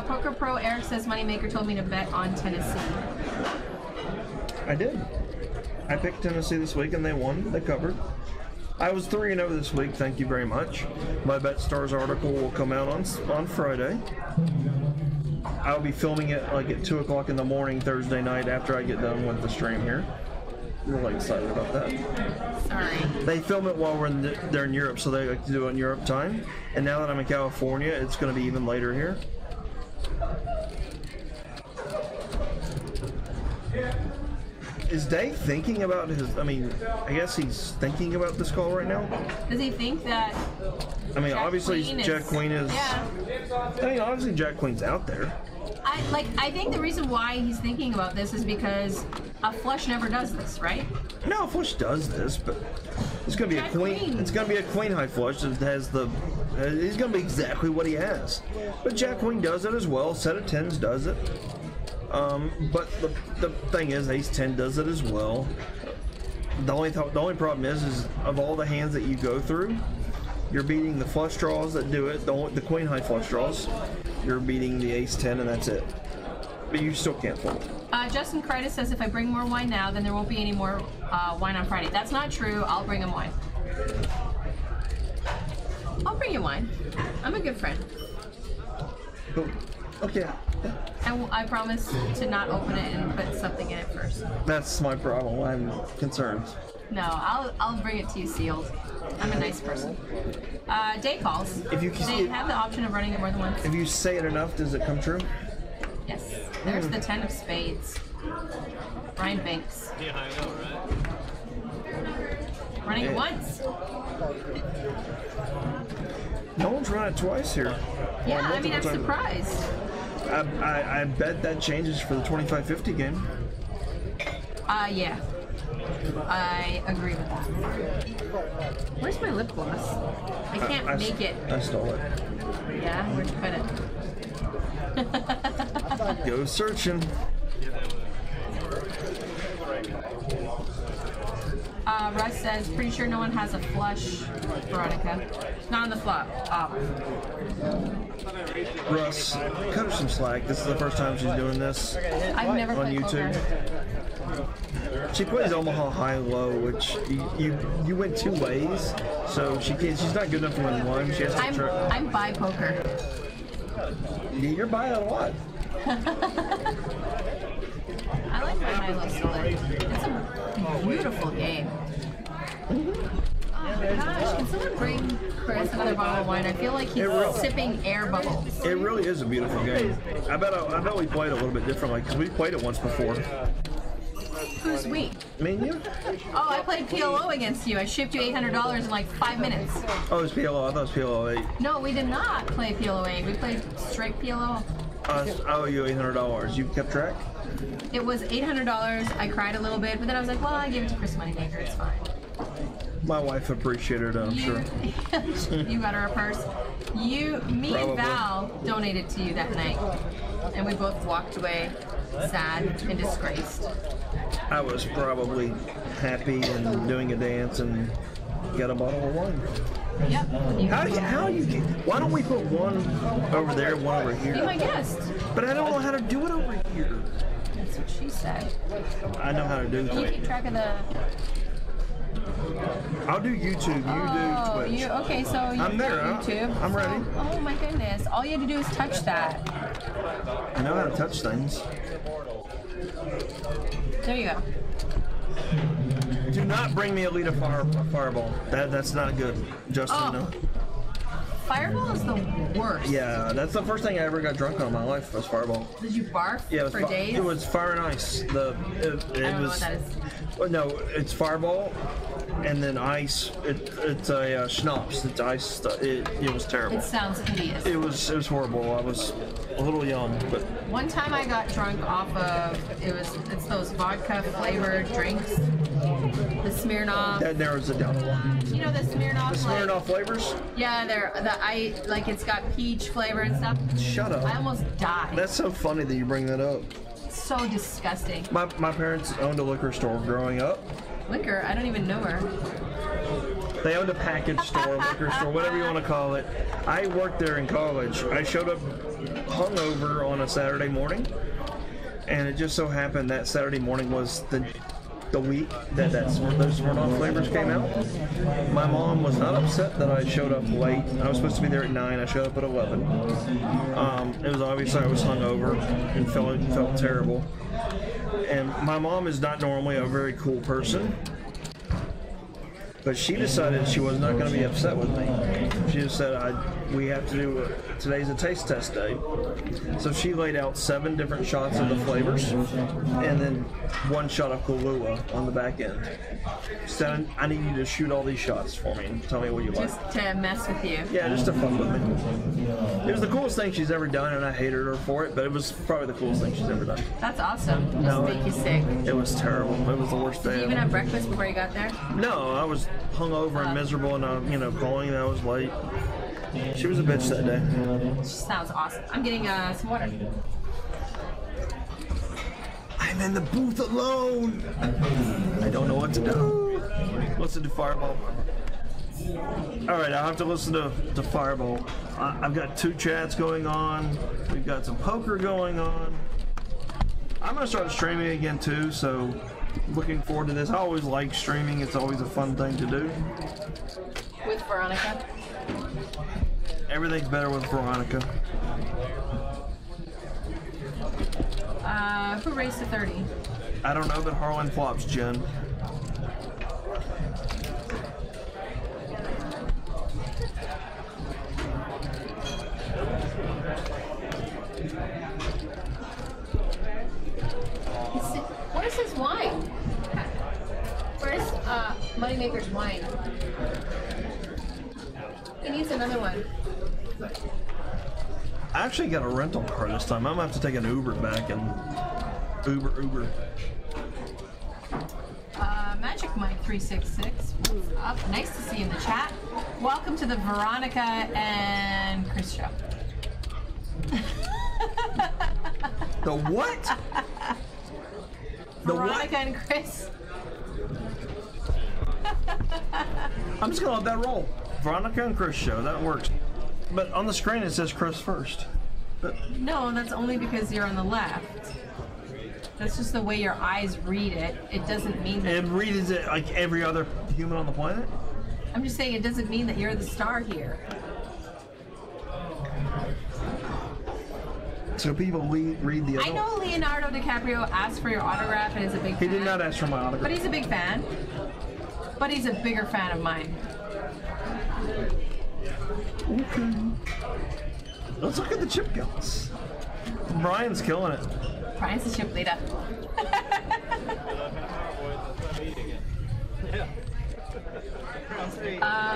Poker Pro Eric says Moneymaker told me to bet on Tennessee. I did. I picked Tennessee this week and they won. They covered. I was 3-0 this week. Thank you very much. My BetStars article will come out on Friday. I'll be filming it like at 2 o'clock in the morning Thursday night after I get done with the stream here. I'm really excited about that. Sorry. They film it while they're in Europe, so they like to do it in Europe time. And now that I'm in California, it's going to be even later here. Is Dave thinking about his? I mean, I guess he's thinking about this call right now. Does he think that? I mean, Jack obviously Queen Jack Queen is. Yeah. I mean, obviously Jack Queen's out there. I think the reason why he's thinking about this is because a flush never does this, right? No, flush does this, but it's gonna be Jack a queen. Queen. It's gonna be a queen high flush that has the. He's gonna be exactly what he has. But Jack Queen does it as well. Set of tens does it. But the thing is, ace 10 does it as well. The only problem is of all the hands that you go through, you're beating the flush draws that do it, the queen high flush draws. You're beating the ace 10, and that's it. But you still can't fold. Justin Critis says if I bring more wine now, then there won't be any more wine on Friday. That's not true. I'll bring him wine. I'll bring you wine. I'm a good friend. Okay. I promise to not open it and put something in it first. That's my problem. I'm concerned. No, I'll bring it to you sealed. I'm a nice person. Day calls. If you They have the option of running it more than once. If you say it enough, does it come true? Yes. There's the 10 of spades. Brian Banks. Yeah, I know, right? Running it once. No one's run it twice here. Yeah, Well, I mean, I'm multiple times. surprised. I bet that changes for the 25-50 game. Yeah. I agree with that. Where's my lip gloss? I can't make it. I stole it. Yeah, where'd you put it? Go searching. Russ says, pretty sure no one has a flush, Veronica. Not on the flop. Russ, cut her some slack. This is the first time she's doing this I've never on played YouTube. poker. She plays Omaha high-low, which you went 2 ways, so she's not good enough to win one. She has to try. I'm bi poker. Yeah, you're buying a lot. I like my high-low split. It's a beautiful game. Oh my gosh, can someone bring Chris another bottle of wine? I feel like he's sipping air bubbles. It really is a beautiful game. I bet we played a little bit differently because we played it once before. Who's we? Me and you? Oh, I played PLO against you. I shipped you $800 in like 5 minutes. Oh, it was PLO. I thought it was PLO 8. No, we did not play PLO 8. We played straight PLO. I owe you $800. You kept track? It was $800. I cried a little bit, but then I was like, well, I gave it to Chris Moneymaker. It's fine. My wife appreciated it, I'm sure. You got her a purse. Me Probably. and Val donated to you that night, and we both walked away sad and disgraced. I was probably happy and doing a dance and got a bottle of wine. Yep. Why don't we put one over there, one over here? Be my guest. But I don't know how to do it over here. That's what she said. I know how to do Can you it. keep track of the... I'll do YouTube, you do Twitch. Okay, so I'm there, huh? YouTube. I'm ready. Oh my goodness. All you had to do is touch that. I know how to touch things. There you go. Do not bring me a liter fireball. That's not good. Justin, Oh. no. Fireball is the worst. Yeah, that's the first thing I ever got drunk on in my life was Fireball. Did you barf Yeah, it was for days? It was Fire and Ice. I don't know what that is. Well, no, it's Fireball, and then ice. It's a schnapps. It's ice stuff. It was terrible. It sounds hideous. It was horrible. I was a little young, but One time I got drunk off of it's those vodka flavored drinks. The Smirnoff. that narrows it down a lot. You know the Smirnoff. The Smirnoff flavors? Yeah, it's got peach flavor and stuff. Shut up. I almost died. That's so funny that you bring that up. So disgusting. My parents owned a liquor store growing up. Liquor? I don't even know her. They owned a package store, liquor store, whatever you want to call it. I worked there in college. I showed up hungover on a Saturday morning, and it just so happened that Saturday morning was the week that those Smirnoff flavors came out. My mom was not upset that I showed up late. I was supposed to be there at 9. I showed up at 11. It was obviously I was hungover and felt terrible. And my mom is not normally a very cool person, but she decided she was not going to be upset with me. She just said, we have to do today's a taste test day. So she laid out 7 different shots of the flavors and then 1 shot of Kahlua on the back end. She said, I need you to shoot all these shots for me and tell me what you like. Just to mess with you. Yeah, just to fuck with me. It was the coolest thing she's ever done, and I hated her for it, but it was probably the coolest thing she's ever done. That's awesome. Just No, make you sick. It was terrible. It was the worst Did day you even ever. have breakfast before you got there? No, I was hungover and miserable, and calling that I was late. She was a bitch that day. Sounds awesome. I'm getting some water. I'm in the booth alone. I don't know what to do. Listen to Fireball. All right, I'll have to listen to Fireball. I've got 2 chats going on. We've got some poker going on. I'm gonna start streaming again too, so looking forward to this. I always like streaming. It's always a fun thing to do. With Veronica. Everything's better with Veronica. Who raised to 30? I don't know, but Harlan flops, Jen. What is his wine? Where's Moneymaker's wine? He needs another one. I actually got a rental car this time. I'm gonna have to take an Uber back and Uber. Magic Mike 366. What's up? Nice to see you in the chat. Welcome to the Veronica and Chris show. The what? The Veronica what? and Chris. I'm just gonna let that roll. Veronica and Chris show, that works. But on the screen it says Chris first. No, that's only because you're on the left. That's just the way your eyes read it. It doesn't mean that. It reads it like every other human on the planet? I'm just saying it doesn't mean that you're the star here. So people read the other. I know Leonardo DiCaprio asked for your autograph and is a big fan. He did not ask for my autograph. But he's a big fan. But he's a bigger fan of mine. Okay. Let's look at the chip counts. Brian's killing it. Brian's the chip leader.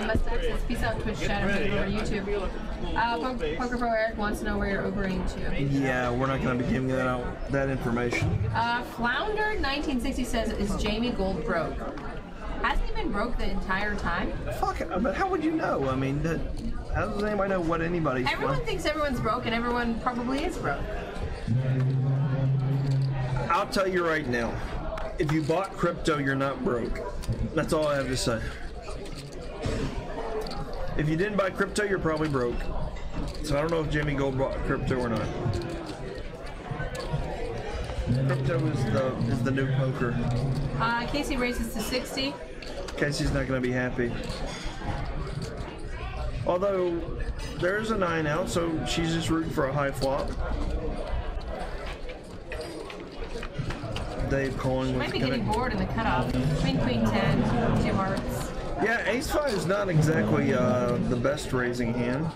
Mustache says, peace out, Twitch chat, I'm over YouTube. Poker Pro Eric wants to know where you're Ubering to. Yeah, we're not going to be giving that information. Flounder 1960 says, is Jamie Gold broke? Hasn't he been broke the entire time? Fuck it, but how would you know? I mean, how does anybody know what anybody's Everyone thinks everyone's broke, and everyone probably is broke. I'll tell you right now, if you bought crypto, you're not broke. That's all I have to say. If you didn't buy crypto, you're probably broke. So I don't know if Jamie Gold bought crypto or not. Crypto is the new poker. Casey races to 60. Casey's not going to be happy. Although there's a 9 out, so she's just rooting for a high flop. Dave calling. Might be getting bored in the cutoff. Queen 10, 2 hearts. Yeah, Ace-5 is not exactly the best raising hand.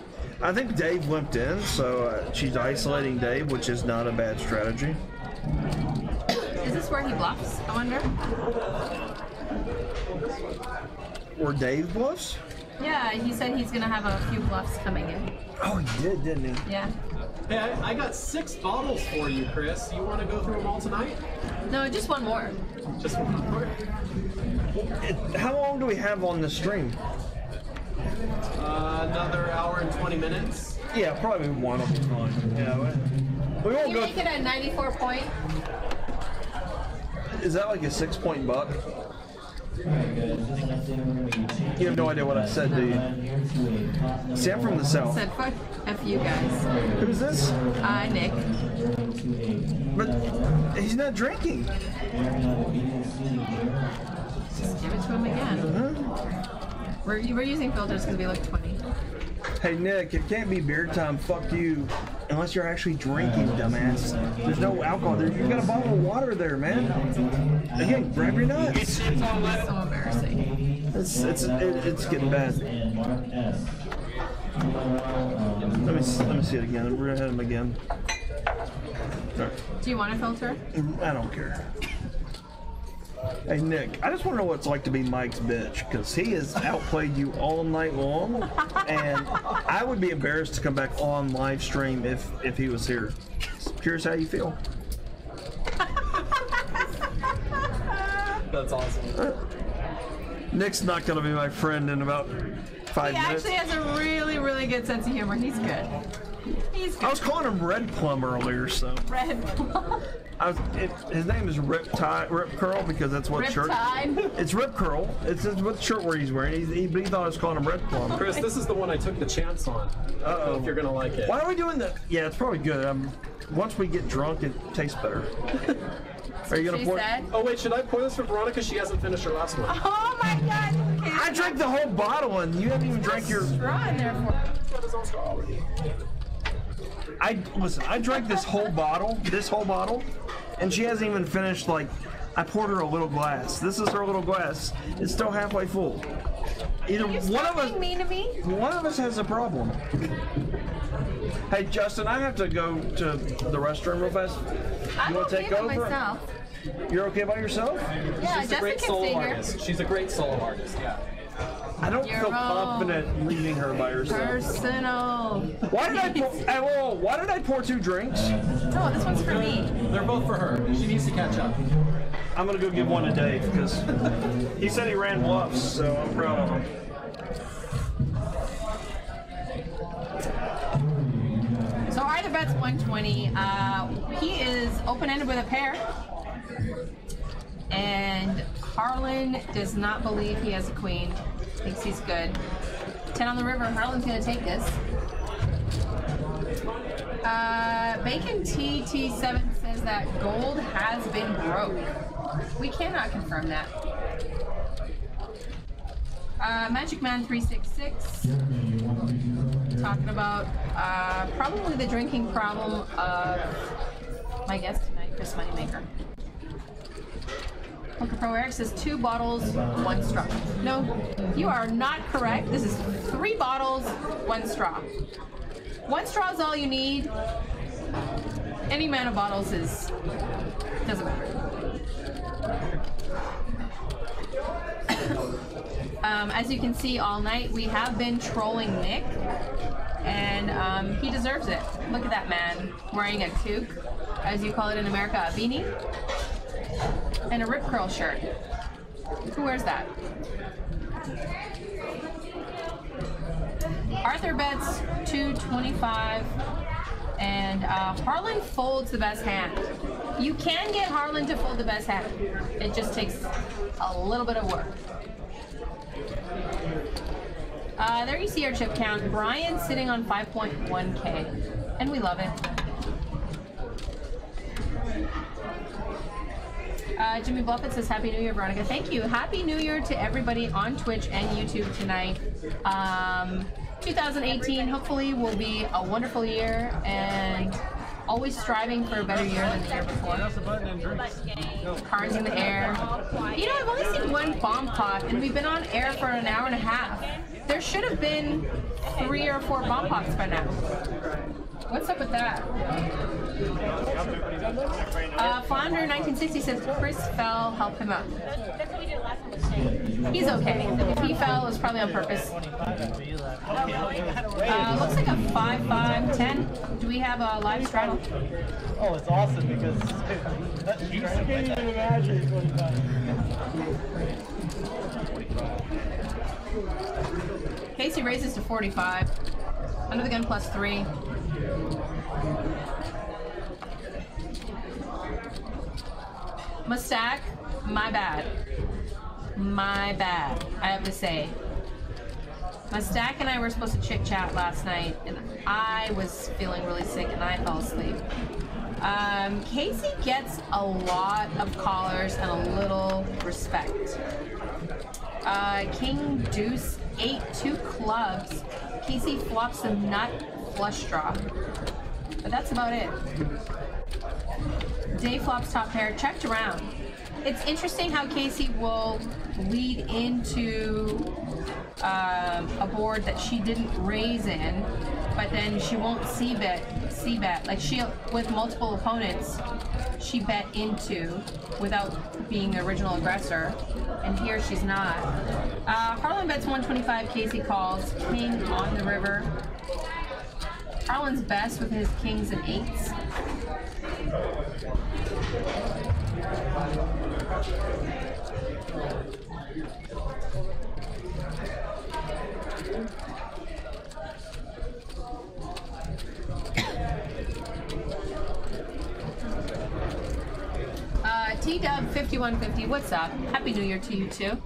I think Dave limped in, so she's isolating Dave, which is not a bad strategy. Is this where he bluffs, I wonder? Or Dave bluffs? Yeah, he said he's going to have a few bluffs coming in. Oh, he did, didn't he? Yeah. Hey, I got 6 bottles for you, Chris. You want to go through them all tonight? No, just one more. Just one more? How long do we have on the stream? Another hour and 20 minutes. Yeah, probably one of them. Yeah, we won't You go. make it a 94 point? Is that like a 6-point buck? You have no idea what I said, do you? See, I'm from the south. Said fuck F you guys. Who's this? Nick. But he's not drinking. Just give it to him again. We're using filters because we look 20. Hey Nick, it can't be beer time, fuck you, unless you're actually drinking, dumbass. There's no alcohol there. You got a bottle of water there, man. Again, grab your nuts. So embarrassing. It's getting bad. Let me see it again. We're gonna hit him again. Right. Do you want a filter? I don't care. Hey Nick, I just want to know what it's like to be Mike's bitch, because he has outplayed you all night long, and I would be embarrassed to come back on live stream if he was here. Curious how you feel. That's awesome. Nick's not going to be my friend in about 5 He minutes. actually has a really, really good sense of humor. He's good. He's good. I was calling him Red Plum earlier, so Red Plum. his name is Rip Curl because that's what shirt. Riptide. It's Rip Curl. It's what shirt where he's wearing. He thought I was calling him Red Plum. Chris, this is the one I took the chance on. Uh-oh. If you're gonna like it. Why are we doing that? Yeah, it's probably good. Once we get drunk, it tastes better. Are you gonna She pour? said. Oh wait, should I pour this for Veronica? She hasn't finished her last one. Oh my God. I drank the whole bottle and you haven't even drank your. Straw in there for. Listen. I drank this whole bottle, and she hasn't even finished. Like, I poured her a little glass. This is her little glass. It's still halfway full. Either You one of us. being mean to me? One of us has a problem. Hey Justin, I have to go to the restroom real fast. I'm You want to okay take by over? myself. You're okay by yourself? Yeah, She's a Justin great can solo stay here. artist. She's a great solo artist. Yeah. I don't You're feel wrong. confident leaving her by herself. Personal. Why did I pour? Hey, whoa, why did I pour 2 drinks? No, this one's for me. They're both for her. She needs to catch up. I'm gonna go give one to Dave because he said he ran bluffs, so I'm proud of him. So either bet's 120. He is open-ended with a pair. And Harlan does not believe he has a queen. Thinks he's good. 10 on the river. Harlan's gonna take this. Bacon TT7 says that gold has been broke. We cannot confirm that. Magic Man 366 talking about probably the drinking problem of my guest tonight, Chris Moneymaker. Poker Pro Eric says 2 bottles, 1 straw. No, you are not correct. This is 3 bottles, 1 straw. 1 straw is all you need. Any amount of bottles doesn't matter. As you can see all night, we have been trolling Nick, and he deserves it. Look at that man wearing a toque, as you call it in America, a beanie, and a rip curl shirt. Who wears that? Arthur bets 225, and Harlan folds the best hand. You can get Harlan to fold the best hand. It just takes a little bit of work. There you see our chip count. Brian's sitting on 5.1K, and we love it. Jimmy Bluffett says, Happy New Year, Veronica. Thank you. Happy New Year to everybody on Twitch and YouTube tonight. 2018 hopefully will be a wonderful year, and always striving for a better year than the year before. Cards in the air. You know, I've only seen 1 bomb pot, and we've been on air for an hour and a half. There should have been 3 or 4 bomb pots by now. What's up with that? Flounder 1960 says Chris fell, help him out. That's what we did last time. He's okay. If he fell, it was probably on purpose. Looks like a 5-5-10. Do we have a live straddle? Oh, it's awesome because that I can't even imagine 25. Casey raises to 45. Under the gun +3. Mustak, my bad. My bad, I have to say. Mustak and I were supposed to chit chat last night, and I was feeling really sick and I fell asleep. Casey gets a lot of callers and a little respect. King Deuce 8, 2 clubs. Casey flops a nut flush draw. But that's about it. Dave flops top pair, checked around. It's interesting how Casey will lead into a board that she didn't raise in, but then she won't c-bet. Like with multiple opponents, she bet into without being the original aggressor, and here she's not. Harlan bets 125, Casey calls, king on the river. Harlan's best with his kings and 8s. T-Dub 5150, what's up? Happy New Year to you too.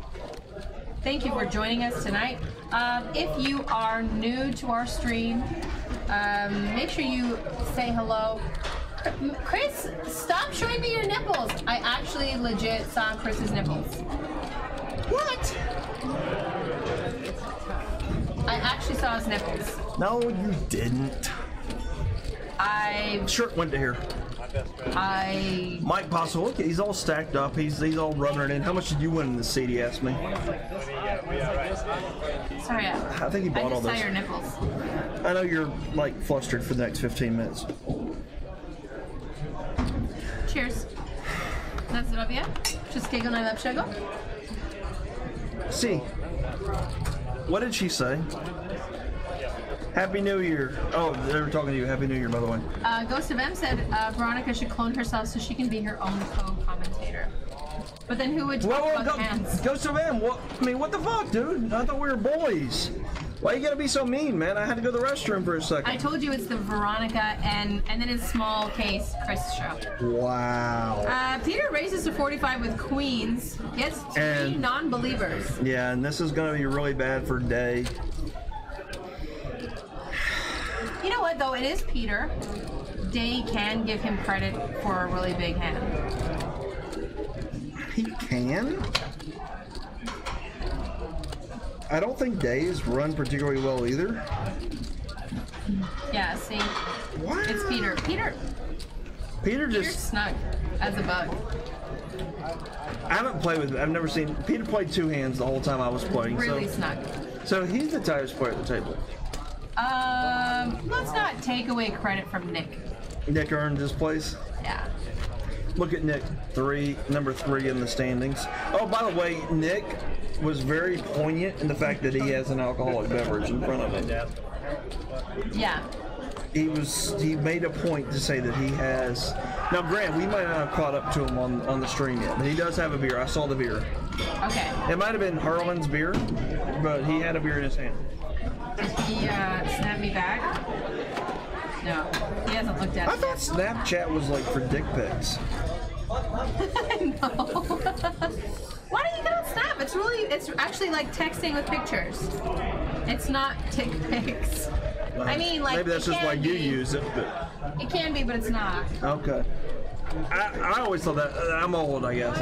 Thank you for joining us tonight. If you are new to our stream, make sure you say hello. Chris, stop showing me your nipples. I actually legit saw Chris's nipples. What? I actually saw his nipples. No, you didn't. Shirt went to here. Mike Possible, look, he's all stacked up. He's all rubbing it in. How much did you win in the seat? He asked me. Sorry, I think he bought all this. I just saw your nipples. I know you're like flustered for the next 15 minutes. Cheers. Na zdrowie. Wszystkiego najlepszego. See, what did she say? Happy New Year. Oh, they were talking to you. Happy New Year, by the way. Ghost of M said Veronica should clone herself so she can be her own co-commentator. But then who would talk about hands? Ghost of M, what? I mean, what the fuck, dude? I thought we were boys. Why you gotta be so mean, man? I had to go to the restroom for a second. I told you it's the Veronica and then his small case Chris show. Wow. Peter raises to 45 with queens. Gets 3 non-believers. Yeah, and this is gonna be really bad for Day. You know what though? It is Peter. Day can give him credit for a really big hand. He can? I don't think Days run particularly well either. Yeah, see? What? It's Peter. Peter Peter snug as a bug. I haven't played with. I've never seen Peter play 2 hands the whole time I was playing. Really snug. So he's the tightest player at the table. Let's not take away credit from Nick. Nick earned his place. Yeah. Look at Nick, number 3 in the standings. Oh, by the way, Nick was very poignant in the fact that he has an alcoholic beverage in front of him. Yeah. He made a point to say that he has. Now, Grant, we might not have caught up to him on the stream yet, but he does have a beer. I saw the beer. Okay. It might have been Harlan's beer, but he had a beer in his hand. Did he snap me back? No, he hasn't looked at it. I thought Snapchat was like for dick pics. No. Why don't you get on Snap? It's actually like texting with pictures. It's not dick pics. I mean, like, maybe that's just why you use it. But... It can be, but it's not. Okay. I always thought that. I'm old, I guess.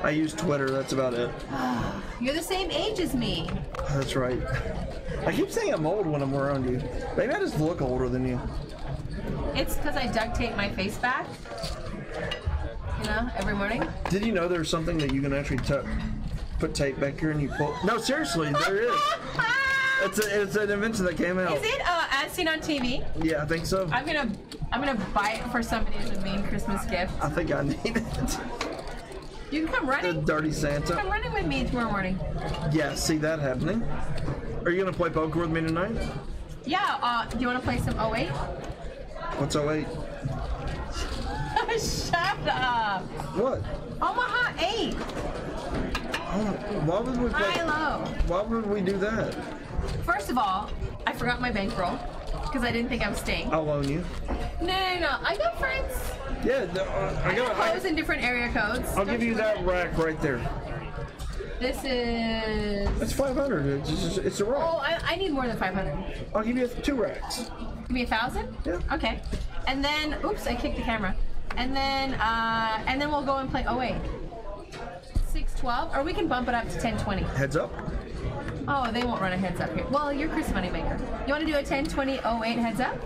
I use Twitter. That's about it. You're the same age as me. That's right. I keep saying I'm old when I'm around you. Maybe I just look older than you. It's because I duct tape my face back. You know, every morning. Did you know there's something that you can actually put tape back here and you pull? No, seriously, there is. It's an invention that came out. Is it as seen on TV? Yeah, I think so. I'm gonna buy it for somebody as a mean Christmas gift. I think I need it. You can come running. The dirty Santa. Come running with me tomorrow morning. Yeah, see that happening. Are you gonna play poker with me tonight? Yeah. Do you want to play some 08? What's 08? Shut up. What? Omaha 8. Why would we play? High low. Why would we do that? First of all, I forgot my bankroll because I didn't think I was staying. I'll loan you. No. I got friends. Yeah, I got clothes in different area codes. I'll give you that rack right there. This is. It's 500. It's a rack. Oh, I need more than 500. I'll give you 2 racks. Give me 1,000? Yeah. Okay. And then, oops, I kicked the camera. And then we'll go and play 08. 612, or we can bump it up to 1020. Heads up. Oh, they won't run a heads up here. Well, you're Chris Moneymaker. You want to do a 1020 08 heads up?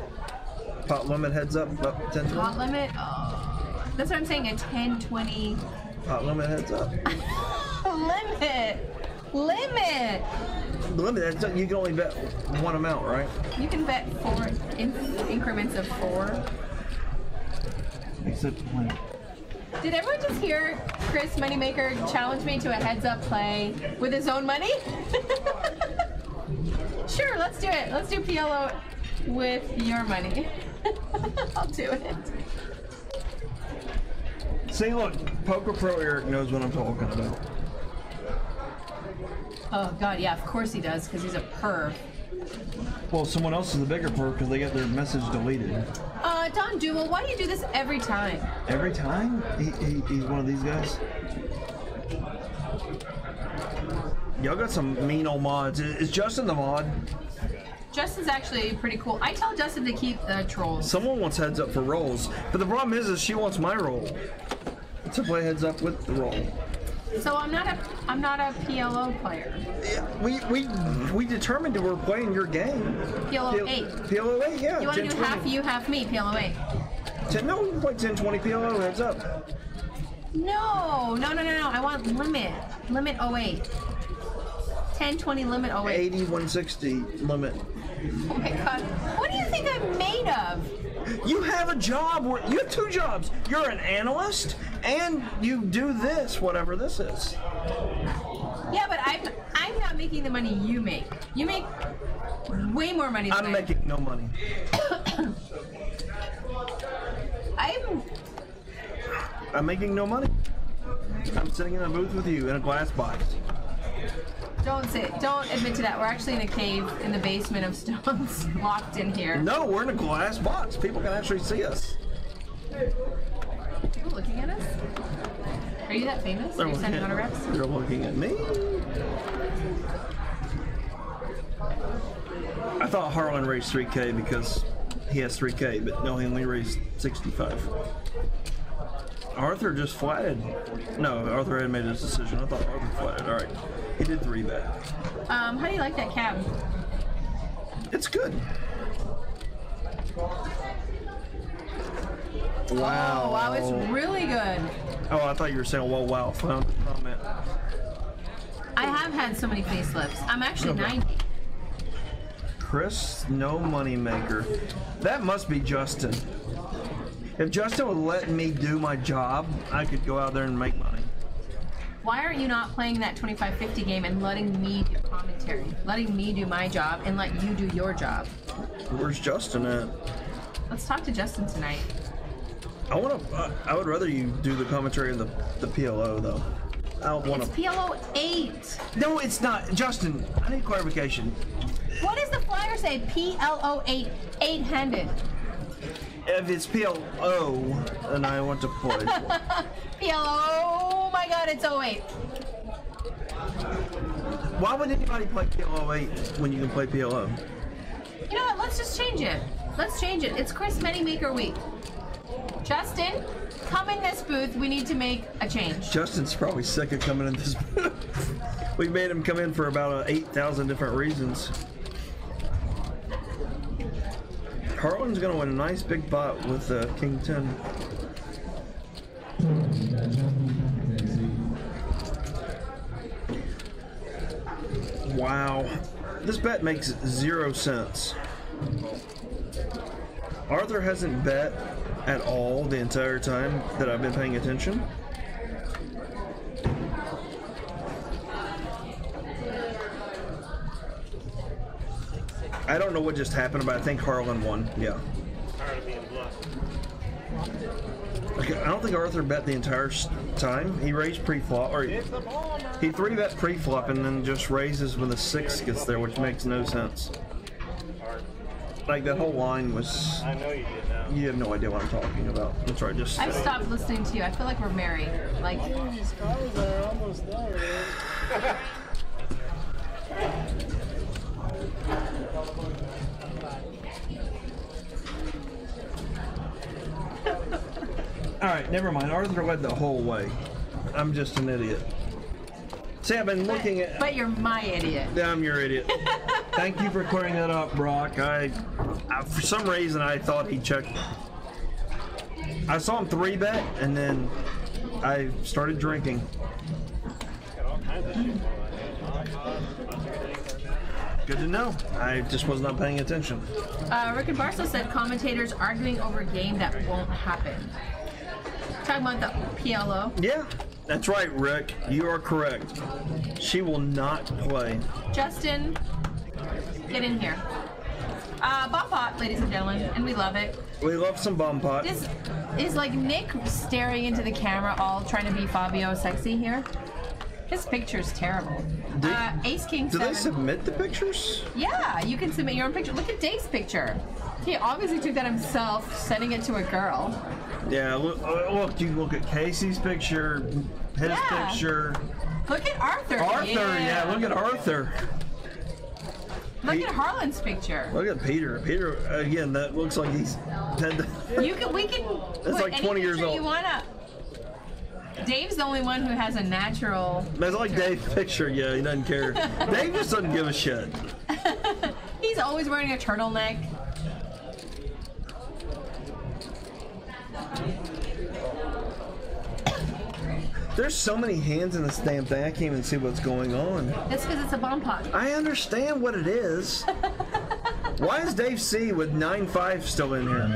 Pot limit heads up. 1020. Pot limit? Oh, that's what I'm saying. A 1020. Pot limit heads up. Limit. Limit. You can only bet one amount, right? You can bet 4 increments of 4. Except when. Did everyone just hear Chris Moneymaker challenge me to a heads-up play with his own money? Sure, let's do it. Let's do PLO with your money. I'll do it. See, look, Poker Pro Eric knows what I'm talking about. Oh, God, yeah, of course he does, because he's a perv. Well, someone else is a bigger perv because they get their message deleted. Don Duval, why do you do this every time? Every time? He's one of these guys? Y'all got some mean old mods. Is Justin the mod? Justin's actually pretty cool. I tell Justin to keep the trolls. Someone wants heads up for rolls, but the problem is she wants my roll to play heads up with the roll. So I'm not a PLO player. Yeah, we determined that we're playing your game. PLO 8. PLO 8, yeah. You want to do half you, half me, PLO 8. No, we can play 10-20 PLO, heads up. No. I want limit. Limit 08. 10-20 limit 08. 80-160 limit. Oh my God. What do you think I'm made of? You have a job. You have 2 jobs. You're an analyst, and you do this, whatever this is. Yeah, but I'm not making the money you make. You make way more money than I'm making no money. I'm making no money. I'm sitting in a booth with you in a glass box. Don't admit to that. We're actually in a cave in the basement of stones, locked in here. No, we're in a glass box. People can actually see us. People looking at us? Are you that famous? Are you sending autographs? They're looking at me. I thought Harlan raised 3K because he has 3K, but no, he only raised 65. Arthur just flatted. No, Arthur had made his decision. I thought Arthur flatted. All right, he did 3-bet. How do you like that cab? It's good. Wow. Oh, wow, it's really good. Oh, I thought you were saying, well, wow, found a comment. I have had so many facelifts. I'm actually Okay. 90. Chris, no Moneymaker. That must be Justin. If Justin would let me do my job, I could go out there and make money. Why are you not playing that 25-50 game and letting me do commentary? Letting me do my job and let you do your job? Where's Justin at? Let's talk to Justin tonight. I would rather you do the commentary in the PLO though. I don't want It's to. PLO 8. No, it's not. Justin, I need clarification. What does the flyer say? PLO 8, 8-handed. If it's PLO, then I want to play. PLO, oh my god, it's 08. Why would anybody play PLO 8 when you can play PLO? You know what? Let's just change it. Let's change it. It's Chris Moneymaker week. Justin, come in this booth. We need to make a change. Justin's probably sick of coming in this booth. We made him come in for about 8,000 different reasons. Harlan's gonna win a nice big pot with King 10. Wow, this bet makes 0 cents. Arthur hasn't bet at all the entire time that I've been paying attention. I don't know what just happened, but I think Harlan won. Yeah. Tired of being bluffed. Okay, I don't think Arthur bet the entire time. He raised pre-flop, or he 3-bet pre-flop and then just raises when the 6 gets there, which makes no sense. Like that whole line was. I know you did now. You have no idea what I'm talking about. That's right. Just. I've stopped listening to you. I feel like we're married. Like, These cars are almost there. All right, never mind. Arthur led the whole way. I'm just an idiot. See, I've been looking at. but you're my idiot. Yeah, I'm your idiot. Thank you for clearing that up, Brock. I for some reason, I thought he checked. I saw him 3-bet, and then I started drinking. Good to know. I just was not paying attention. Rick and Barstow said commentators arguing over a game that won't happen. Talking about the PLO. Yeah, that's right, Rick. You are correct. She will not play. Justin, get in here. Bomb pot, ladies and gentlemen, and we love it. We love some bomb pot. Is like Nick staring into the camera, all trying to be Fabio sexy here? His picture's terrible. Ace King 7. Do they submit the pictures? Yeah, you can submit your own picture. Look at Dave's picture. He obviously took that himself, sending it to a girl. Yeah, look, you look at Casey's picture, his Yeah. picture. Look at Arthur. Arthur, yeah, look at Arthur. Look at Harlan's picture. Look at Peter. Peter, again, that looks like he's had the, We can That's put like 20 any years picture old. You wanna. Dave's the only one who has a natural. That's like Dave's picture, yeah, he doesn't care. Dave just doesn't give a shit. He's always wearing a turtleneck. There's so many hands in this damn thing, I can't even see what's going on. That's because it's a bomb pot. I understand what it is. Why is Dave C with 9-5 still in here?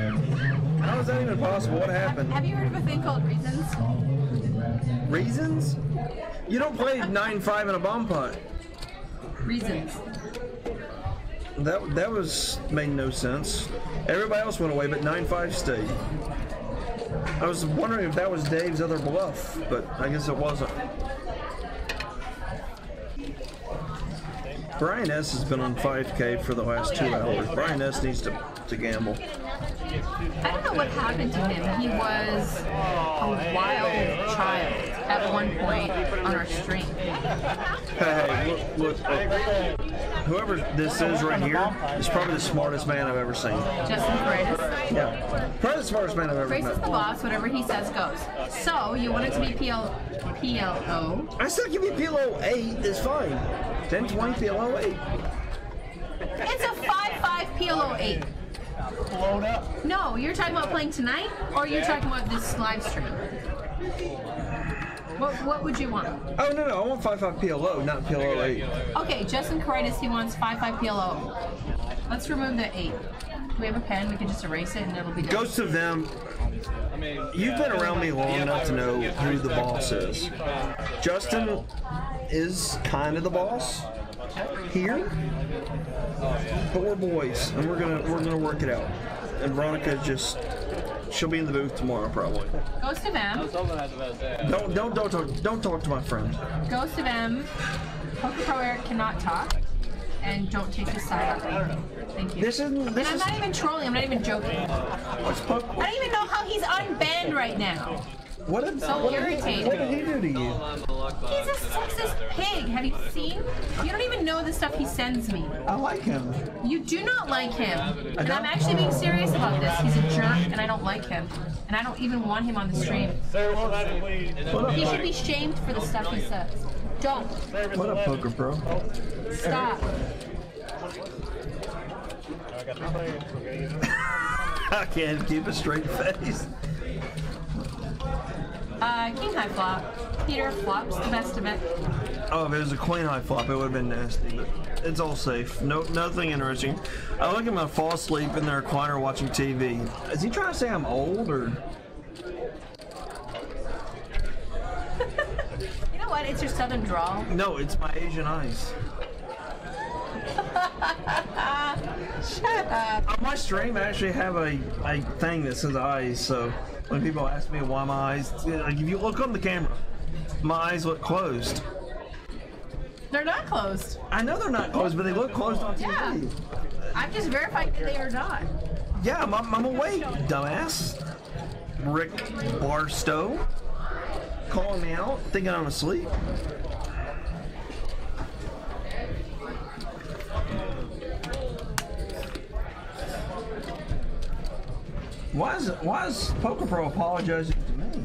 How is that even possible? What happened? Have you heard of a thing called reasons? Reasons? You don't play 9-5 in a bomb pot. Reasons. That was made no sense. Everybody else went away, but 9-5 stayed. I was wondering if that was Dave's other bluff, but I guess it wasn't. Brian S. has been on 5K for the last 2 hours. Brian S. needs to gamble. I don't know what happened to him. He was a wild child at one point on our stream. Hey, look. Whoever this is right here is probably the smartest man I've ever seen. Justin Paredes. Yeah. Probably the smartest man I've ever Grace met. is the boss. Whatever he says goes. So you want it to be PLO. I said give me PLO 8 is fine. 10, 20, PLO 8. It's a 5-5 PLO 8. Blown up. No, you're talking about playing tonight, or you're talking about this live stream. What would you want? Oh, no, I want 5-5 PLO, not PLO 8. Okay, Justin Caritas, he wants 5-5 PLO. Let's remove the 8. Do we have a pen? We can just erase it and it'll be done. Goes to them. You've been around me long enough to know who the boss is. Justin is kind of the boss here, but we're boys, and we're gonna work it out. And Veronica she'll be in the booth tomorrow probably. Ghost of M. Don't talk to my friend. Ghost of M. Poker Pro Eric cannot talk, and don't take his side on me. Thank you. And I'm not even trolling. I'm not even joking. What's I don't even know how he's unbanned right now. What did irritating. What did he do to you? He's a sexist pig. Have you seen? You don't even know the stuff he sends me. I like him. You do not like him. And I'm actually being serious about this. He's a jerk, and I don't like him. And I don't even want him on the stream. He should be shamed for the stuff he says. Don't. What up, Poker Pro? Stop. I can't keep a straight face. King high flop. Peter flops the best of it. Oh, if it was a queen high flop, it would have been nasty, but it's all safe. Nothing interesting. I look at him, I fall asleep in the recliner watching TV. Is he trying to say I'm old, or? You know what? It's your southern drawl. No, it's my Asian eyes. Shut up. On my stream, I actually have a thing that says eyes, so when people ask me why my eyes, like if you look on the camera, my eyes look closed. They're not closed. I know they're not closed, but they look closed on TV. Yeah. I've just verified that they are not. Yeah, I'm awake, dumbass. Rick Barstow calling me out, thinking I'm asleep. Why is Poker Pro apologizing to me?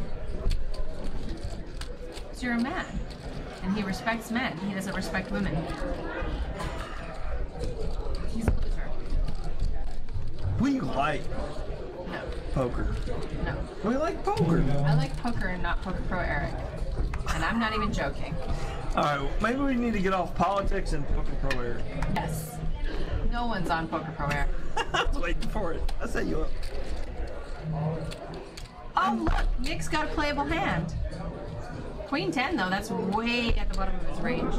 Because you're a man. And he respects men. He doesn't respect women. He's a loser. We like No. poker. No. We like poker. I like poker and not Poker Pro Eric. And I'm not even joking. Alright, well, maybe we need to get off politics and Poker Pro Eric. Yes. No one's on Poker Pro Eric. I was waiting for it. I set you up. Oh, look. Nick's got a playable hand. Queen 10, though. That's way at the bottom of his range.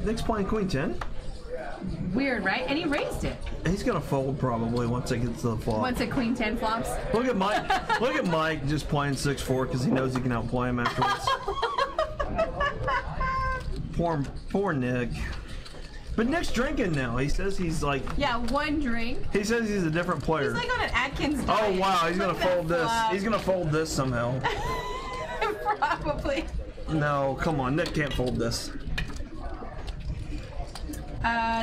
Nick's playing Queen 10? Weird, right? And he raised it. He's gonna fold probably once it gets to the flop. Once a Queen 10 flops. Look at Mike. Look at Mike just playing 6-4 because he knows he can outplay him afterwards. Poor Nick. But Nick's drinking now. He says he's like. Yeah, one drink. He says he's a different player. He's like on an Atkins Oh diet. wow, he's Look gonna at that fold this. flop. He's gonna fold this somehow. Probably. No, come on, Nick can't fold this.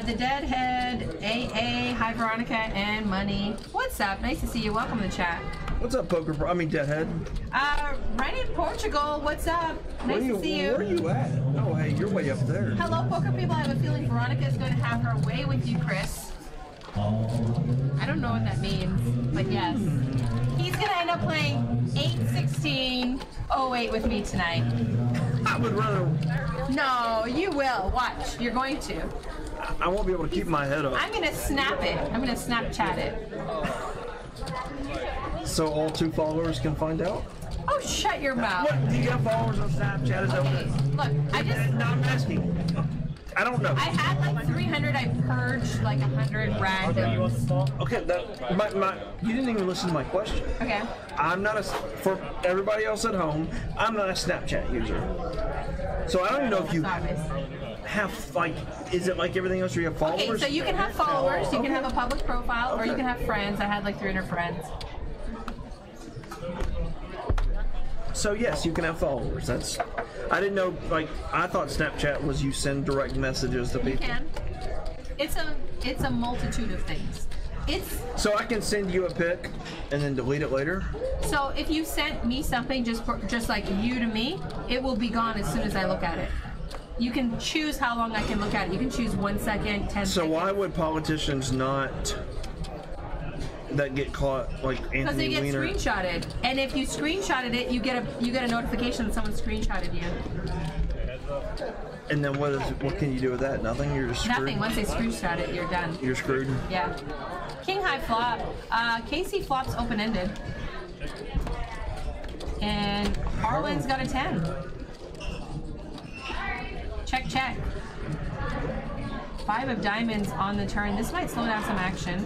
The Deadhead, AA, hi Veronica, and Money. What's up? Nice to see you. Welcome to the chat. What's up, Poker Pro? I mean, Deadhead. Right in Portugal. What's up? Nice to see you. Where are you at? Oh, hey, you're way up there. Hello, poker people. I have a feeling Veronica is going to have her way with you, Chris. I don't know what that means, but yes. He's going to end up playing 8-16-08 with me tonight. I would rather. No, you will. Watch. You're going to. I won't be able to keep my head up. I'm going to snap it. I'm going to Snapchat it. So all 2 followers can find out? Oh, shut your mouth. What? Do you have followers on Snapchat? Is that Okay, what it is? look, I just... No, I'm asking. I don't know. I had like 300. I purged like 100 randoms. Okay, you didn't even listen to my question. Okay. I'm not for everybody else at home, I'm not a Snapchat user. So I don't even know if you That's obvious. have like? Is it like everything else where you have followers? Okay, so you can have followers, you can have a public profile, or you Okay. can have friends. I had like 300 friends. So yes, you can have followers. That's. I didn't know. Like I thought Snapchat was you send direct messages to You people. can. It's a multitude of things. So I can send you a pic and then delete it later. So if you sent me something just like you to me, it will be gone as soon as I look at it. You can choose how long I can look at it. You can choose 1 second, 10 So seconds. why would politicians not that get caught like Because Anthony they get Weiner? screenshotted, and if you screenshotted it, you get a notification that someone screenshotted you. And then what can you do with that? Nothing. You're just screwed. Nothing. Once they screenshot it, you're done. You're screwed. Yeah. King high flop. Casey flops open ended, and Harlan's got a 10. Check, check. 5 of diamonds on the turn. This might slow down some action.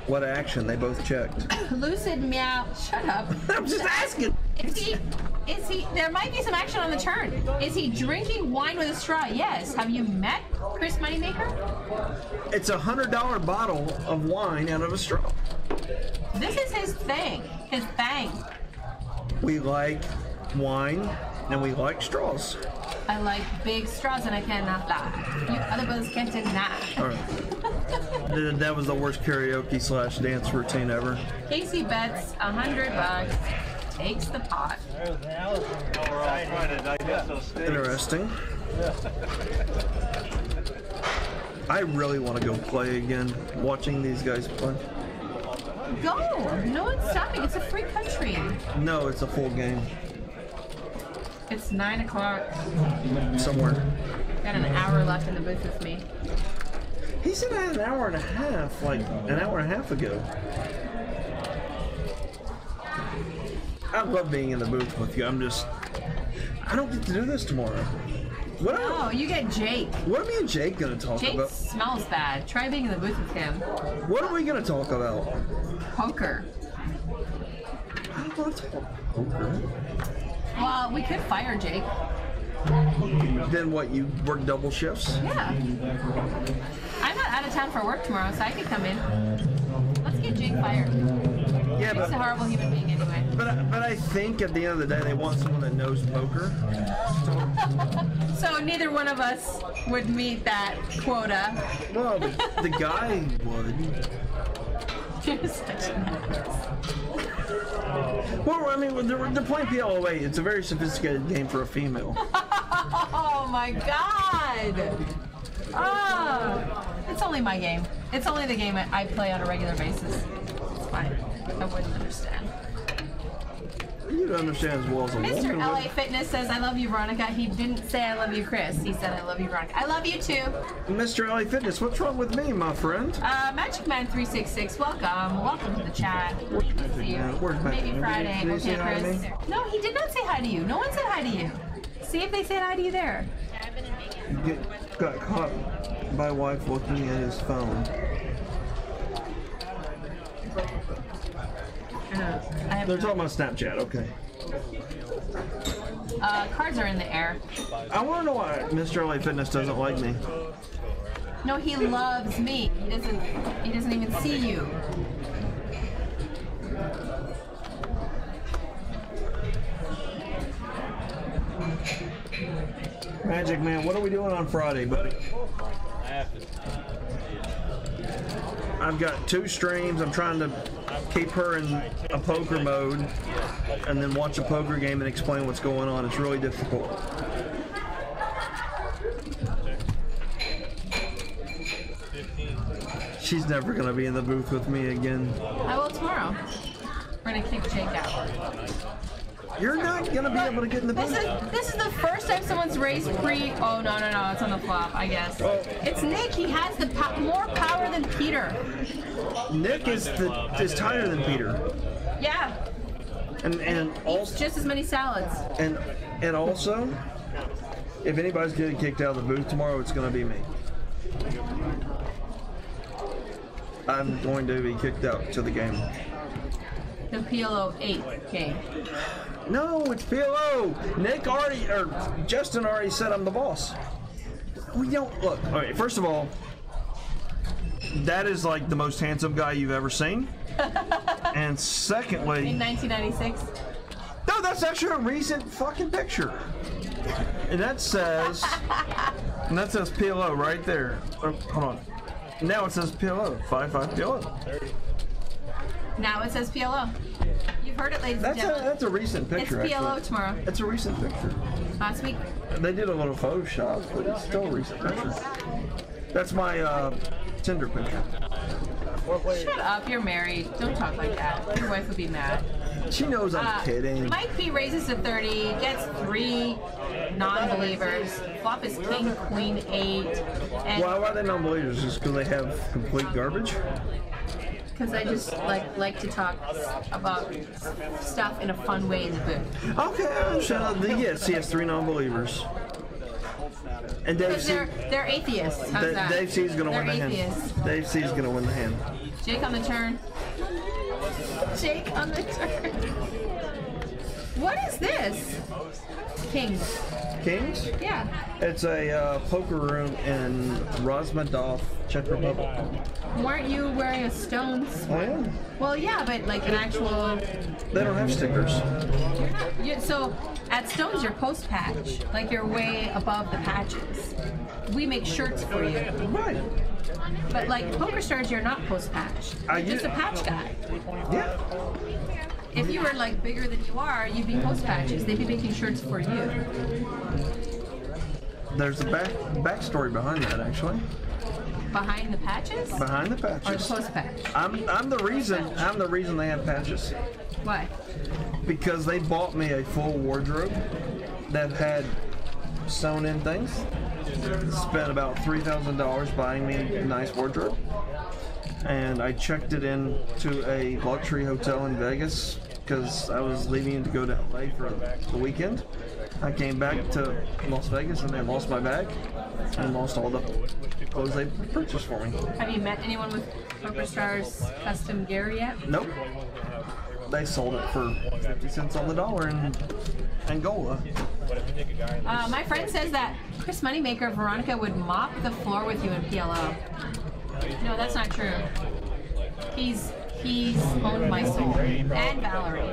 What action? They both checked. Lucid meow. Shut up. I'm just asking. Is he? There might be some action on the turn. Is he drinking wine with a straw? Yes. Have you met Chris Moneymaker? It's a $100 bottle of wine out of a straw. This is his thing. His thing. We like wine and we like straws. I like big straws and I cannot lie. You other brothers can't deny. All right. That was the worst karaoke / dance routine ever. Casey bets $100. Takes the pot. We're all trying to digest those steaks. Interesting. I really want to go play again. Watching these guys play. Go! No one's stopping. It's a free country. No, it's a full game. It's 9 o'clock. Somewhere. Got an hour left in the booth with me. He said I had an hour and a half, like an hour and a half ago. I love being in the booth with you. I don't get to do this tomorrow. What Oh, you get Jake. What are me and Jake gonna talk Jake about? smells bad. Try being in the booth with him. What are we gonna talk about? Poker. I don't want to talk poker. Well, we could fire Jake. Then what? You work double shifts? Yeah. I'm not out of town for work tomorrow, so I could come in. Let's get Jake fired. Yeah, Jake's a horrible human being anyway. but I think at the end of the day they want someone that knows poker. So neither one of us would meet that quota. Well, the guy would. You're such an ass. Well, I mean, they're playing PLOA. It's a very sophisticated game for a female. Oh my god! Oh, it's only my game. It's only the game I play on a regular basis. It's fine. I wouldn't understand. You don't understand as well as a Mr. woman. LA Fitness says, I love you, Veronica. He didn't say I love you, Chris. He said, I love you, Veronica. I love you too. Mr. LA Fitness, what's wrong with me, my friend? Magic Man 366, welcome. Welcome to the chat. Good to see you. Where's Magic Maybe Man? Friday. Did he say Okay, hi to Chris. me? No, he did not say hi to you. No one said hi to you. See if they said hi to you there. Got caught by wife looking at his phone. I have They're talking about Snapchat, okay. cards are in the air. I want to know why Mr. LA Fitness doesn't like me. No, he loves me. He doesn't even see you. Magic Man, what are we doing on Friday, buddy? I've got 2 streams. I'm trying to keep her in a poker mode and then watch a poker game and explain what's going on. It's really difficult. She's never going to be in the booth with me again. I will tomorrow. We're gonna kick Jake out. You're not going to be able to get in the booth. This is the first time someone's raised pre. Oh no, it's on the flop. I guess it's Nick. He has the more power than Peter. Nick is tighter than Peter. Yeah, And eats also just as many salads. and also, if anybody's getting kicked out of the booth tomorrow, it's going to be me. I'm going to be kicked out to the game. The PLO 8 game. No, it's PLO. Nick already, or Justin already said I'm the boss. We don't look. All right, first of all, that is like the most handsome guy you've ever seen. And secondly, In 1996. no, that's actually a recent fucking picture. And that says PLO right there. Oh, hold on. Now it says PLO. 55 PLO. Now it says PLO. You've heard it, ladies and That's gentlemen. a recent It's picture. PLO Actually. tomorrow. It's a recent picture. Last week. They did a little Photoshop, but it's still a recent picture. That's my Tinder picture. Shut up, you're married. Don't talk like that. Your wife would be mad. She knows I'm kidding. Mike B raises to 30, gets 3 non-believers. Flop is king, queen, 8. And Why are they non-believers? Just because they have complete garbage? because I just like to talk about stuff in a fun way in the booth. Okay, I understand. Yes, he has 3 non-believers. And Dave Because C. they're atheists. How's that? Dave C's gonna win the They're hand. atheists. Dave C's gonna win the hand. Jake on the turn. Jake on the turn. What is this? Kings. Kings? Yeah. It's a poker room in Rosmadov, Czech Republic. Weren't you wearing a stones? I am. Well, yeah, but like an actual. They don't have stickers. So at Stones, you're post patch. Like you're way above the patches. We make shirts for you. Right. But like Poker Stars, you're not post patch. You're just a patch guy. Yeah. If you were like bigger than you are, you'd be post patches. They'd be making shirts for you. There's a backstory behind that, actually. Behind the patches? Behind the Or the patches. post patch? I'm the reason they have patches. Why? Because they bought me a full wardrobe that had sewn in things. Spent about $3,000 buying me a nice wardrobe. And I checked it in to a luxury hotel in Vegas because I was leaving to go to LA for the weekend. I came back to Las Vegas and I lost my bag and lost all the clothes they purchased for me. Have you met anyone with Poker Stars custom gear yet? Nope. They sold it for 50 cents on the dollar in Angola. My friend says that Chris Moneymaker Veronica would mop the floor with you in PLO. No, that's not true. He's owned my soul and Valerie.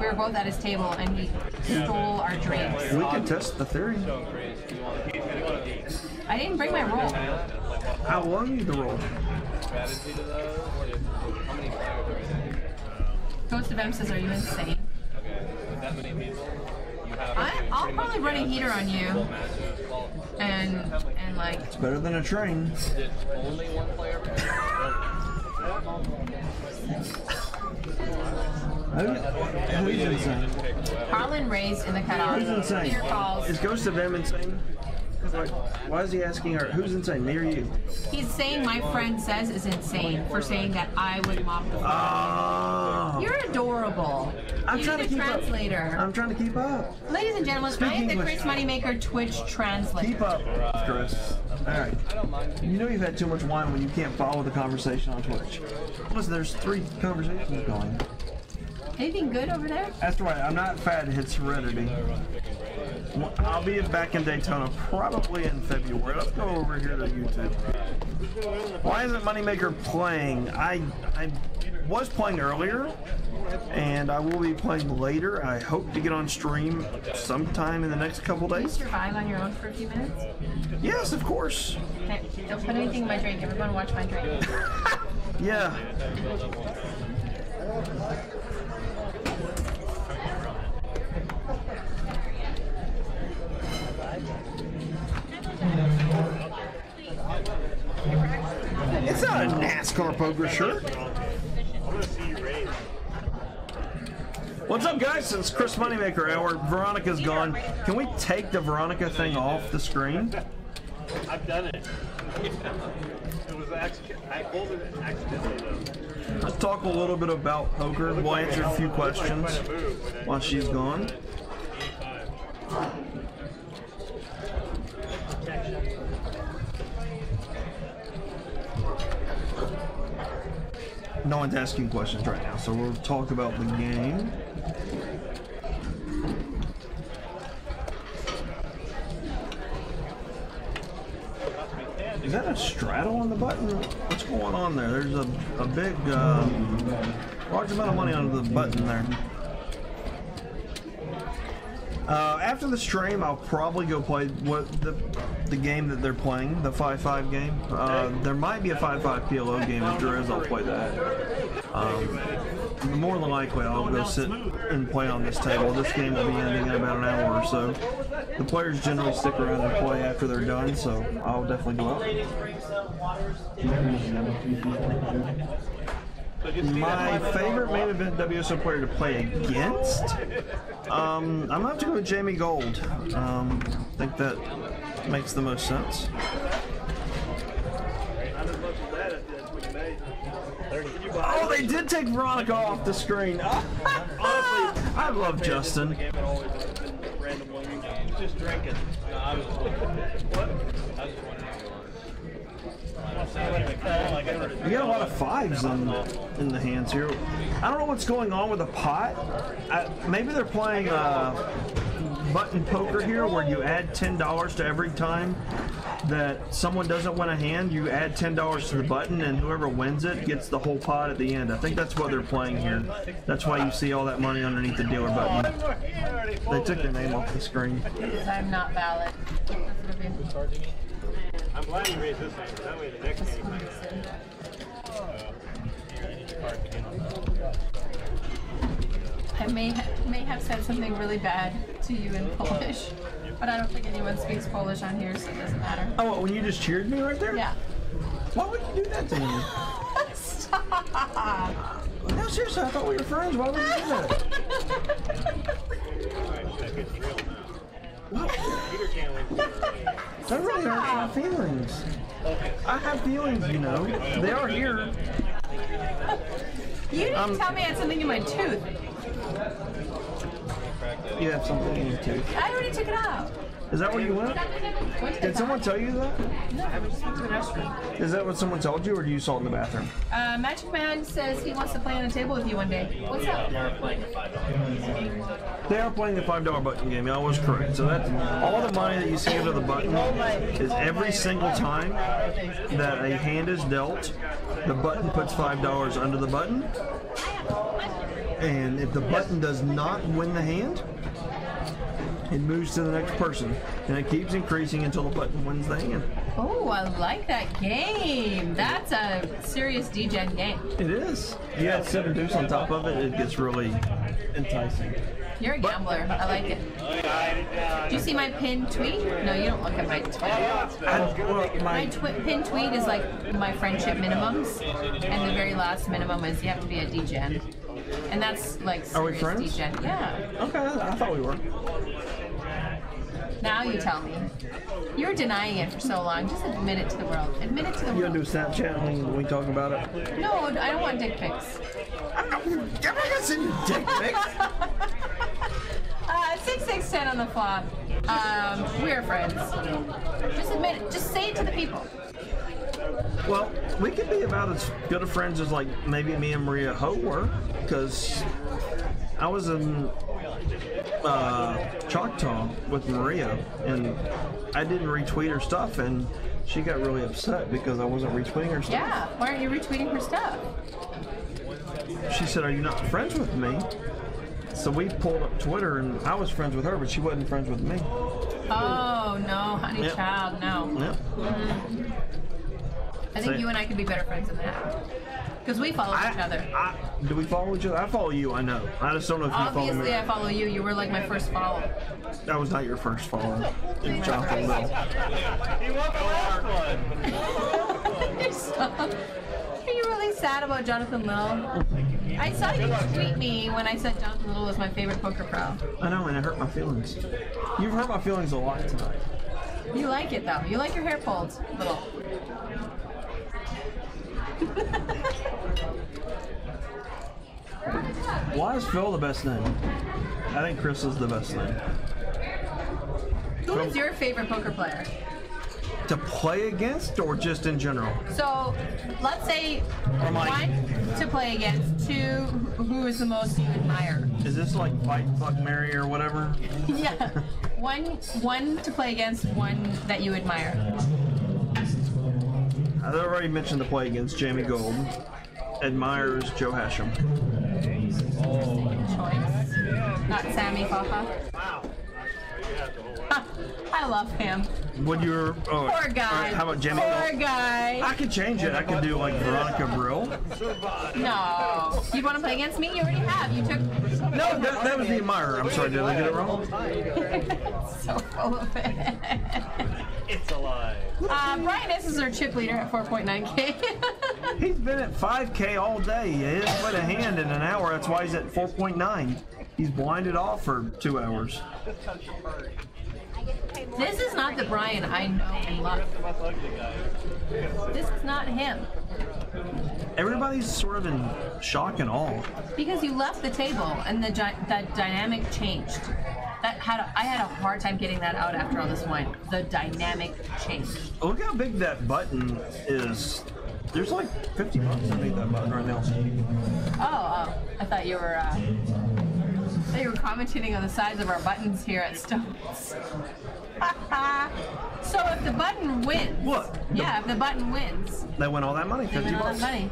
We were both at his table and he stole our drinks. We can test the theory. I didn't bring my roll. How long you the roll? Ghost of M says, "Are you insane?" I'll probably run a heater on you, and like. It's better than a train. Who's insane? Harlan raised in the cutoff. Who's insane? Peter calls. Is Ghost of M insane? Why is he asking her? Who's insane? Me or you? He's saying my friend says is insane for saying that I would mop the floor. Oh. You're adorable. I'm You're trying the to keep translator. up. I'm trying to keep up. Ladies and gentlemen, Speak I am the English. Chris Moneymaker Twitch translator. Keep up, Chris. All right. You know you've had too much wine when you can't follow the conversation on Twitch. Listen, there's 3 conversations going. Anything good over there? That's right. I'm not fat. It's heredity. I'll be back in Daytona probably in February. Let's go over here to YouTube. Why isn't Moneymaker playing? I was playing earlier, and I will be playing later. I hope to get on stream sometime in the next couple Can you days. survive on your own for a few minutes? Yes, of course. Okay, don't put anything in my drink. Everyone watch my drink. Yeah. It's not a NASCAR poker shirt. What's up, guys? Since Chris Moneymaker Hour, Veronica's gone. Can we take the Veronica thing off the screen? I've done it. It was actually, I pulled it accidentally though. Let's talk a little bit about poker. We'll answer a few questions while she's gone. No one's asking questions right now, so we'll talk about the game. Is that a straddle on the button? What's going on there? There's a big, large amount of money on the button there. After the stream, I'll probably go play the game that they're playing, the 5-5 game. There might be a 5-5 PLO game. If there is, I'll play that. More than likely, I'll go sit and play on this table. This game will be ending in about an hour or so. The players generally stick around and play after they're done, so I'll definitely go out. My favorite main event WSO player to play against? I'm gonna have to go with Jamie Gold. I think that makes the most sense. Oh, they did take Veronica off the screen. Honestly, I love Justin. Just drinking. No, I was what? I was wondering. You got a lot of 5s in the hands here. I don't know what's going on with the pot. Maybe they're playing button poker here, where you add $10 to every time that someone doesn't win a hand. You add $10 to the button, and whoever wins it gets the whole pot at the end. I think that's what they're playing here. That's why you see all that money underneath the dealer button. They took their name off the screen. I'm not valid. I'm glad you raised this thing, because that way the next game might I may have said something really bad to you in Polish, but I don't think anyone speaks Polish on here, so it doesn't matter. Oh, when you just cheered me right there? Yeah. Why would you do that to me? Stop! No, seriously, I thought we were friends. Why would you do that? What? That really hurts my feelings. I have feelings, you know. They are here. You didn't tell me I had something in my tooth. You have something in your tooth. I already took it out. Is that where you went? Did someone tell you that? No, I just went to the restroom. Is that what someone told you, or do you saw it in the bathroom? Magic Man says he wants to play on a table with you one day. What's up? They are playing the $5 button game. I was correct. So that's all the money that you see under the button is every single time that a hand is dealt, the button puts $5 under the button. And if the button does not win the hand, it moves to the next person, and it keeps increasing until the button wins the hand. Oh, I like that game. That's a serious D-Gen game. It is. You add 7 deuce on top of it, it gets really enticing. You're a gambler. I like it. Do you see my pinned tweet? No, you don't look at my tweet. My pinned tweet is like my friendship minimums, and the very last minimum is you have to be a D-Gen. And that's like serious. Are we friends? D-Gen. Yeah. Okay, I thought we were. Now you tell me. You were denying it for so long. Just admit it to the world. Admit it to the You world. gonna do Snapchat when we talk about it? No, I don't want dick pics. I'm not gonna send you dick pics. 6-6-10 on the flop. We're friends. Just admit it. Just say it to the people. Well, we could be about as good of friends as like maybe me and Maria Ho were, because I was in Choctaw with Maria, and I didn't retweet her stuff, and she got really upset because I wasn't retweeting her stuff. Yeah, why aren't you retweeting her stuff? She said, "Are you not friends with me?" So we pulled up Twitter, and I was friends with her, but she wasn't friends with me. Oh, no, honey Yep. child, no. Yep. I think you and I could be better friends than that. Because we follow each other. Do we follow each other? I follow you, I know. I just don't know if you follow me. Obviously, I follow you. You were like my first follow. That was not your first follow. It was Jonathan Bill. He won the last one. Are you really sad about Jonathan Little? I saw you tweet me when I said Jonathan Little was my favorite poker pro. I know, and it hurt my feelings. You've hurt my feelings a lot tonight. You like it though. You like your hair pulled, Little. Why is Phil the best name? I think Chris is the best name. Who is your favorite poker player? To play against, or just in general? So, let's say one to play against, 2 who is the most you admire. Is this like Fight, Fuck, Marry, or whatever? Yeah. One to play against, 1 that you admire. already mentioned the play against Jamie Gold. Admires Joe Hashem. Choice. Not Sammy Fafa. Wow. I love him. Would your Poor guy. How about Jamie Poor Gold? guy. I could change it. I could do like Veronica Brill. No. You want to play against me? You already have. You took. No, that was the admirer. I'm sorry, did I get it wrong? So full of it. It's alive. Brian S is our chip leader at 4.9K. He's been at 5K all day. He hasn't played a hand in an hour. That's why he's at 4.9. He's blinded off for 2 hours. This is not the Brian I know and love. This is not him. Everybody's sort of in shock and awe. Because you left the table and that dynamic changed. I had a hard time getting that out after all this wine. The dynamic changed. Look how big that button is. There's like 50 bucks underneath that button right now. Oh, I thought you were commenting on the size of our buttons here at Stones. So if the button wins. What? Yeah, if the button wins. They win all that money, 50 All bucks. that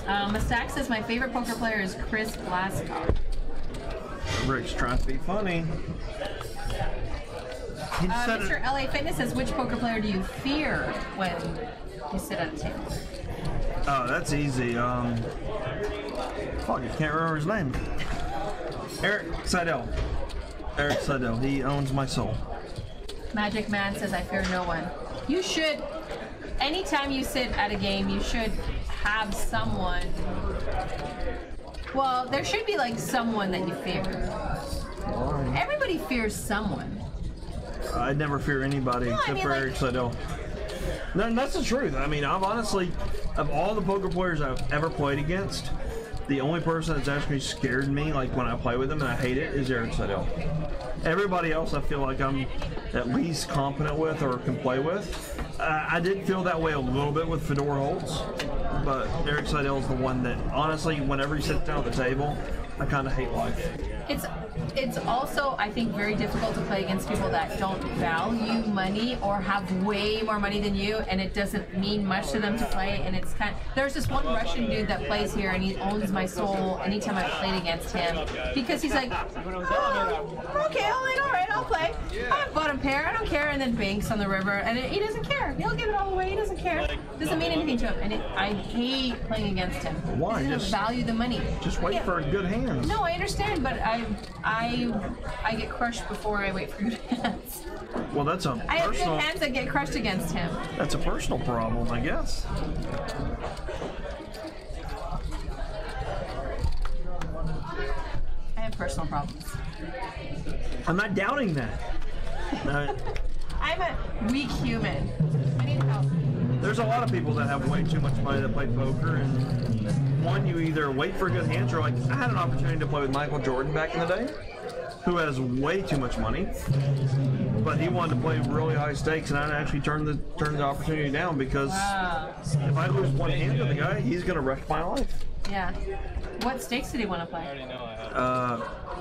money. Stack says my favorite poker player is Chris Glasgow. Rick's trying to be funny. He said Mr. LA Fitness says, which poker player do you fear when you sit at a table? Oh, that's easy. Fuck, I can't remember his name. Eric Seidel. Eric Seidel. He owns my soul. Magic Man says, I fear no one. You should, anytime you sit at a game, you should have someone. Well, there should be like someone that you fear. Everybody fears someone. I never fear anybody except for Eric Seidel. No, that's the truth. I mean, I've honestly, of all the poker players I've ever played against, the only person that's actually scared me, like when I play with him and I hate it, is Eric Seidel. Everybody else I feel like I'm at least competent with or can play with. I did feel that way a little bit with Fedor Holtz, but Eric Seidel is the one that, honestly, whenever he sits down at the table, I kind of hate life. It's also, I think, very difficult to play against people that don't value money or have way more money than you, and it doesn't mean much to them to play. And it's there's this one Russian dude that plays here, and he owns my soul anytime I've played against him, because he's like, oh, okay, all right, I'll play. I have bottom pair, I don't care, and then banks on the river, and he doesn't care. He'll give it all away. He doesn't care. Doesn't mean anything to him, and I hate playing against him. Why? He doesn't value the money. Just wait for a good hand. No, I understand, but I get crushed before I wait for good hands. Well, that's a I have good personal. hands that get crushed against him. That's a personal problem, I guess. I have personal problems. I'm not doubting that. I'm a weak human. I need help. There's a lot of people that have way too much money that play poker, and one, you either wait for good hands, or like I had an opportunity to play with Michael Jordan back in the day, who has way too much money, but he wanted to play really high stakes, and I actually turned the opportunity down because if I lose one hand to the guy, he's gonna wreck my life. Yeah. What stakes did he want to play?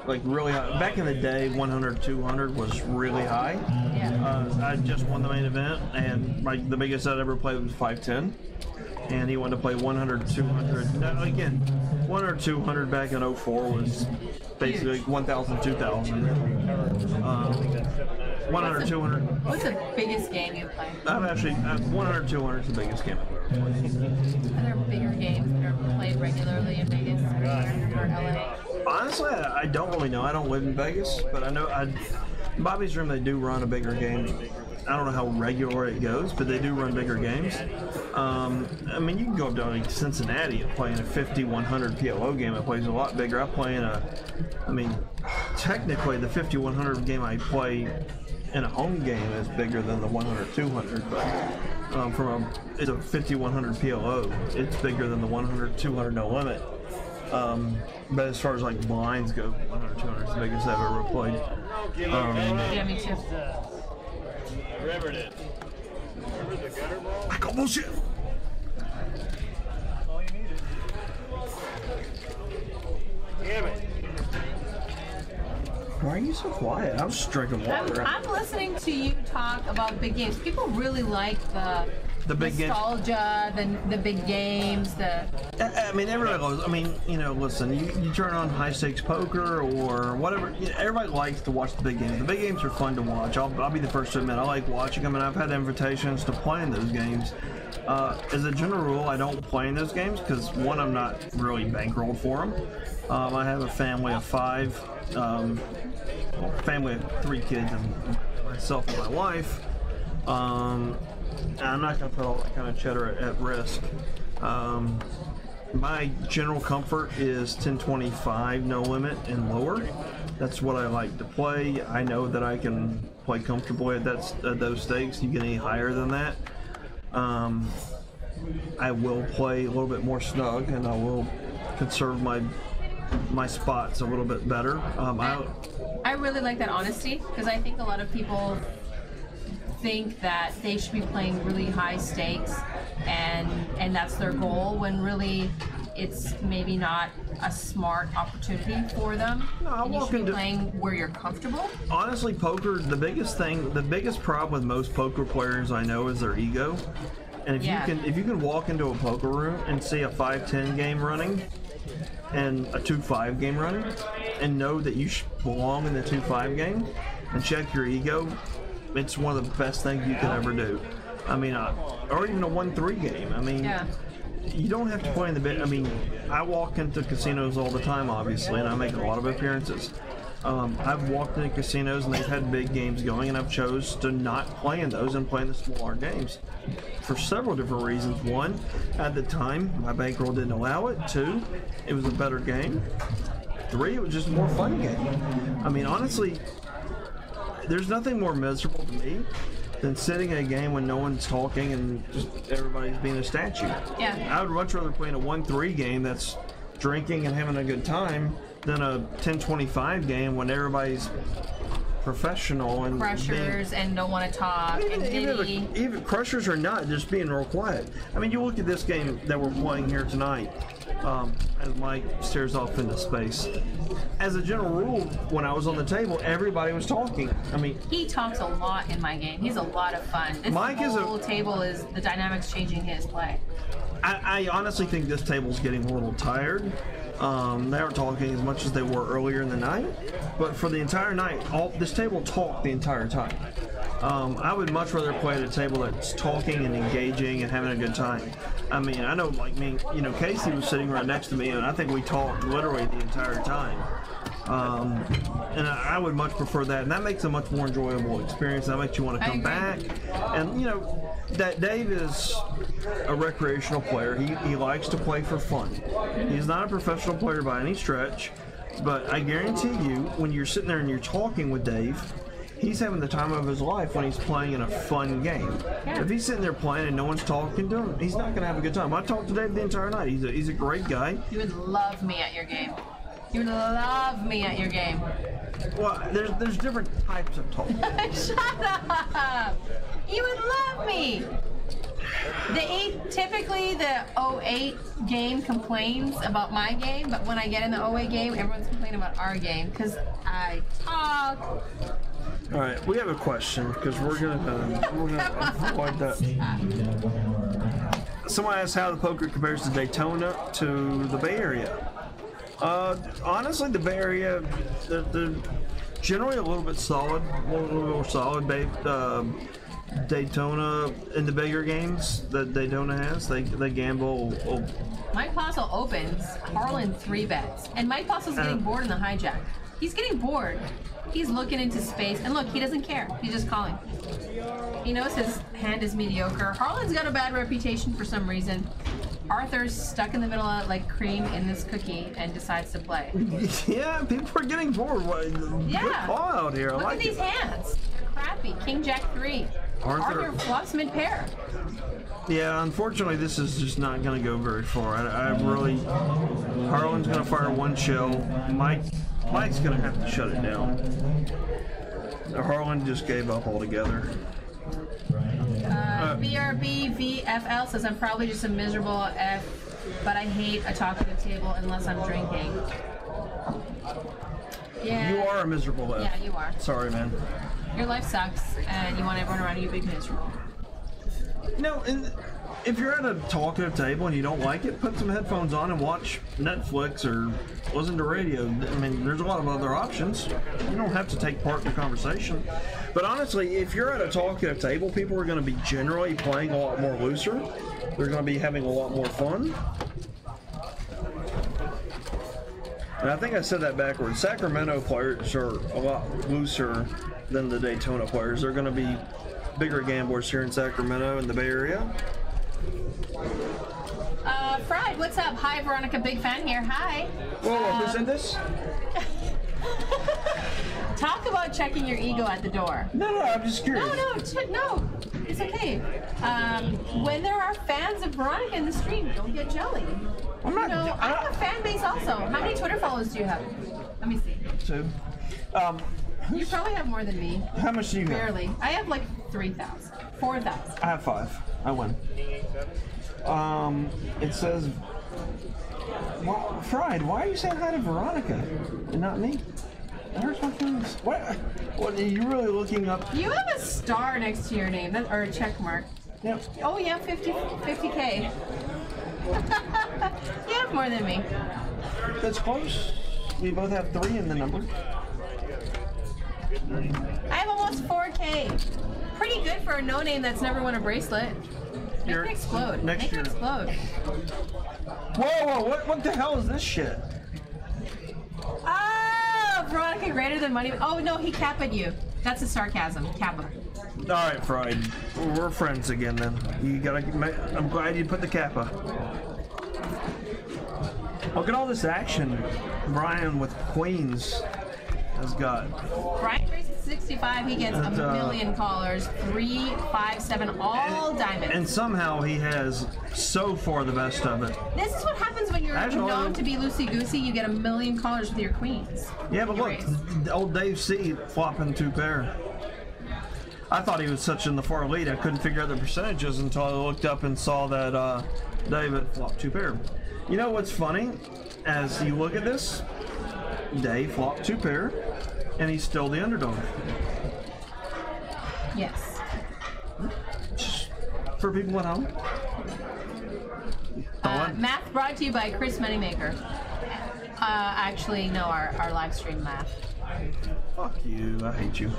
Like really high. Back in the day, 100, 200 was really high. Yeah. I just won the main event, and the biggest I'd ever played was 510. And he wanted to play 100, 200. Now, again, 100, 200 back in 04 was basically 1,000, 2,000. 100, 200. What's the biggest game you played? 100, 200 is the biggest game I've ever played. Are there bigger games that are played regularly in Vegas or LA? Honestly, I don't really know. I don't live in Vegas, but I know Bobby's Room, they do run a bigger game. I don't know how regular it goes, but they do run bigger games. I mean, you can go up to like Cincinnati and play in a 50, 100 PLO game. It plays a lot bigger. I play in technically the 50, 100 game I play in a home game is bigger than the 100, 200, but it's a 50, 100 PLO. It's bigger than the 100, 200 no limit. But as far as like blinds go, 100, 200 is the biggest I've ever played. Yeah, me too. I remembered it. Remember the gutter ball? I got bullshit. All you needed. Damn it. Why are you so quiet? I'm just drinking water. I'm listening to you talk about big games. People really like the big games. nostalgia, the big games, I mean, everybody loves. I mean, you know, listen. You turn on high stakes poker or whatever. You know, everybody likes to watch the big games. The big games are fun to watch. I'll be the first to admit I like watching them, and I've had invitations to play in those games. As a general rule, I don't play in those games because one, I'm not really bankrolled for them. I have a family of 5, family of 3 kids, and myself and my wife. I'm not going to put all that kind of cheddar at risk. My general comfort is 10-25, no limit, and lower. That's what I like to play. I know that I can play comfortably at those stakes. You get any higher than that, I will play a little bit more snug, and I will conserve my spots a little bit better. I really like that honesty, because I think a lot of people think that they should be playing really high stakes and that's their goal, when really it's maybe not a smart opportunity for them. No, and you should be playing where you're comfortable. Honestly, poker, the biggest problem with most poker players I know is their ego. And if you can walk into a poker room and see a 5-10 game running and a 2-5 game running and know that you belong in the 2-5 game and check your ego, it's one of the best things you can ever do. I mean, or even a 1-3 game. I mean, you don't have to play in the bit. I mean, I walk into casinos all the time, obviously, and I make a lot of appearances. I've walked into casinos and they've had big games going, and I've chose to not play in those and play in the smaller games for several different reasons. One, at the time, my bankroll didn't allow it. 2, it was a better game. 3, it was just a more fun game. I mean, honestly, there's nothing more miserable to me than sitting in a game when no one's talking and just everybody's being a statue. Yeah. I would much rather play in a 1-3 game that's drinking and having a good time than a 10-25 game when everybody's professional and Crushers and don't want to talk. Even crushers are not, just being real quiet. I mean, you look at this game that we're playing here tonight. As Mike stares off into space. As a general rule, when I was on the table, everybody was talking. I mean, he talks a lot in my game. He's a lot of fun. This whole table is the dynamics changing his play. I honestly think this table's getting a little tired. They aren't talking as much as they were earlier in the night, but for the entire night, this table talked the entire time. I would much rather play at a table that's talking and engaging and having a good time. I mean, I know, like me, you know, Casey was sitting right next to me, and I think we talked literally the entire time. And I would much prefer that, and that makes a much more enjoyable experience. That makes you want to come back. And you know, that Dave is a recreational player. He likes to play for fun. He's not a professional player by any stretch, but I guarantee you, when you're sitting there and you're talking with Dave, he's having the time of his life when he's playing in a fun game. Yeah. If he's sitting there playing and no one's talking to him, he's not going to have a good time. I talked to Dave the entire night. He's a great guy. You would love me at your game. You would love me at your game. Well, there's different types of talk. Shut up! You would love me. Typically the 08 game complains about my game, but when I get in the 08 game, everyone's complaining about our game because I talk. All right, we have a question because we're gonna avoid that. Someone asked how the poker compares to Daytona to the Bay Area. Honestly, the Bay Area, they're generally a little bit solid, a little more solid. Daytona in the bigger games that Daytona has, they gamble. Mike Postle opens, Harlan 3-bets, and Mike Postle's getting bored in the hijack. He's getting bored. He's looking into space, and look, he doesn't care. He's just calling. He knows his hand is mediocre. Harlan's got a bad reputation for some reason. Arthur's stuck in the middle of like cream in this cookie and decides to play. Yeah, people are getting bored. Yeah. Good call out here. Look at these hands. They're crappy. King Jack 3. Arthur flops mid-pair. Yeah, unfortunately, this is just not going to go very far. Harlan's going to fire one shell. Mike's going to have to shut it down. Harlan just gave up altogether. BRB VFL says, I'm probably just a miserable F, but I hate a talkative table unless I'm drinking. Yeah. You are a miserable life. Yeah, you are. Sorry, man. Your life sucks, and you want everyone around you to be miserable. No, and if you're at a talkative table and you don't like it, put some headphones on and watch Netflix or listen to radio. I mean, there's a lot of other options. You don't have to take part in the conversation. But honestly, if you're at a talkative table, people are going to be generally playing a lot more looser. They're going to be having a lot more fun. And I think I said that backwards. Sacramento players are a lot looser than the Daytona players. They're going to be bigger gamblers here in Sacramento in the Bay Area. Fried, what's up? Hi, Veronica, big fan here. Hi. Whoa, who said this? Talk about checking your ego at the door. No, I'm just curious. No, it's okay. When there are fans of Veronica in the stream, don't get jelly. I'm not. I have a fan base also. How many Twitter followers do you have? Let me see. 2. You probably have more than me. How much do you have? Barely. I have like 3,000, 4,000. I have 5. I win. It says, Fried, why are you saying hi to Veronica and not me? That hurts my feelings. What are you really looking up? You have a star next to your name, or a check mark. Yep. Oh yeah, 50K. You have more than me. That's close. We both have 3 in the number. I have almost 4K. Pretty good for a no-name that's never won a bracelet. Make it explode. Next Make year. it explode. Whoa, what the hell is this shit? Ah, Veronica greater than money. Oh no, he capped you. That's a sarcasm. Kappa. Alright, Fried. We're friends again then. I'm glad you put the kappa. Look at all this action Brian with Queens has got. Brian Tracy's 65. He gets a million callers. 3, 5, 7, all diamonds. And somehow he has so far the best of it. This is what happens when you're known to be loosey-goosey. You get a million callers with your queens. Yeah, but look, old Dave C flopping 2 pair. I thought he was such in the far lead. I couldn't figure out the percentages until I looked up and saw that David flopped 2 pair. You know what's funny? As you look at this, Dave flopped 2 pair, and he's still the underdog. Yes. For people at home. Math brought to you by Chris Moneymaker. Actually, no, our live stream math. Fuck you. I hate you.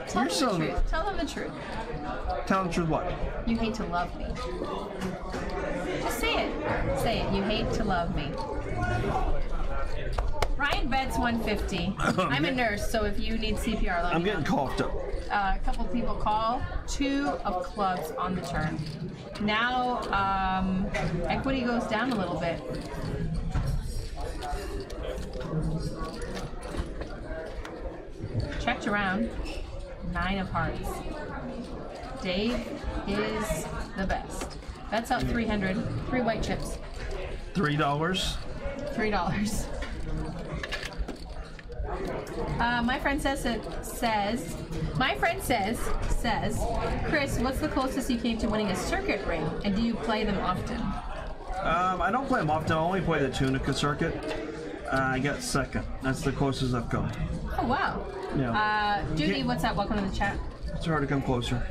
Tell them the truth. Tell them the truth. Tell the truth what? You hate to love me. Just say it. Say it. You hate to love me. Ryan bets 150. I'm a nurse, so if you need CPR, let I'm me getting know. coughed up. A couple people call. 2 of clubs on the turn. Now, equity goes down a little bit. Checked around. 9 of hearts. Dave is the best. That's up 300. 3 white chips. $3. $3. My friend says, Chris, what's the closest you came to winning a circuit ring, and do you play them often? I don't play them often. I only play the Tunica circuit. I got second. That's the closest I've come. Oh wow. Yeah. Judy, what's up? Welcome to the chat. It's hard to come closer.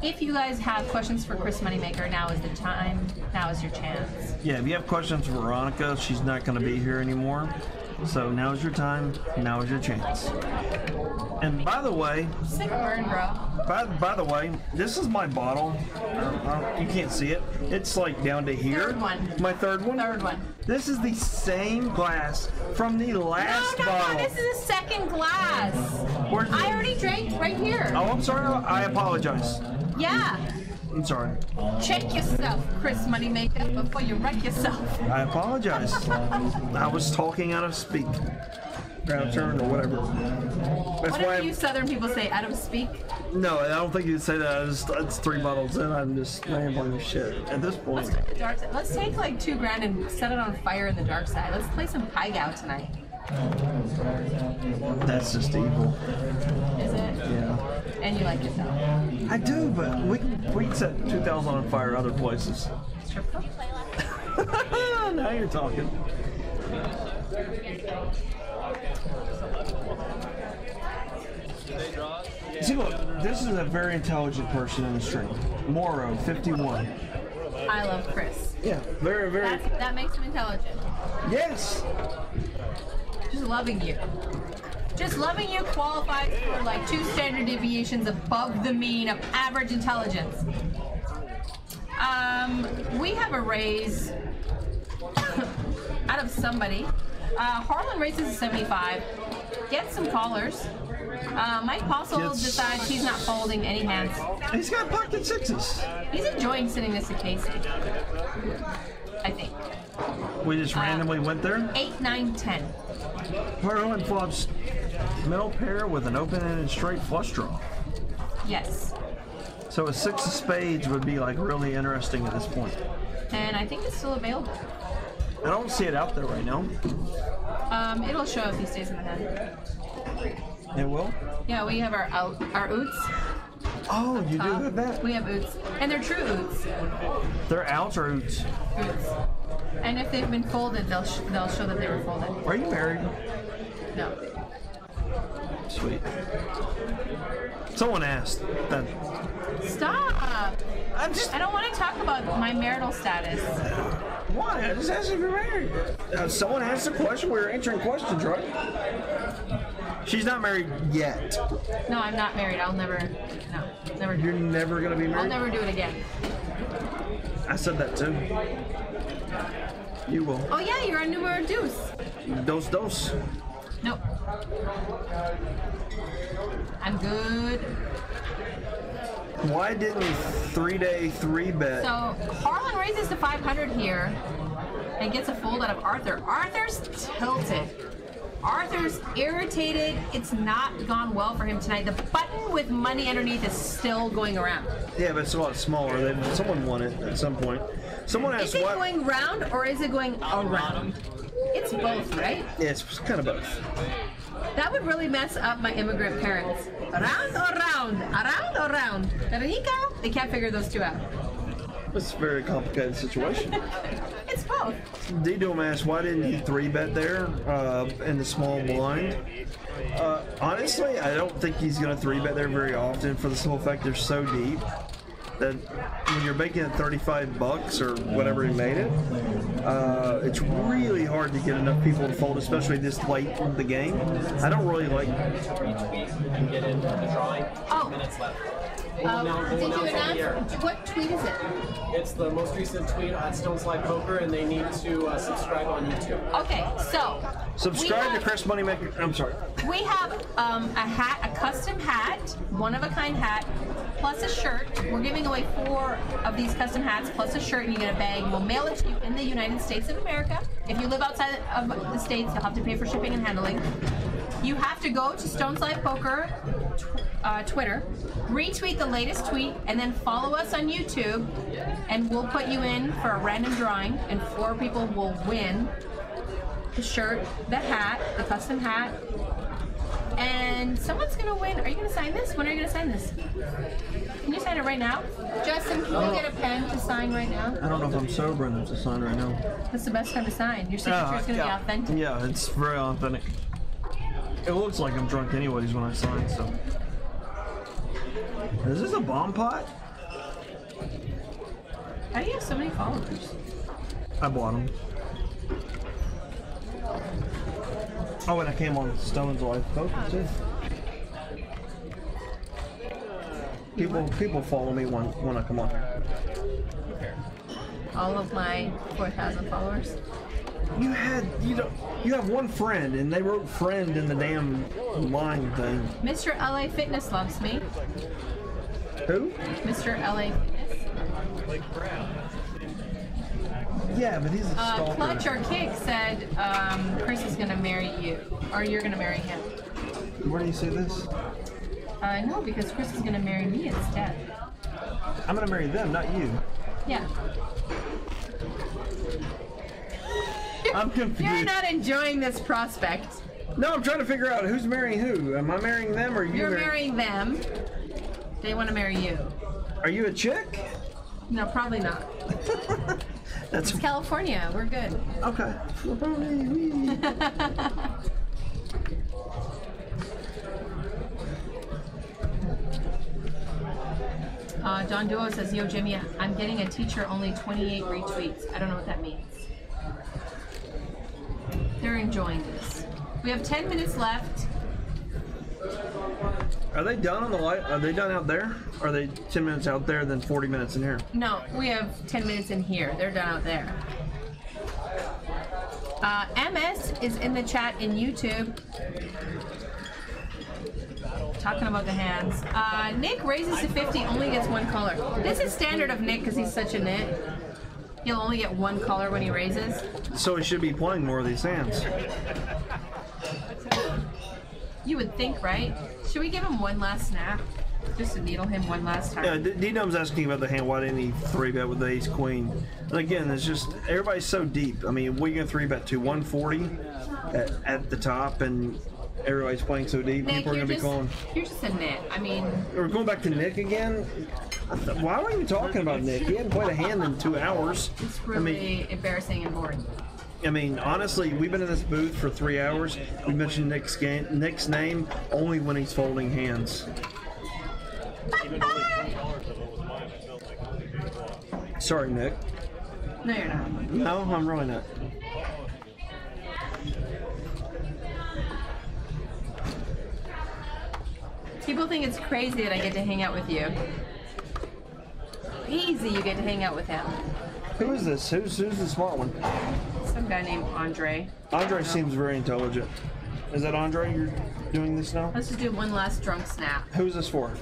If you guys have questions for Chris Moneymaker, now is the time. Now is your chance. Yeah, if you have questions for Veronica, she's not going to be here anymore. So now's your time. Now is your chance. And by the way, Sick burn, bro. by the way, this is my bottle. You can't see it. It's like down to here. Third one. My third one. Third one. This is the same glass from the last bottle. No, this is a second glass. Where's I already drank right here. Oh, I'm sorry. I apologize. Yeah. I'm sorry. Check yourself, Chris Moneymaker, before you wreck yourself. I apologize. I was talking out of speak. Ground turn or whatever. That's What do you Southern people say? Out of speak? No, I don't think you'd say that. It's 3 bottles in. I'm just rambling shit at this point. Let's go to the dark side. Let's take like $2,000 and set it on fire in the dark side. Let's play some Pai Gow tonight. That's just evil. Is it? Yeah. And you like it though? I do, but we can set 2,000 on fire other places. Strip club? Now you're talking. See, look, this is a very intelligent person in the stream. Moro, 51. I love Chris. Yeah, very, very. That makes him intelligent. Yes. Just loving you. Just loving you qualifies for like 2 standard deviations above the mean of average intelligence. We have a raise out of somebody. Harlan raises a 75. Get some callers. Mike Postle decides he's not folding any hands. He's got pocket 6s. He's enjoying sitting this to Casey. I think. We just randomly went there. 8, 9, 10. Harlan flops middle pair with an open-ended straight flush draw. Yes. So a 6 of spades would be like really interesting at this point. And I think it's still available. I don't see it out there right now. It'll show if he stays in the hand. It will? Yeah, we have our oots. Oh, you do have that. We have oots. And they're true oots. They're outs or oots? Oots. And if they've been folded, they'll show that they were folded. Are you married? No. Sweet. Someone asked that. Stop! I'm just. I don't want to talk about my marital status. Why? I just asked if you're married. Someone asked a question. We were answering questions, right? She's not married yet. No, I'm not married. I'll never. No, never. You're never gonna be married. I'll never do it again. I said that too. You will. Oh yeah, you're on numero deuce. Dos. Nope. I'm good. Why didn't 3-day 3-bet? So Harlan raises to 500 here and gets a fold out of Arthur. Arthur's tilted. Arthur's irritated. It's not gone well for him tonight. The button with money underneath is still going around. Yeah, but it's a lot smaller. Someone won it at some point. Someone asked Is it why. going round or is it going around? It's both, right? Yeah, it's kind of both. That would really mess up my immigrant parents. Around or round? Around or round? Veronica? They can't figure those two out. It's a very complicated situation. It's both. D-Doom asked, why didn't he 3-bet there in the small blind? Honestly, I don't think he's going to 3-bet there very often for the simple fact they're so deep that when you're making it $35 or whatever he made it, it's really hard to get enough people to fold, especially this late in the game. I don't really like. Oh. Did you announce? What tweet is it? It's the most recent tweet on Stones Live Poker, and they need to subscribe on YouTube. Okay, so Subscribe to Chris Moneymaker. I'm sorry. we have a hat, a custom hat, one-of-a-kind hat, plus a shirt. We're giving away 4 of these custom hats, plus a shirt, and you get a bag. We'll mail it to you in the United States of America. If you live outside of the States, you'll have to pay for shipping and handling. You have to go to Stones Live Poker Twitter, retweet the latest tweet, and then follow us on YouTube, and we'll put you in for a random drawing, and 4 people will win the shirt, the hat, the custom hat, and someone's gonna win. Are you gonna sign this? When are you gonna sign this? Can you sign it right now? Justin, can you get a pen to sign right now? I don't know if I'm sober enough to sign right now. That's the best time to sign. Your signature is gonna be authentic. Yeah, it's very authentic. It looks like I'm drunk anyways when I sign, so. Is this a bomb pot? How do you have so many followers? I bought them. Oh, and I came on Stone's Live Poker too. People follow me when I come on here. All of my 4,000 followers. You have one friend, and they wrote "friend" in the damn line thing. Mr. LA Fitness loves me. Who? Mr. LA Fitness. Yeah, but he's a stalker. Clutch or Kick said Chris is gonna marry you, or you're gonna marry him. Where do you see this? No, because Chris is gonna marry me instead. I'm gonna marry them, not you. Yeah. I'm confused. You're not enjoying this prospect. No, I'm trying to figure out who's marrying who. Am I marrying them or you? You're marrying them. They want to marry you. Are you a chick? No, probably not. That's It's California. We're good. okay. John Duo says, "Yo, Jimmy, I'm getting a teacher only 28 retweets. I don't know what that means." They're enjoying this. We have 10 minutes left. Are they done on the light? Are they done out there? Or are they 10 minutes out there, then 40 minutes in here? No, we have 10 minutes in here. They're done out there. MS is in the chat in YouTube. Talking about the hands. Nick raises to 50, only gets one color. This is standard of Nick because he's such a nit. He'll only get one color when he raises. So he should be playing more of these hands. You would think, right? Should we give him one last snap? Just to needle him one last time. Yeah, D-Dumb's asking about the hand. Why didn't he 3-bet with the ace queen? And again, it's just everybody's so deep. I mean, we can 3-bet to 140 at the top, and everybody's playing so deep. Nick, People are going to be calling. You're just a nit. I mean, We're going back to Nick again. Why are we even talking about Nick? He hadn't played a hand in 2 hours. it's really embarrassing and boring. I mean, honestly, we've been in this booth for 3 hours. We mentioned Nick's name only when he's folding hands. Even only $20 of it was mine. I felt like it was a big loss. Sorry, Nick. No, you're not. No, I'm really not. People think it's crazy that I get to hang out with you. Crazy you get to hang out with him. Who is this? Who's the smart one? Some guy named Andre. Andre seems very intelligent. Is that Andre you're doing this now? Let's just do one last drunk snap. Who's this for?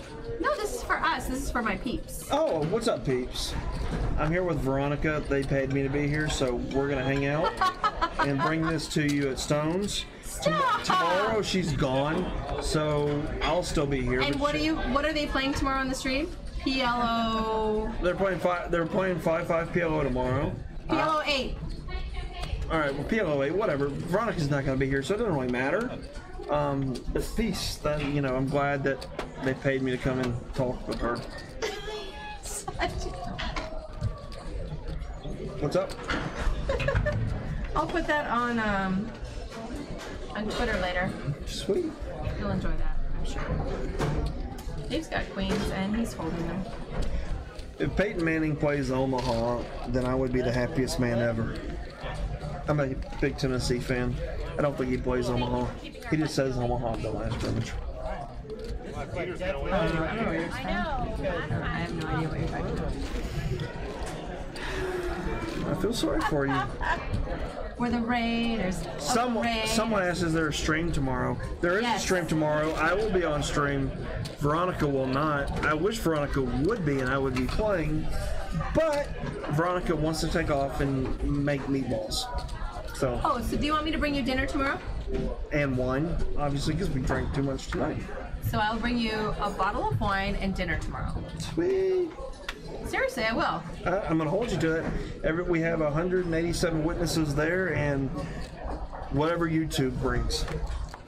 No, this is for us. This is for my peeps. Oh, what's up, peeps? I'm here with Veronica. They paid me to be here, so we're gonna hang out and bring this to you at Stone's. Tomorrow she's gone, so I'll still be here. And but what are they playing tomorrow on the stream? PLO They're playing 5-5 PLO tomorrow. PLO 8. All right, well PLO 8, whatever. Veronica's not gonna be here, so it doesn't really matter. But peace. Then I'm glad that they paid me to come and talk with her. What's up? I'll put that on Twitter later. Sweet. You'll enjoy that, I'm sure. Dave's got queens and he's holding them. If Peyton Manning plays Omaha, then I would be the happiest man ever. I'm a big Tennessee fan. I don't think he plays Omaha. He just says Omaha at the last scrimmage. My Peter's gonna win. I don't know what you're saying. I have no idea what you're talking about. I feel sorry for you. We're the Raiders. Someone asked, is there a stream tomorrow? There is Yes. a stream tomorrow. I will be on stream. Veronica will not. I wish Veronica would be and I would be playing. But Veronica wants to take off and make meatballs. So, Oh, so do you want me to bring you dinner tomorrow? and wine, obviously, because we drank too much tonight. So I'll bring you a bottle of wine and dinner tomorrow. Sweet. Seriously, I will. I'm going to hold you to it. We have 187 witnesses there, and whatever YouTube brings.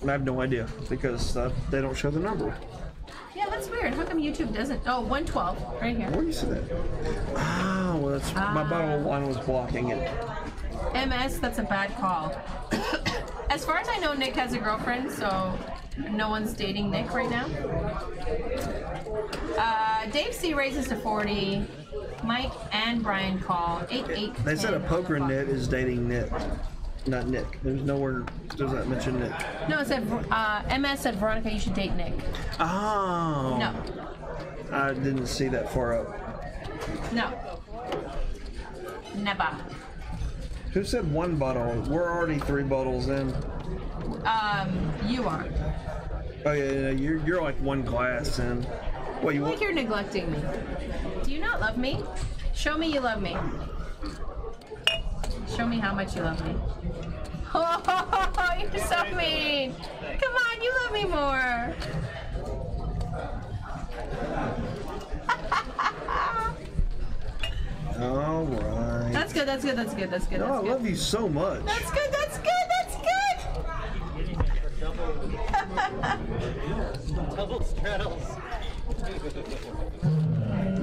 And I have no idea because they don't show the number. Yeah, that's weird. How come YouTube doesn't? Oh, 112, right here. Where do you see that? Oh, well, that's my bottle of wine was blocking it. MS, that's a bad call. As far as I know, Nick has a girlfriend, so no one's dating Nick right now. Dave C raises to 40. Mike and Brian call 8-8. They said a poker nit is dating Nick, not Nick. There's nowhere does that mention Nick. No, it said MS said Veronica, you should date Nick. Oh. No, I didn't see that far up. no, never. Who said one bottle? We're already 3 bottles in. You are. Oh yeah, you're like 1 glass in. What you Like want? you're neglecting me. Do you not love me? Show me you love me. Show me how much you love me. Oh, you're so mean. Come on, you love me more. All right. That's good, that's good, that's good, that's good. No, I That's good. love you so much. That's good, that's good, that's good. Double straddles.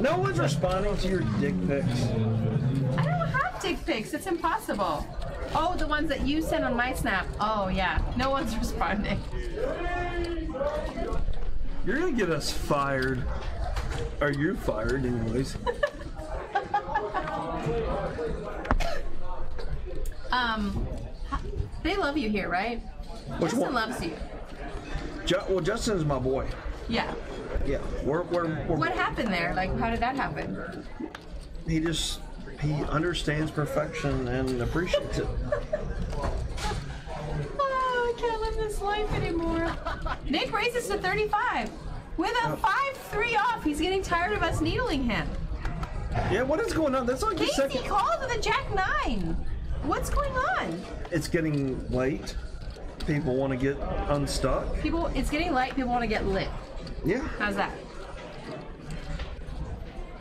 No one's responding to your dick pics. I don't have dick pics. It's impossible. Oh, the ones that you sent on my Snap. Oh, yeah. No one's responding. You're gonna get us fired. Or you fired, anyways. They love you here, right? Which Justin one? loves you. Well, Justin's my boy. Yeah. Yeah, we're What happened there? Like, how did that happen? he understands perfection and appreciates it. Oh, I can't live this life anymore. Nick races to 35. With a 5-3 off, he's getting tired of us needling him. Yeah, what is going on? That's like the Casey second. called with a Jack 9. What's going on? It's getting late. People want to get unstuck. It's getting light. People want to get lit. Yeah. How's that?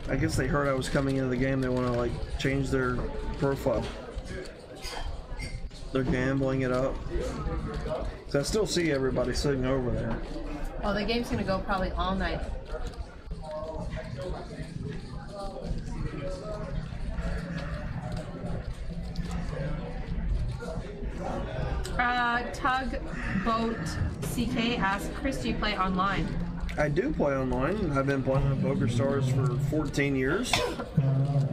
I guess they heard I was coming into the game. They want to like change their profile. They're gambling it up. So I still see everybody sitting over there. Oh, the game's gonna go probably all night. Tugboat CK asks, Chris, do you play online? I do play online. I've been playing on Poker Stars for 14 years.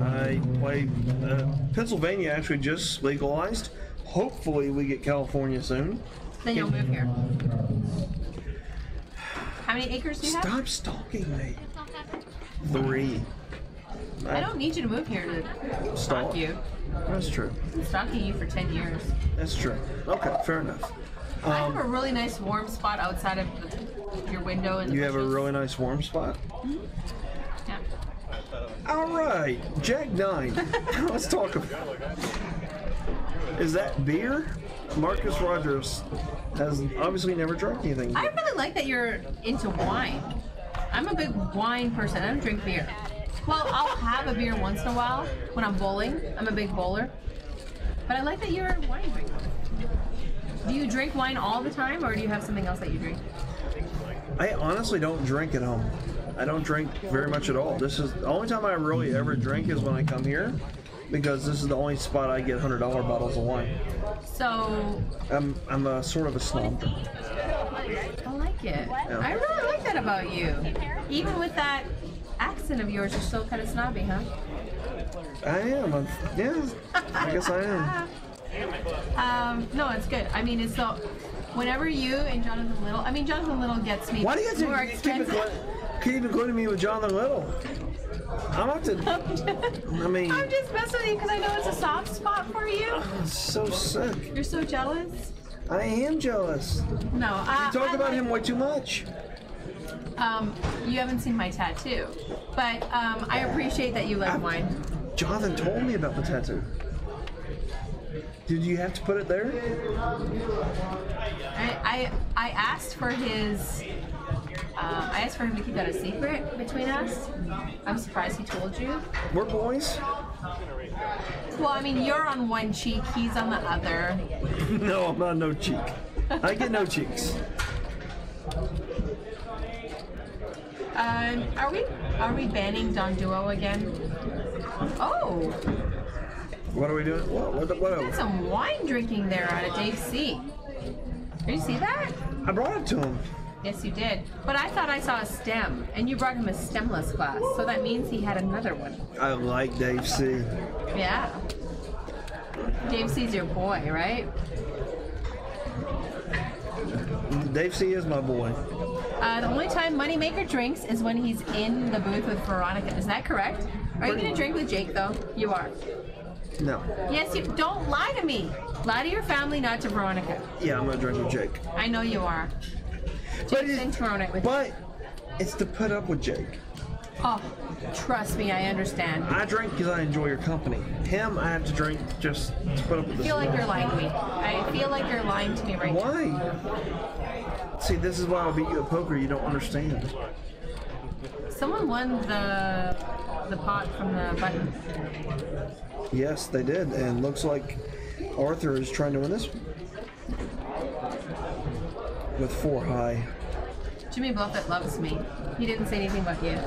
I play. Pennsylvania actually just legalized. Hopefully, we get California soon. Then you'll move here. How many acres do you have? Stop stalking me. 3. I don't need you to move here to stalk you. That's true. I've been stalking you for 10 years. That's true. Okay, fair enough. I have a really nice warm spot outside of your window. And You have a really nice warm spot. Yeah. All right, Jack 9. Let's talk about. Is that beer? Marcus Rogers has obviously never drank anything. I really like that you're into wine. I'm a big wine person. I don't drink beer. Well, I'll have a beer once in a while when I'm bowling. I'm a big bowler. But I like that you're a wine drinker. Do you drink wine all the time, or do you have something else that you drink? I honestly don't drink at home. I don't drink very much at all. This is the only time I really ever drink is when I come here, because this is the only spot I get $100 bottles of wine. So I'm a sort of a snob drunk. I like it. I really like that about you. Even with that accent of yours, you're still kind of snobby, huh? I am. Yeah, I guess I am. No, it's good. I mean, it's so. Whenever you and Jonathan Little, I mean, Jonathan Little gets me Why do you more have to expensive. keep including me with Jonathan Little? I'm about to. I mean, I'm just messing with you because I know it's a soft spot for you. it's so sick. You're so jealous. I am jealous. No, You talk about him way too much. You haven't seen my tattoo, but I appreciate that you like wine. Jonathan told me about the tattoo. Did you have to put it there? I asked for his. I asked for him to keep that a secret between us. I'm surprised he told you. We're boys. Well, I mean, you're on one cheek, he's on the other. No, I'm not no cheek. I get no cheeks. Are we banning Don Duo again? Oh, What are we doing? What got else? some wine drinking there out of Dave C. Did you see that? I brought it to him. Yes, you did. But I thought I saw a stem, and you brought him a stemless glass, so that means he had another one. I like Dave C. Yeah. Dave C's your boy, right? Dave C is my boy. The only time Moneymaker drinks is when he's in the booth with Veronica. Is that correct? Are you going to drink with Jake, though? You are. No. Yes, you don't lie to me. Lie to your family, not to Veronica. Yeah, I'm gonna drink with Jake. I know you are. But Jake's in Toronto with you. But it's to put up with Jake. Oh, trust me, I understand. I drink because I enjoy your company. Him, I have to drink just to put up with I this. feel like you're lying to me. I feel like you're lying to me right now. Why? See, this is why I'll beat you at poker. You don't understand. Someone won the pot from the button. Yes, they did, and looks like Arthur is trying to win this one. With 4 high. Jimmy Buffett loves me. He didn't say anything about you.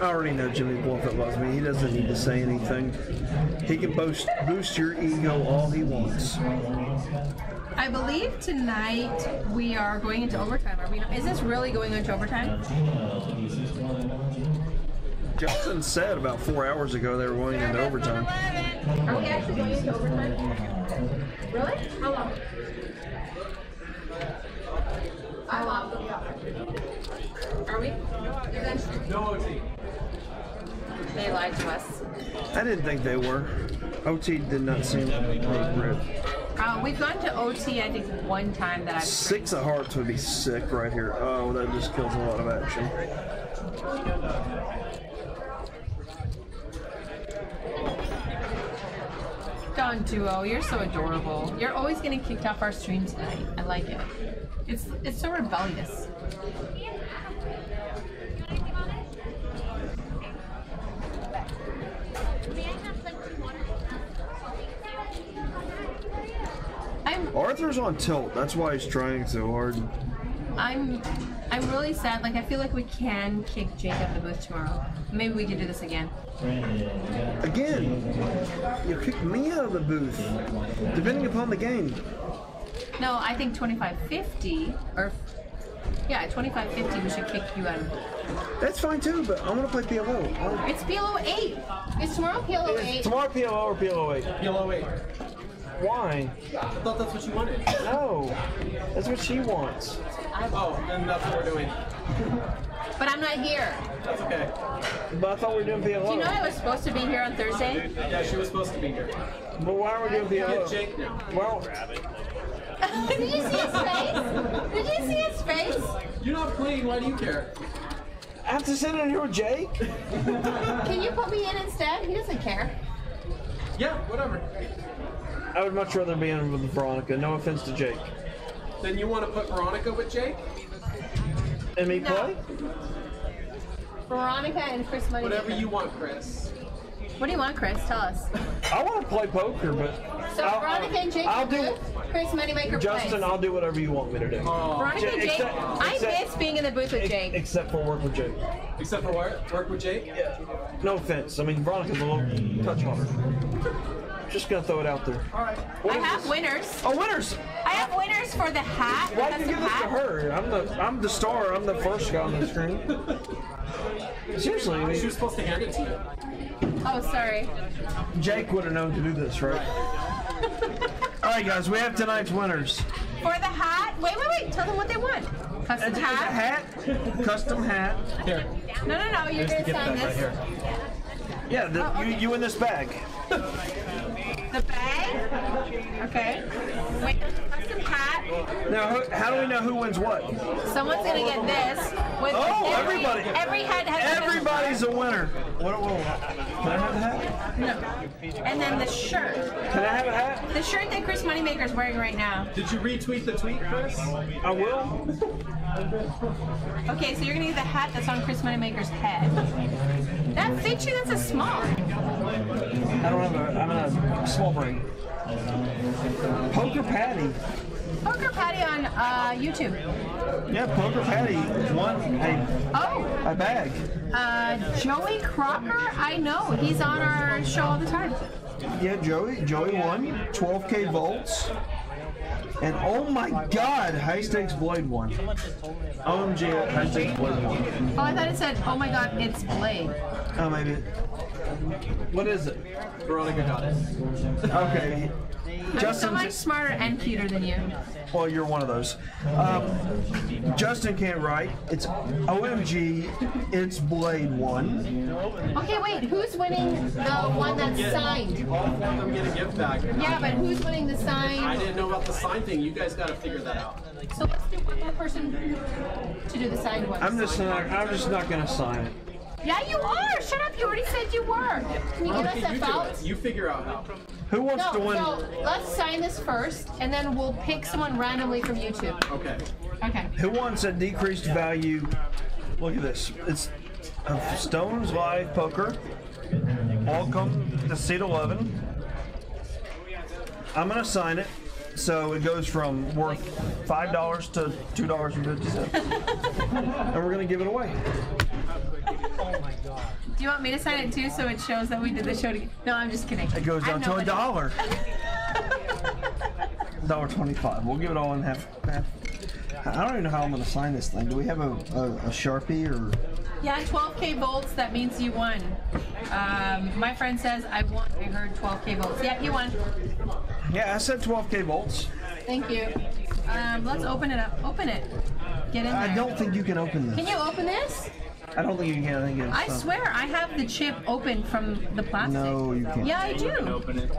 I already know Jimmy Bluffett loves me. He doesn't need to say anything. He can boost your ego all he wants. I believe tonight we are going into overtime. Are we? Is this really going into overtime? Justin said about 4 hours ago they were going into overtime. Are we actually going into overtime? Really? How long? How long? Are we? No OT. They lied to us. I didn't think they were. OT did not seem appropriate. We've gone to OT, I think, one time that I've. 6 of hearts would be sick right here. Oh, that just kills a lot of action. Don Duo, you're so adorable. You're always getting kicked off our stream tonight. I like it. It's so rebellious. Arthur's on tilt. That's why he's trying so hard. I'm really sad. Like, I feel like we can kick Jake out of the booth tomorrow. Maybe we can do this again. Again, you kicked me out of the booth, depending upon the game. No, I think 25-50 or yeah, 25-50. We should kick you out. That's fine too, but I want to play PLO. It's PLO 8. It's tomorrow PLO 8. Tomorrow PLO or PLO 8? PLO 8. Why? I thought that's what you wanted. No, that's what she wants. Oh, then that's what we're doing. But I'm not here. That's okay. But I thought we were doing PLO. Do you know I was supposed to be here on Thursday? Yeah, she was supposed to be here. But why are we doing PLO? Get Jake now. Well, Did you see his face? Did you see his face? You're not playing. Why do you care? I have to sit in here with Jake? Can you put me in instead? He doesn't care. Yeah, whatever. I would much rather be in with Veronica. No offense to Jake. Then you want to put Veronica with Jake? And me No. play? Veronica and Chris Moneymaker. Whatever you want, Chris. What do you want, Chris? Tell us. I want to play poker, but So Veronica and Jake I'll will do. do. Chris Moneymaker Justin, plays. I'll do whatever you want me to do. Veronica and Jake. I miss being in the booth with Jake. Except for work with Jake. Except for work with Jake? Yeah. No offense. I mean, Veronica's a little touch harder. Just gonna throw it out there. All right. I have winners. Oh, winners! I have winners for the hat. Why That's did you give a this to hat. her? I'm the star. I'm the first guy on the screen. Seriously, I She was mean, supposed to hand it to you. Oh, sorry. Jake would have known to do this, right? All right, guys, we have tonight's winners. For the hat. Wait. Tell them what they want. Custom It's a hat. hat, custom hat. Here. No. You're Just to gonna get sign that right this. here. Yeah, okay. you in this bag. The bag. Okay. Wait. Custom hat. Now, how do we know who wins what? Someone's gonna get this. With Oh, everybody. Every hat has. Everybody's a winner. What? Can I have a hat? No. And then the shirt. Can I have a hat? The shirt that Chris Moneymaker is wearing right now. Did you retweet the tweet, Chris? I will. Okay, so you're gonna get the hat that's on Chris Moneymaker's head. That fits you. That's a small. I don't have a. I'm in a small brain. Poker Patty. Poker Patty on YouTube. Yeah, Poker Patty won Oh, a bag. Joey Crocker. I know. He's on our show all the time. Yeah, Joey won 12K volts. And oh my God, High Stakes Blade won. OMG, High Stakes Blade won. Oh, I thought it said, "Oh my God, it's Blade." Oh, maybe. What is it? Veronica got it. Okay. I'm so much smarter and cuter than you. Well, you're one of those. Justin can't write. It's OMG. It's Blade 1. Okay, wait. Who's winning the one that's signed? I'm getting a gift bag. Yeah, but who's winning the I sign? didn't know about the sign thing. You guys got to figure that out. So let's do one more person to do the signed one. I'm just not gonna sign it. Yeah, you are. Shut up. You already said you were. Can you give us Okay, that you do file? it. You figure out how. Who wants No, to win? so let's sign this first, and then we'll pick someone randomly from YouTube. Okay. Okay. Who wants a decreased value? Look at this. It's Stones Live Poker. Welcome to Seat 11. I'm gonna sign it. So it goes from worth $5 to $2.50, and we're gonna give it away. Do you want me to sign it too, so it shows that we did the show together? No, I'm just kidding. It goes down to $1. $1.25. We'll give it all in half. I don't even know how I'm gonna sign this thing. Do we have a Sharpie or? Yeah, 12K volts. That means you won. My friend says I won. I heard 12K volts. Yeah, you won. Yeah, I said 12K volts. Thank you. Let's open it up. Open it. Get in there. I don't think you can open this. Can you open this? I don't think you can. I think it's. I swear I have the chip open from the plastic. No, you can't. Yeah, I do. Open it.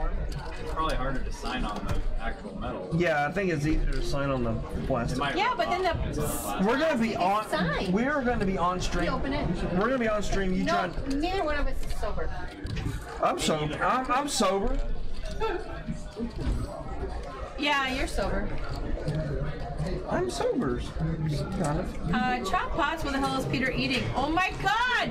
It's probably harder to sign on the actual metal. Yeah, I think it's easier to sign on the plastic. Yeah, but then the We're gonna be on. sign. We're gonna be on stream. Can you open it? We're gonna be on stream. You No, trying? neither one of us is sober. I'm sober. I'm sober. Yeah, you're sober. I'm sober. Kind of. Chop pots, what the hell is Peter eating? Oh my god!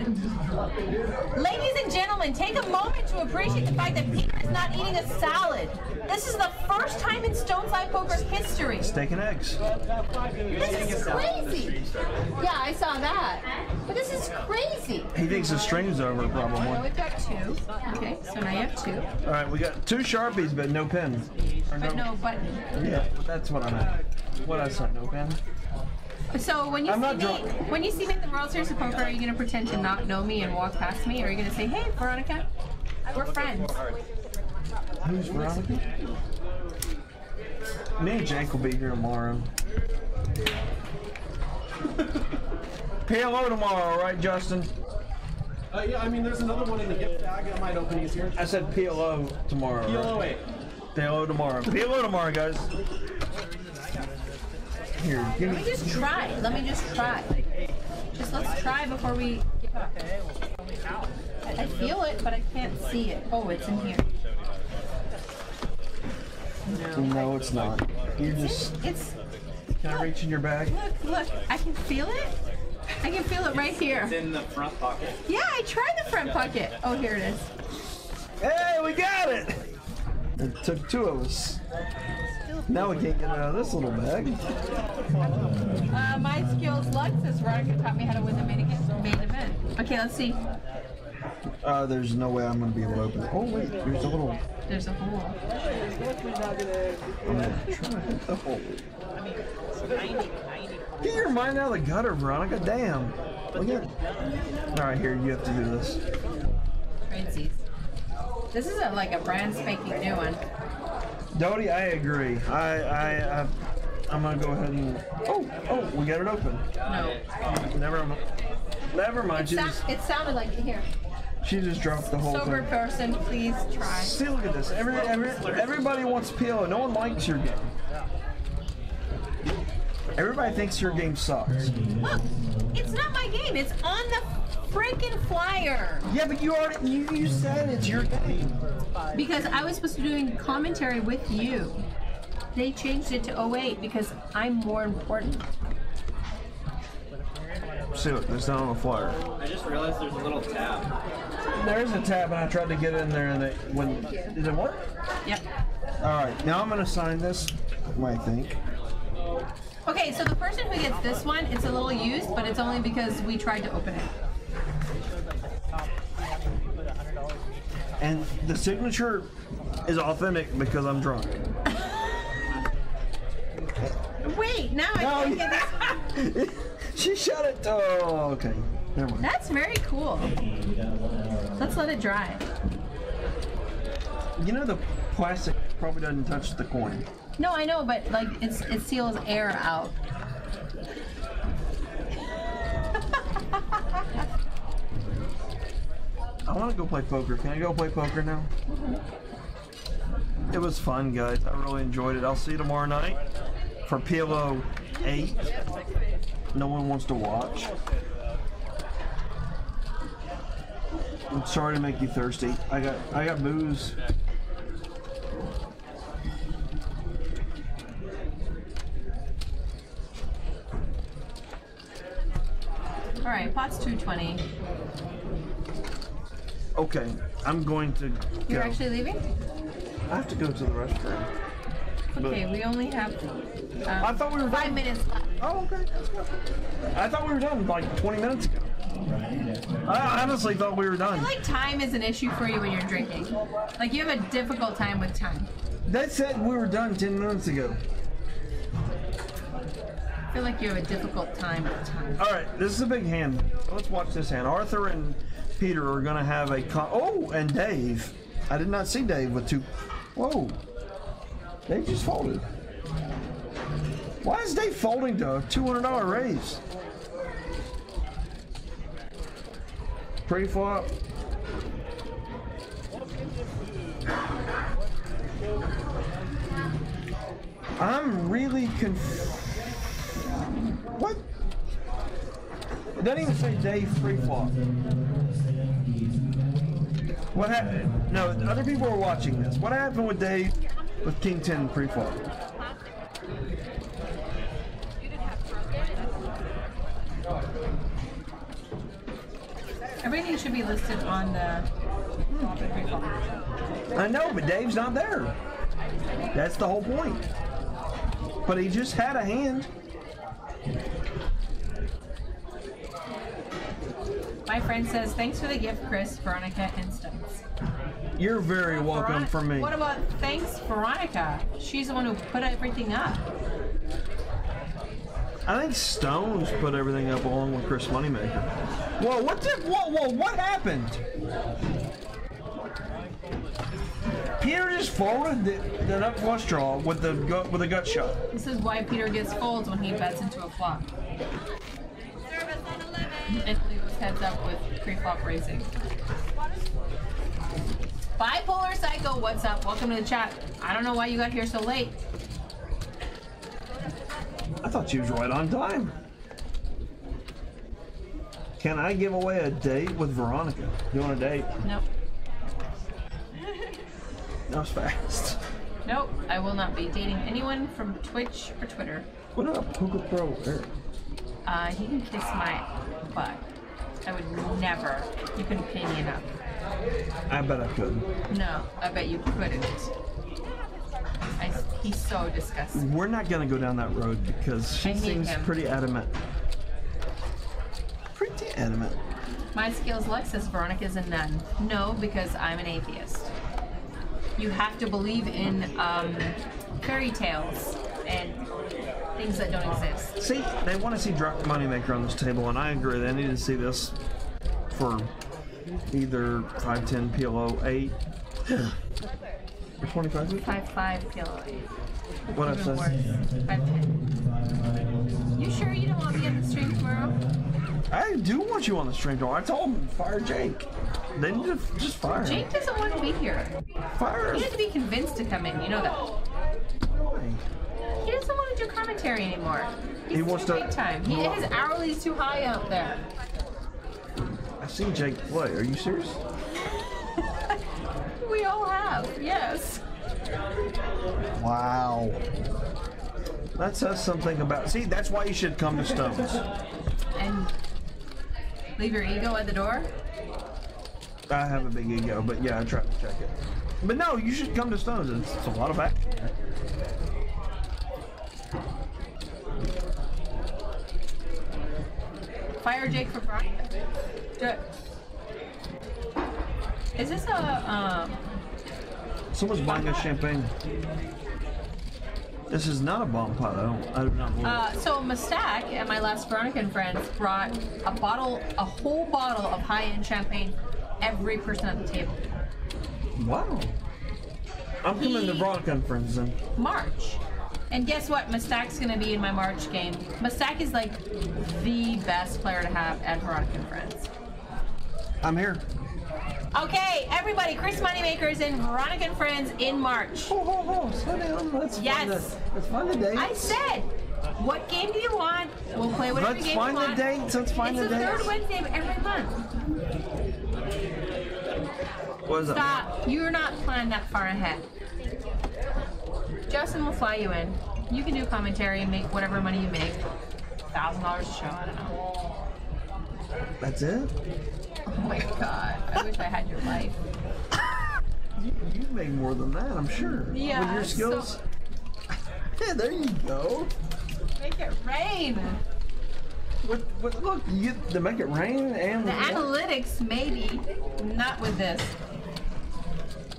Ladies and gentlemen, take a moment to appreciate the fact that Peter is not eating a salad. This is the first time in Stone's Live Poker's history. Steak and eggs. This is crazy. Yeah, I saw that. But this is crazy. He thinks the stream's over, Now probably. we've got 2. Okay, so now you have 2. All right, we got 2 Sharpies, but no pen. Or But no button. Yeah, that's what I'm at. What I said, no pen. So when you I'm see not me, drunk. when you see me at the World Series of Poker, are you gonna pretend to not know me and walk past me, or are you gonna say, "Hey, Veronica, we're friends"? Who's Veronica? Me and Jake will be here tomorrow. PLO tomorrow, right, Justin? Yeah, I mean, there's another one in the gift bag that might open easier. I said PLO tomorrow. PLO Right? 8. PLO tomorrow. PLO tomorrow, guys. Here, give Let me me. just try. Let me just try. Just let's try before we give up. I feel it, but I can't see it. Oh, it's in here. No, it's not. You just. It's. Can I reach in your bag? Look! I can feel it. I can feel it right here. It's in the front pocket. Yeah, I tried the front pocket. Oh, here it is. Hey, we got it! It took 2 of us. Now we can't get it out of this little bag. My skills luck says Veronica taught me how to win the main event. Okay, let's see. There's no way I'm gonna be able to open it. Oh wait, there's a little. There's a hole. I'm gonna try to hit the hole. Get your mind out of the gutter, Veronica. Damn. Look at. All right, here you have to do this. Tradesies. This is like a brand spanking new one. Dodie, I agree. I'm gonna go ahead and. Oh, we got it open. No. Never mind. It sounded like it here. She just dropped the whole Sober thing. person, please try. See, look at this. Everybody wants PLO. No one likes your game. Everybody thinks your game sucks. Look, it's not my game. It's on the freaking flyer. Yeah, but you said it's your game. Because I was supposed to be doing commentary with you. They changed it to 08 because I'm more important. See, look, there's not on the flyer. I just realized there's a little tab. There's a tab, and I tried to get in there, and did it work? Yep. All right, now I'm gonna sign this. I think. Okay, so the person who gets this one, it's a little used, but it's only because we tried to open it. And the signature is authentic because I'm drunk. Wait, now I can't get this. She shut it. Oh, okay. Never mind. That's very cool. Let's let it dry. You know the plastic probably doesn't touch the coin. No, I know, but like it seals air out. I want to go play poker. Can I go play poker now? It was fun, guys. I really enjoyed it. I'll see you tomorrow night for PLO 8. No one wants to watch. I'm sorry to make you thirsty. I got booze. All right, pot's 220. Okay, I'm going to go. You're actually leaving? I have to go to the restroom. Okay, we only have I thought we were 5 done. minutes left. Oh, okay. That's good. I thought we were done like 20 minutes ago. I honestly thought we were I done. feel like time is an issue for you when you're drinking. Like you have a difficult time with time. They said we were done 10 minutes ago. I feel like you have a difficult time with time. All right, this is a big hand. Let's watch this hand. Arthur and Peter are going to have a oh, and Dave. I did not see Dave with two. Whoa. Dave just folded. Why is Dave folding to a $200 raise? Pre-flop. I'm really confused. What? It doesn't even say Dave pre-flop. What happened? No, other people are watching this. What happened with Dave with King 10 pre-flop? Everything should be listed on the pre-flop. I know, but Dave's not there. That's the whole point. But he just had a hand. My friend says, thanks for the gift, Chris, Veronica, and Stones. You're very welcome from me. What about thanks, Veronica? She's the one who put everything up. I think Stones put everything up along with Chris Moneymaker. Whoa, what happened? Peter just folded the nut flush draw with a gut shot. This is why Peter gets folds when he bets into a flop. And Leo's heads up with pre-flop racing. Bipolar Psycho, what's up? Welcome to the chat. I don't know why you got here so late. I thought she was right on time. Can I give away a date with Veronica? You want a date? Nope. That was fast. Nope, I will not be dating anyone from Twitch or Twitter. What up, Puka Pro Eric? He can kiss my butt. I would never. You couldn't pay me enough. I bet I could. No, I bet you couldn't. He's so disgusting. We're not gonna go down that road because she I hate seems him. pretty adamant. Pretty adamant. My skills Lexus, Veronica's a nun. No, because I'm an atheist. You have to believe in fairy tales and things that don't exist. See, they want to see Drunk Moneymaker on this table, and I agree. They need to see this for either 510 PLO 8 or 25. 5-5 PLO. What I Even said? worse. 5-10. You sure you don't want me on the stream tomorrow? I do want you on the stream tomorrow. I told them fire Jake. They need to just fire him. Jake doesn't want to be here. Fire He him. had to be convinced to come in. You know that. He doesn't want to do commentary anymore. He wants to- big time. His hourly's too high out there. I've seen Jake play. Are you serious? We all have, yes. Wow. That says something about. See, that's why you should come to Stones. And leave your ego at the door. I have a big ego, but yeah, I tried to check it. But no, you should come to Stones. It's a lot of action there. Fire Jake for Brian. Do it. Is this a Someone's buying us champagne. This is not a bomb pot. I do not believe. so Mustak and my last Veronica and friends brought a whole bottle of high-end champagne for every person at the table. Wow. I'm coming to He- Veronica and Friends then. March. And guess what? Mustak's gonna be in my March game. Mustak is like the best player to have at Veronica and Friends. I'm here. Okay, everybody, Chris Moneymaker is in Veronica and Friends in March. Slow down. Let's Yes. Let's find the dates. I said, what game do you want? We'll play whatever Let's game find you the want. dates. Let's find It's the the third dates. Wednesday of every month. What is it? Stop. You're not planned that far ahead. Justin will fly you in. You can do commentary and make whatever money you make. $1,000 a show, I don't know. That's it? Oh my god. I wish I had your life. You make more than that, I'm sure. Yeah, With your skills. Yeah, there you go. Make it rain. What, look, you get to make it rain and The analytics, maybe. Not with this.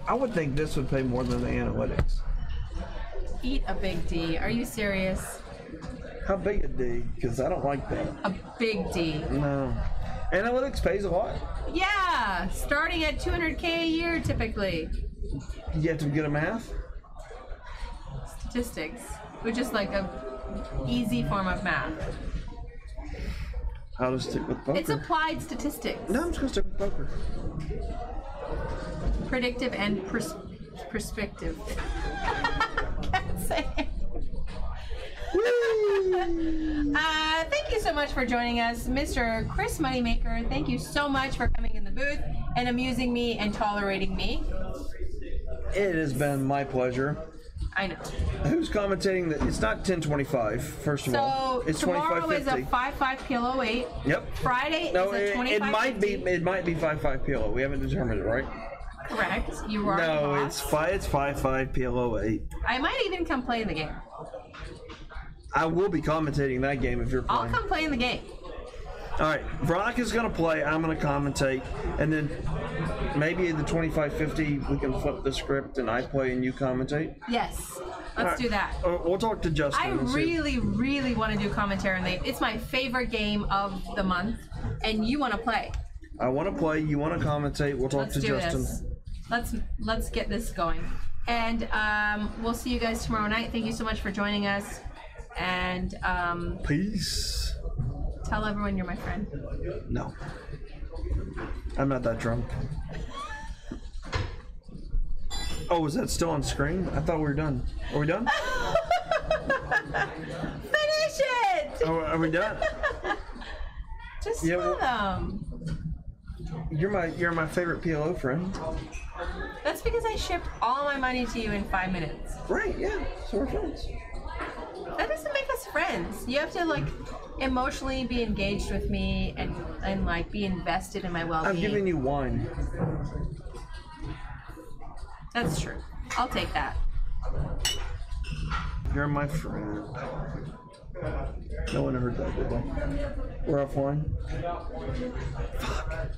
I would think this would pay more than the analytics. Eat a big D. Are you serious? How big a D? Because I don't like that. A big D. No. Analytics pays a lot. Yeah, starting at 200K a year typically. You have to get a math? Statistics, which is like a easy form of math. I'll just stick with poker. It's applied statistics. No, I'm just going to stick with poker. Predictive and perspective. Can't say it. Thank you so much for joining us, Mr. Chris Moneymaker. Thank you so much for coming in the booth and amusing me and tolerating me. It has been my pleasure. I know. Who's commentating that? It's not 10:25. First of all, So it's tomorrow is a 25:50. 5.5 PLO8. Yep. Friday No, is a 25. it might be 5.5 PLO. We haven't determined it, right? Correct. You are. No, the it's boss. 5.5 PLO8. I might even come play in the game. I will be commentating that game if you're I'll playing. come play in the game. All right, Veronica's gonna play. I'm gonna commentate, and then maybe in the 25:50 we can flip the script and I play and you commentate. Yes. Let's All do right. that. We'll talk to Justin. I and see. really want to do commentary on the. It's my favorite game of the month, and you want to play. I want to play. You want to commentate. We'll talk Let's to do Justin. this. Let's get this going, and we'll see you guys tomorrow night. Thank you so much for joining us, and Peace. tell everyone you're my friend. No, I'm not that drunk. Oh, is that still on screen? I thought we were done. Are we done? Finish it. Are we done? Just Yeah, tell well- them. You're my favorite PLO friend. That's because I shipped all my money to you in 5 minutes. Right? Yeah. So we're friends. That doesn't make us friends. You have to like emotionally be engaged with me and like be invested in my well-being. I'm giving you wine. That's true. I'll take that. You're my friend. No one heard that, did they? We're offline. Fuck.